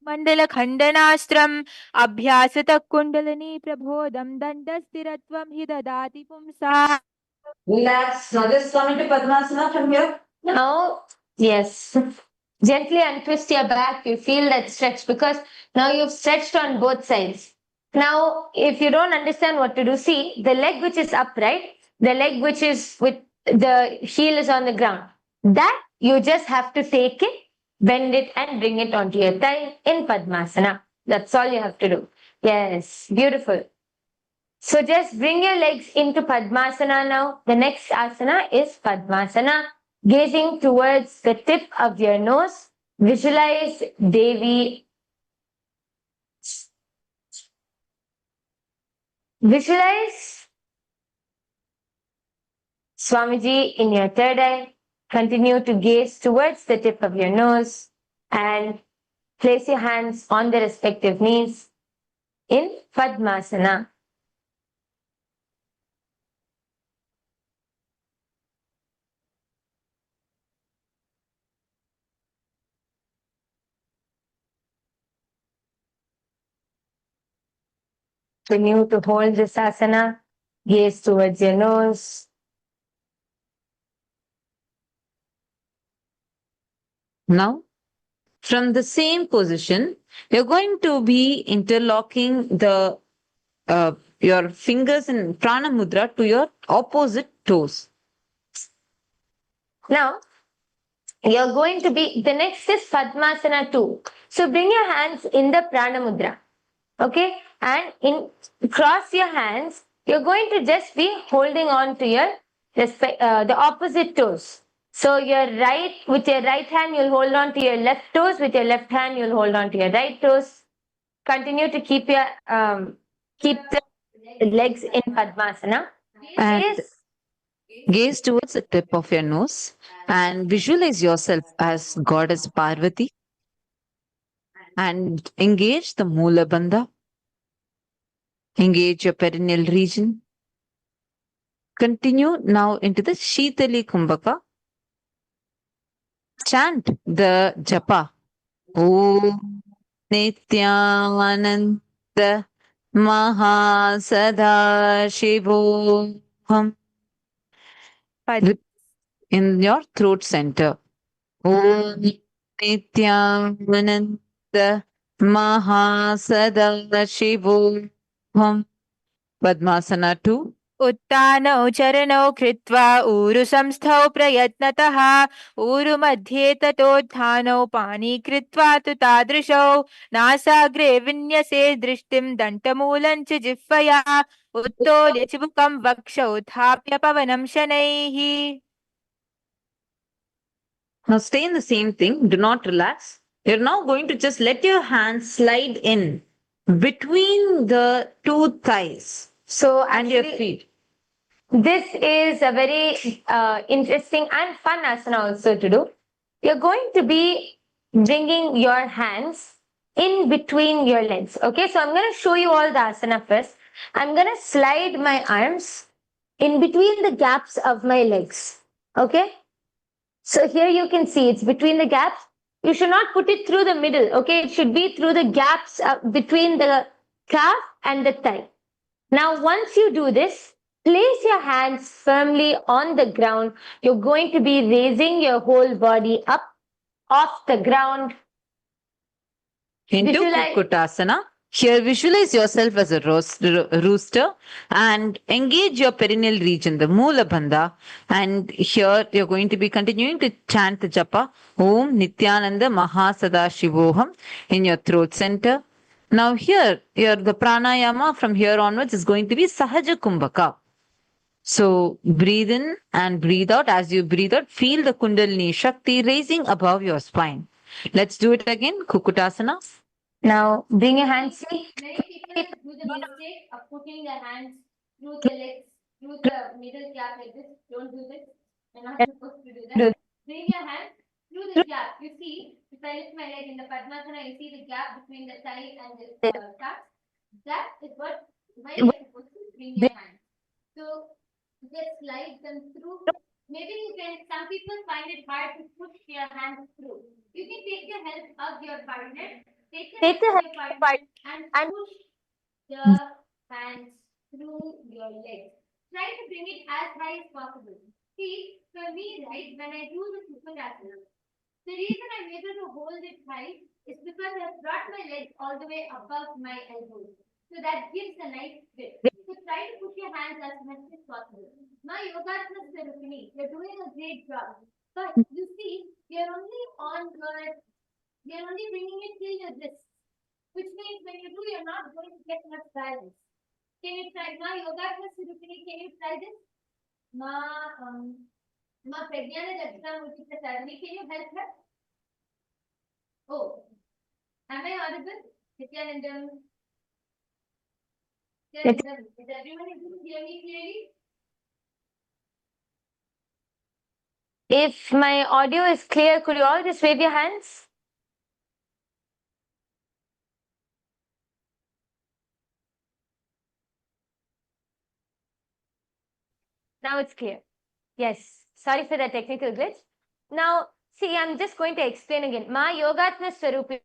मण्डलखण्डनास्त्रम् अभ्यासतः kundalini प्रबोधं दण्डस्थिरत्वं हि ददाति पुंसा. Relax. Now just come into Padmasana from here. Now, yes. Gently untwist your back. You feel that stretch because now you've stretched on both sides. Now, if you don't understand what to do, see the leg which is upright, the leg which is with the heel is on the ground. That you just have to take it, bend it, and bring it onto your thigh in Padmasana. That's all you have to do. Yes, beautiful. So just bring your legs into Padmasana now. The next asana is Padmasana. Gazing towards the tip of your nose, visualize Devi. Visualize Swamiji in your third eye. Continue to gaze towards the tip of your nose and place your hands on the respective knees in Padmasana. Continue to hold this asana. Gaze towards your nose. Now, from the same position, you're going to be interlocking your fingers in Prana Mudra to your opposite toes. Now, you're going to be, the next is Padmasana 2. So bring your hands in the Prana Mudra. Okay? And cross your hands. You're going to just be holding on to your the opposite toes. So with your right hand, you'll hold on to your left toes. With your left hand, you'll hold on to your right toes. Continue to keep the legs in Padmasana. And gaze towards the tip of your nose and visualize yourself as Goddess Parvati. And engage the Mula Bandha. Engage your perineal region. Continue now into the Shitali Kumbhaka. Chant the japa. Om Nithyananda Mahasada Shivoham. In your throat center. Om Nithyananda Mahasada Shivoham. Padmasana 2. उत्तानौ चरणौ कृत्वा ऊरुसंस्थौ प्रयत्नतः ऊरुमध्ये ततोत्थानौ पाणी कृत्वा तु तादृशौ नासाग्रे विन्यसे दृष्टिं दण्डमूलं च जिह्वया उत्तोल्य चिबुकं वक्षौ उत्थाप्य पवनं शनैः. Now stay in the same thing. Do not relax. You're now going to just let your hands slide in between the two thighs So and your actually, feet. this is a very interesting and fun asana also to do. You're going to be bringing your hands in between your legs. Okay, so I'm going to show you all the asana first. I'm going to slide my arms in between the gaps of my legs. Okay, so here you can see it's between the gaps. You should not put it through the middle. Okay, it should be through the gaps between the calf and the thigh. Now, once you do this, place your hands firmly on the ground. You're going to be raising your whole body up off the ground. Into Visualize- Kukutasana. Here, visualize yourself as a rooster and engage your perineal region, the Moola Bandha. And here, you're going to be continuing to chant the japa Om Nithyananda Mahasada Shivoham in your throat center. Now, here, the pranayama from here onwards is going to be Sahaja Kumbhaka. So, breathe in and breathe out. As you breathe out, feel the Kundalini Shakti raising above your spine. Let's do it again. Kukutasana. Now, bring your hands. Many people do the mistake of putting their hands through the legs, through the middle gap like this. Don't do this. You're not supposed to do that. Bring your hands through the gap. You see, if I lift my leg in the Padmasana, you see the gap between the thigh and the calf. That is where you're supposed to bring your hands. So just slide them through. Maybe you can, some people find it hard to push your hands through. You can take the help of your partner. Take the help of your partner and push the hands through your legs. Try to bring it as high as possible. See, for me, right, when I do the Sukhasana, the reason I'm able to hold it high is because I've brought my legs all the way above my elbows. So that gives a nice fit. So try to put your hands as much as possible. My Yogasana Sarupini, you're doing a great job. But you see, you're only bringing it till your wrist. Which means when you do, you're not going to get much balance. Can you try? Ma Yogasana Sarupini, can you try this? Ma Pragyana Dakshinamurti Prasadini, can you help her? Oh, am I audible? Nithyanandam. Is everyone able to hear me clearly? If my audio is clear, could you all just wave your hands? Now it's clear. Yes. Sorry for the technical glitch. Now, see, I'm just going to explain again. Ma Yogatma Swarupi.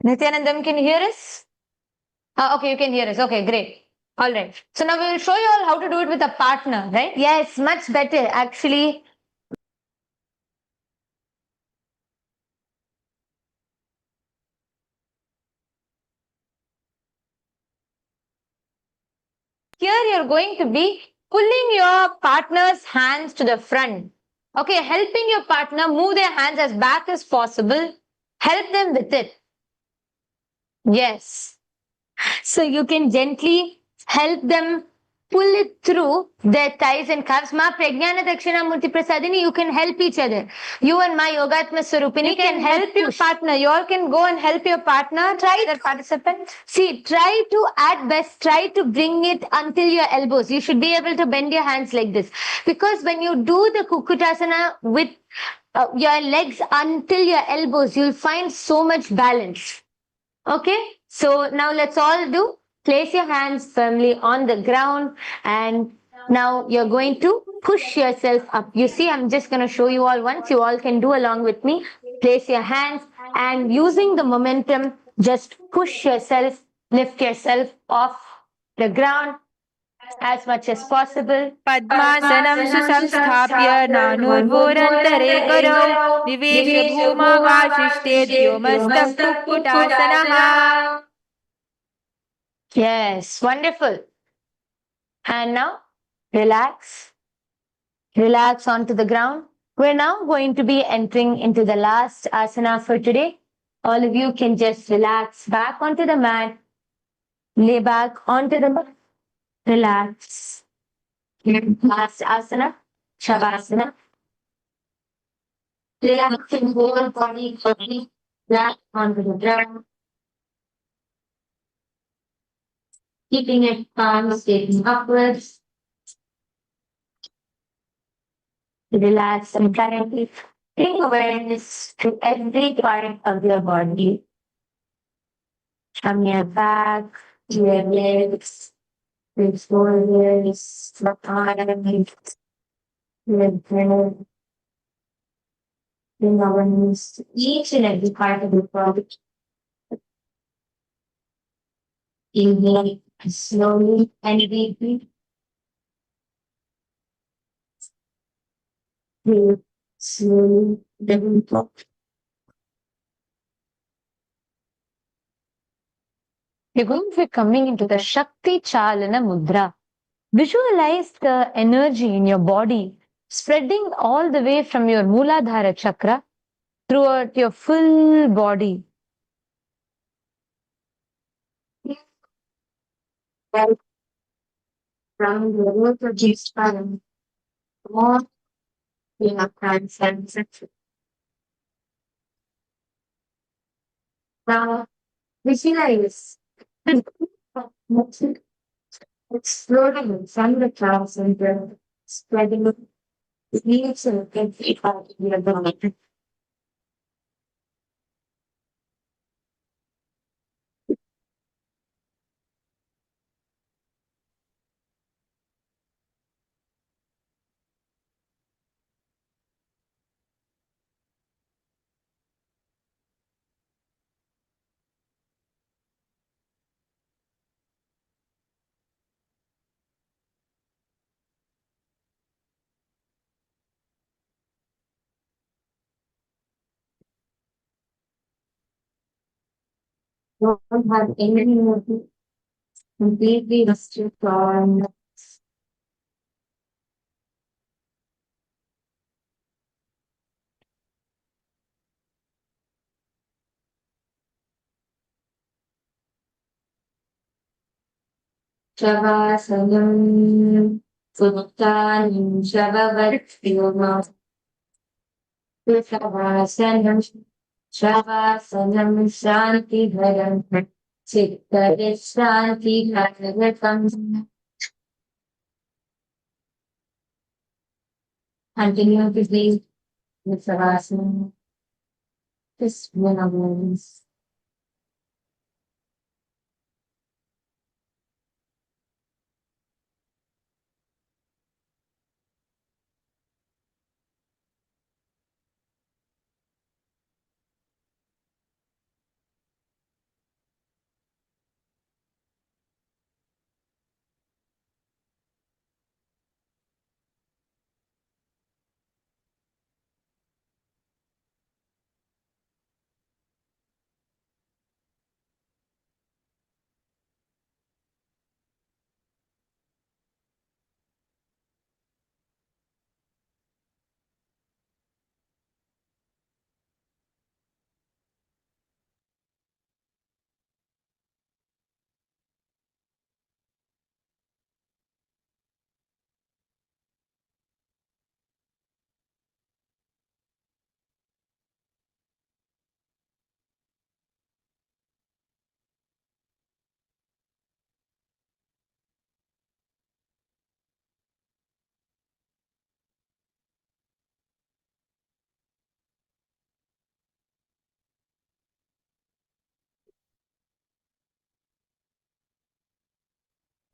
Nithyanandam, can you hear us? Okay, you can hear us. Okay, great. All right. So now we will show you all how to do it with a partner, right? Yes, much better actually. Here you're going to be pulling your partner's hands to the front. Okay, helping your partner move their hands as back as possible. Help them with it. Yes. So you can gently help them pull it through their thighs and calves. Ma Pragyana Dakshinamurti Prasadini, you can help each other. You and my Yogatma Swarupini can help your partner. You all can go and help your partner. Try that participant. See, try to at best, try to bring it until your elbows. You should be able to bend your hands like this. Because when you do the Kukutasana with your legs until your elbows, you'll find so much balance. Okay, so now let's all do Place your hands firmly on the ground, and now you're going to push yourself up. You see, I'm just going to show you all once. You all can do along with me. Place your hands, and using the momentum, just push yourself, lift yourself off the ground as much as possible. पद्मासनं सुसंस्थाप्य नानोर्वोरन्तरे करौ निवेश भूमावाशिष्टे ध्योमस्तः कुक्कुटासनः. Yes, wonderful. And now relax, relax onto the ground. We're now going to be entering into the last asana for today. All of you can just relax back onto the mat, lay back onto the mat, relax. Last asana, Shavasana. Relax your whole body completely flat onto the ground, keeping your palms facing upwards. Relax and currently bring awareness to every part of your body, from your back to your legs, your shoulders, your arms, your head. Bring awareness to each and every part of your body. Inhale slowly and deeply. Breathe slowly and deeply. You're going to be coming into the Shakti Chalana Mudra. Visualize the energy in your body spreading all the way from your Mooladhara chakra throughout your full body. From the root of your spine, all your hands and feet. Now, visualize exploding from the clouds and the spreading leaves and every part of your body. Don't have any movement, completely restrict on Shavasanam, Sutanim, Shavavatsyoma, Shavasanam, Shavasanam, Shanti Dharam, Chitta Shanti Bhagavatam. Continue to be with Savasana, this one awareness.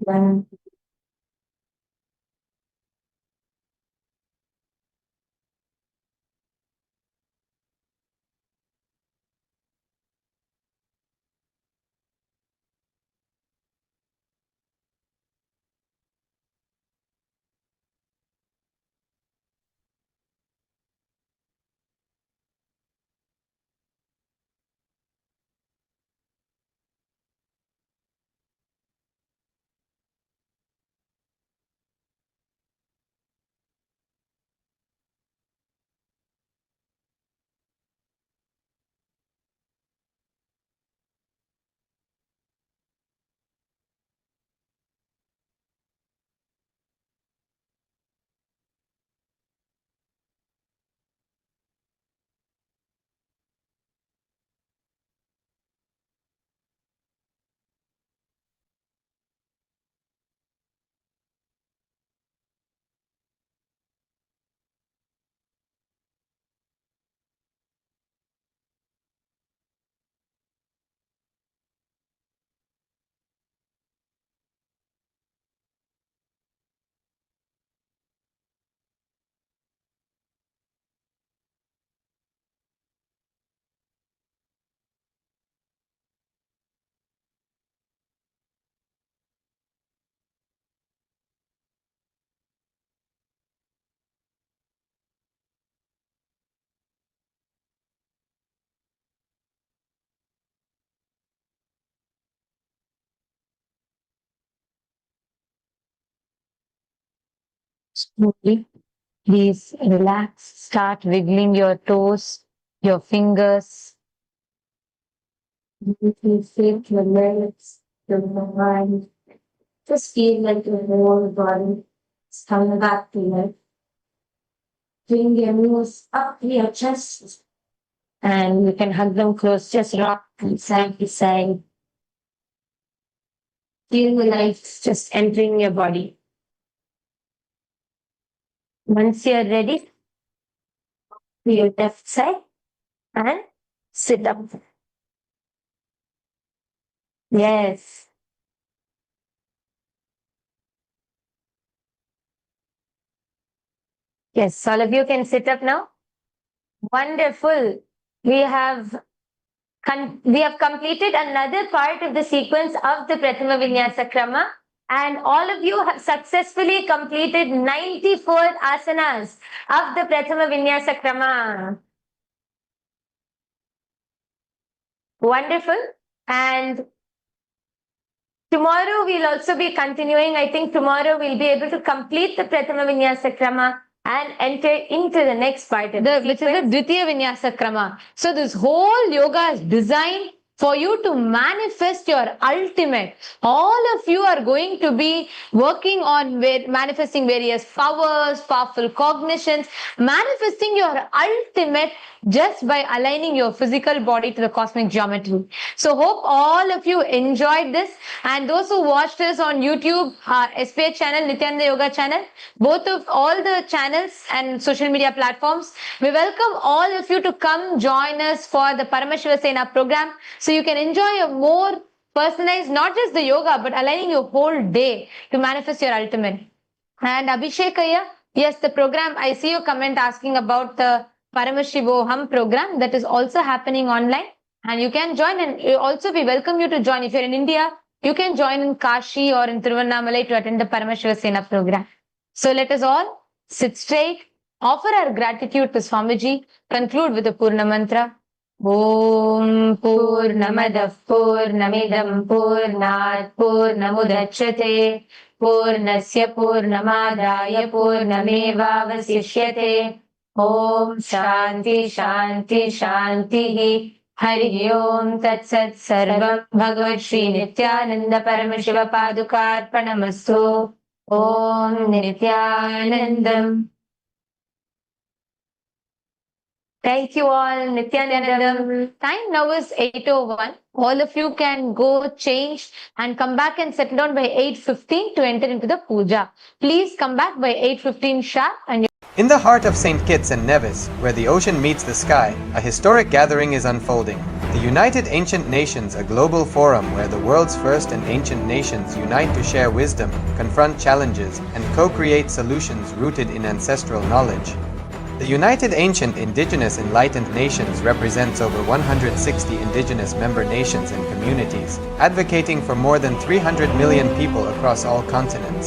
One. Slowly, please relax. Start wiggling your toes, your fingers. You can feel your legs, your mind. Just feel like your whole body is coming back to life. Bring your knees up to your chest. And you can hug them close. Just rock from side to side. Feel the life just entering your body. Once you're ready, to your left side and sit up. Yes. Yes, all of you can sit up now. Wonderful. We have completed another part of the sequence of the Prathama Vinyasa Krama, and all of you have successfully completed 94 asanas of the Prathama Vinyasa Krama. Wonderful. And tomorrow we'll also be continuing. I think tomorrow we'll be able to complete the Prathama Vinyasa Krama and enter into the next part of which is the Dvitiya Vinyasa Krama. So this whole yoga is designed for you to manifest your ultimate. All of you are going to be working on manifesting various powers, powerful cognitions, manifesting your ultimate just by aligning your physical body to the cosmic geometry. So hope all of you enjoyed this, and those who watched us on YouTube, SPH channel, Nithyananda Yoga channel, both of all the channels and social media platforms, we welcome all of you to come join us for the Paramashiva Sena program, so you can enjoy a more personalized, not just the yoga, but aligning your whole day to manifest your ultimate. And Abhishek Ayya, yes, the program, I see your comment asking about the Paramashivoham program that is also happening online, and you can join, and also we welcome you to join. If you're in India, you can join in Kashi or in Tiruvannamalai to attend the Paramashiva Sena program. So let us all sit straight, offer our gratitude to Swamiji, conclude with the Purna Mantra. Om Purnamadav Purnamidam Purnat Purnamudachyate Purnasya Purnamadaya Purnamevavasishyate. Om Shanti Shanti Shanti. Hari Om Tat Sat Sarvam Bhagavad Shri Nithyananda Paramashiva Padukarpanamastu. Om Nithyanandam. Thank you all, Nithyanandam. Time now is 8:01. All of you can go change and come back and settle down by 8:15 to enter into the puja. Please come back by 8:15 sharp and In the heart of St. Kitts and Nevis, where the ocean meets the sky, a historic gathering is unfolding. The United Ancient Nations, a global forum where the world's first and ancient nations unite to share wisdom, confront challenges, and co-create solutions rooted in ancestral knowledge. The United Ancient Indigenous Enlightened Nations represents over 160 indigenous member nations and communities, advocating for more than 300 million people across all continents.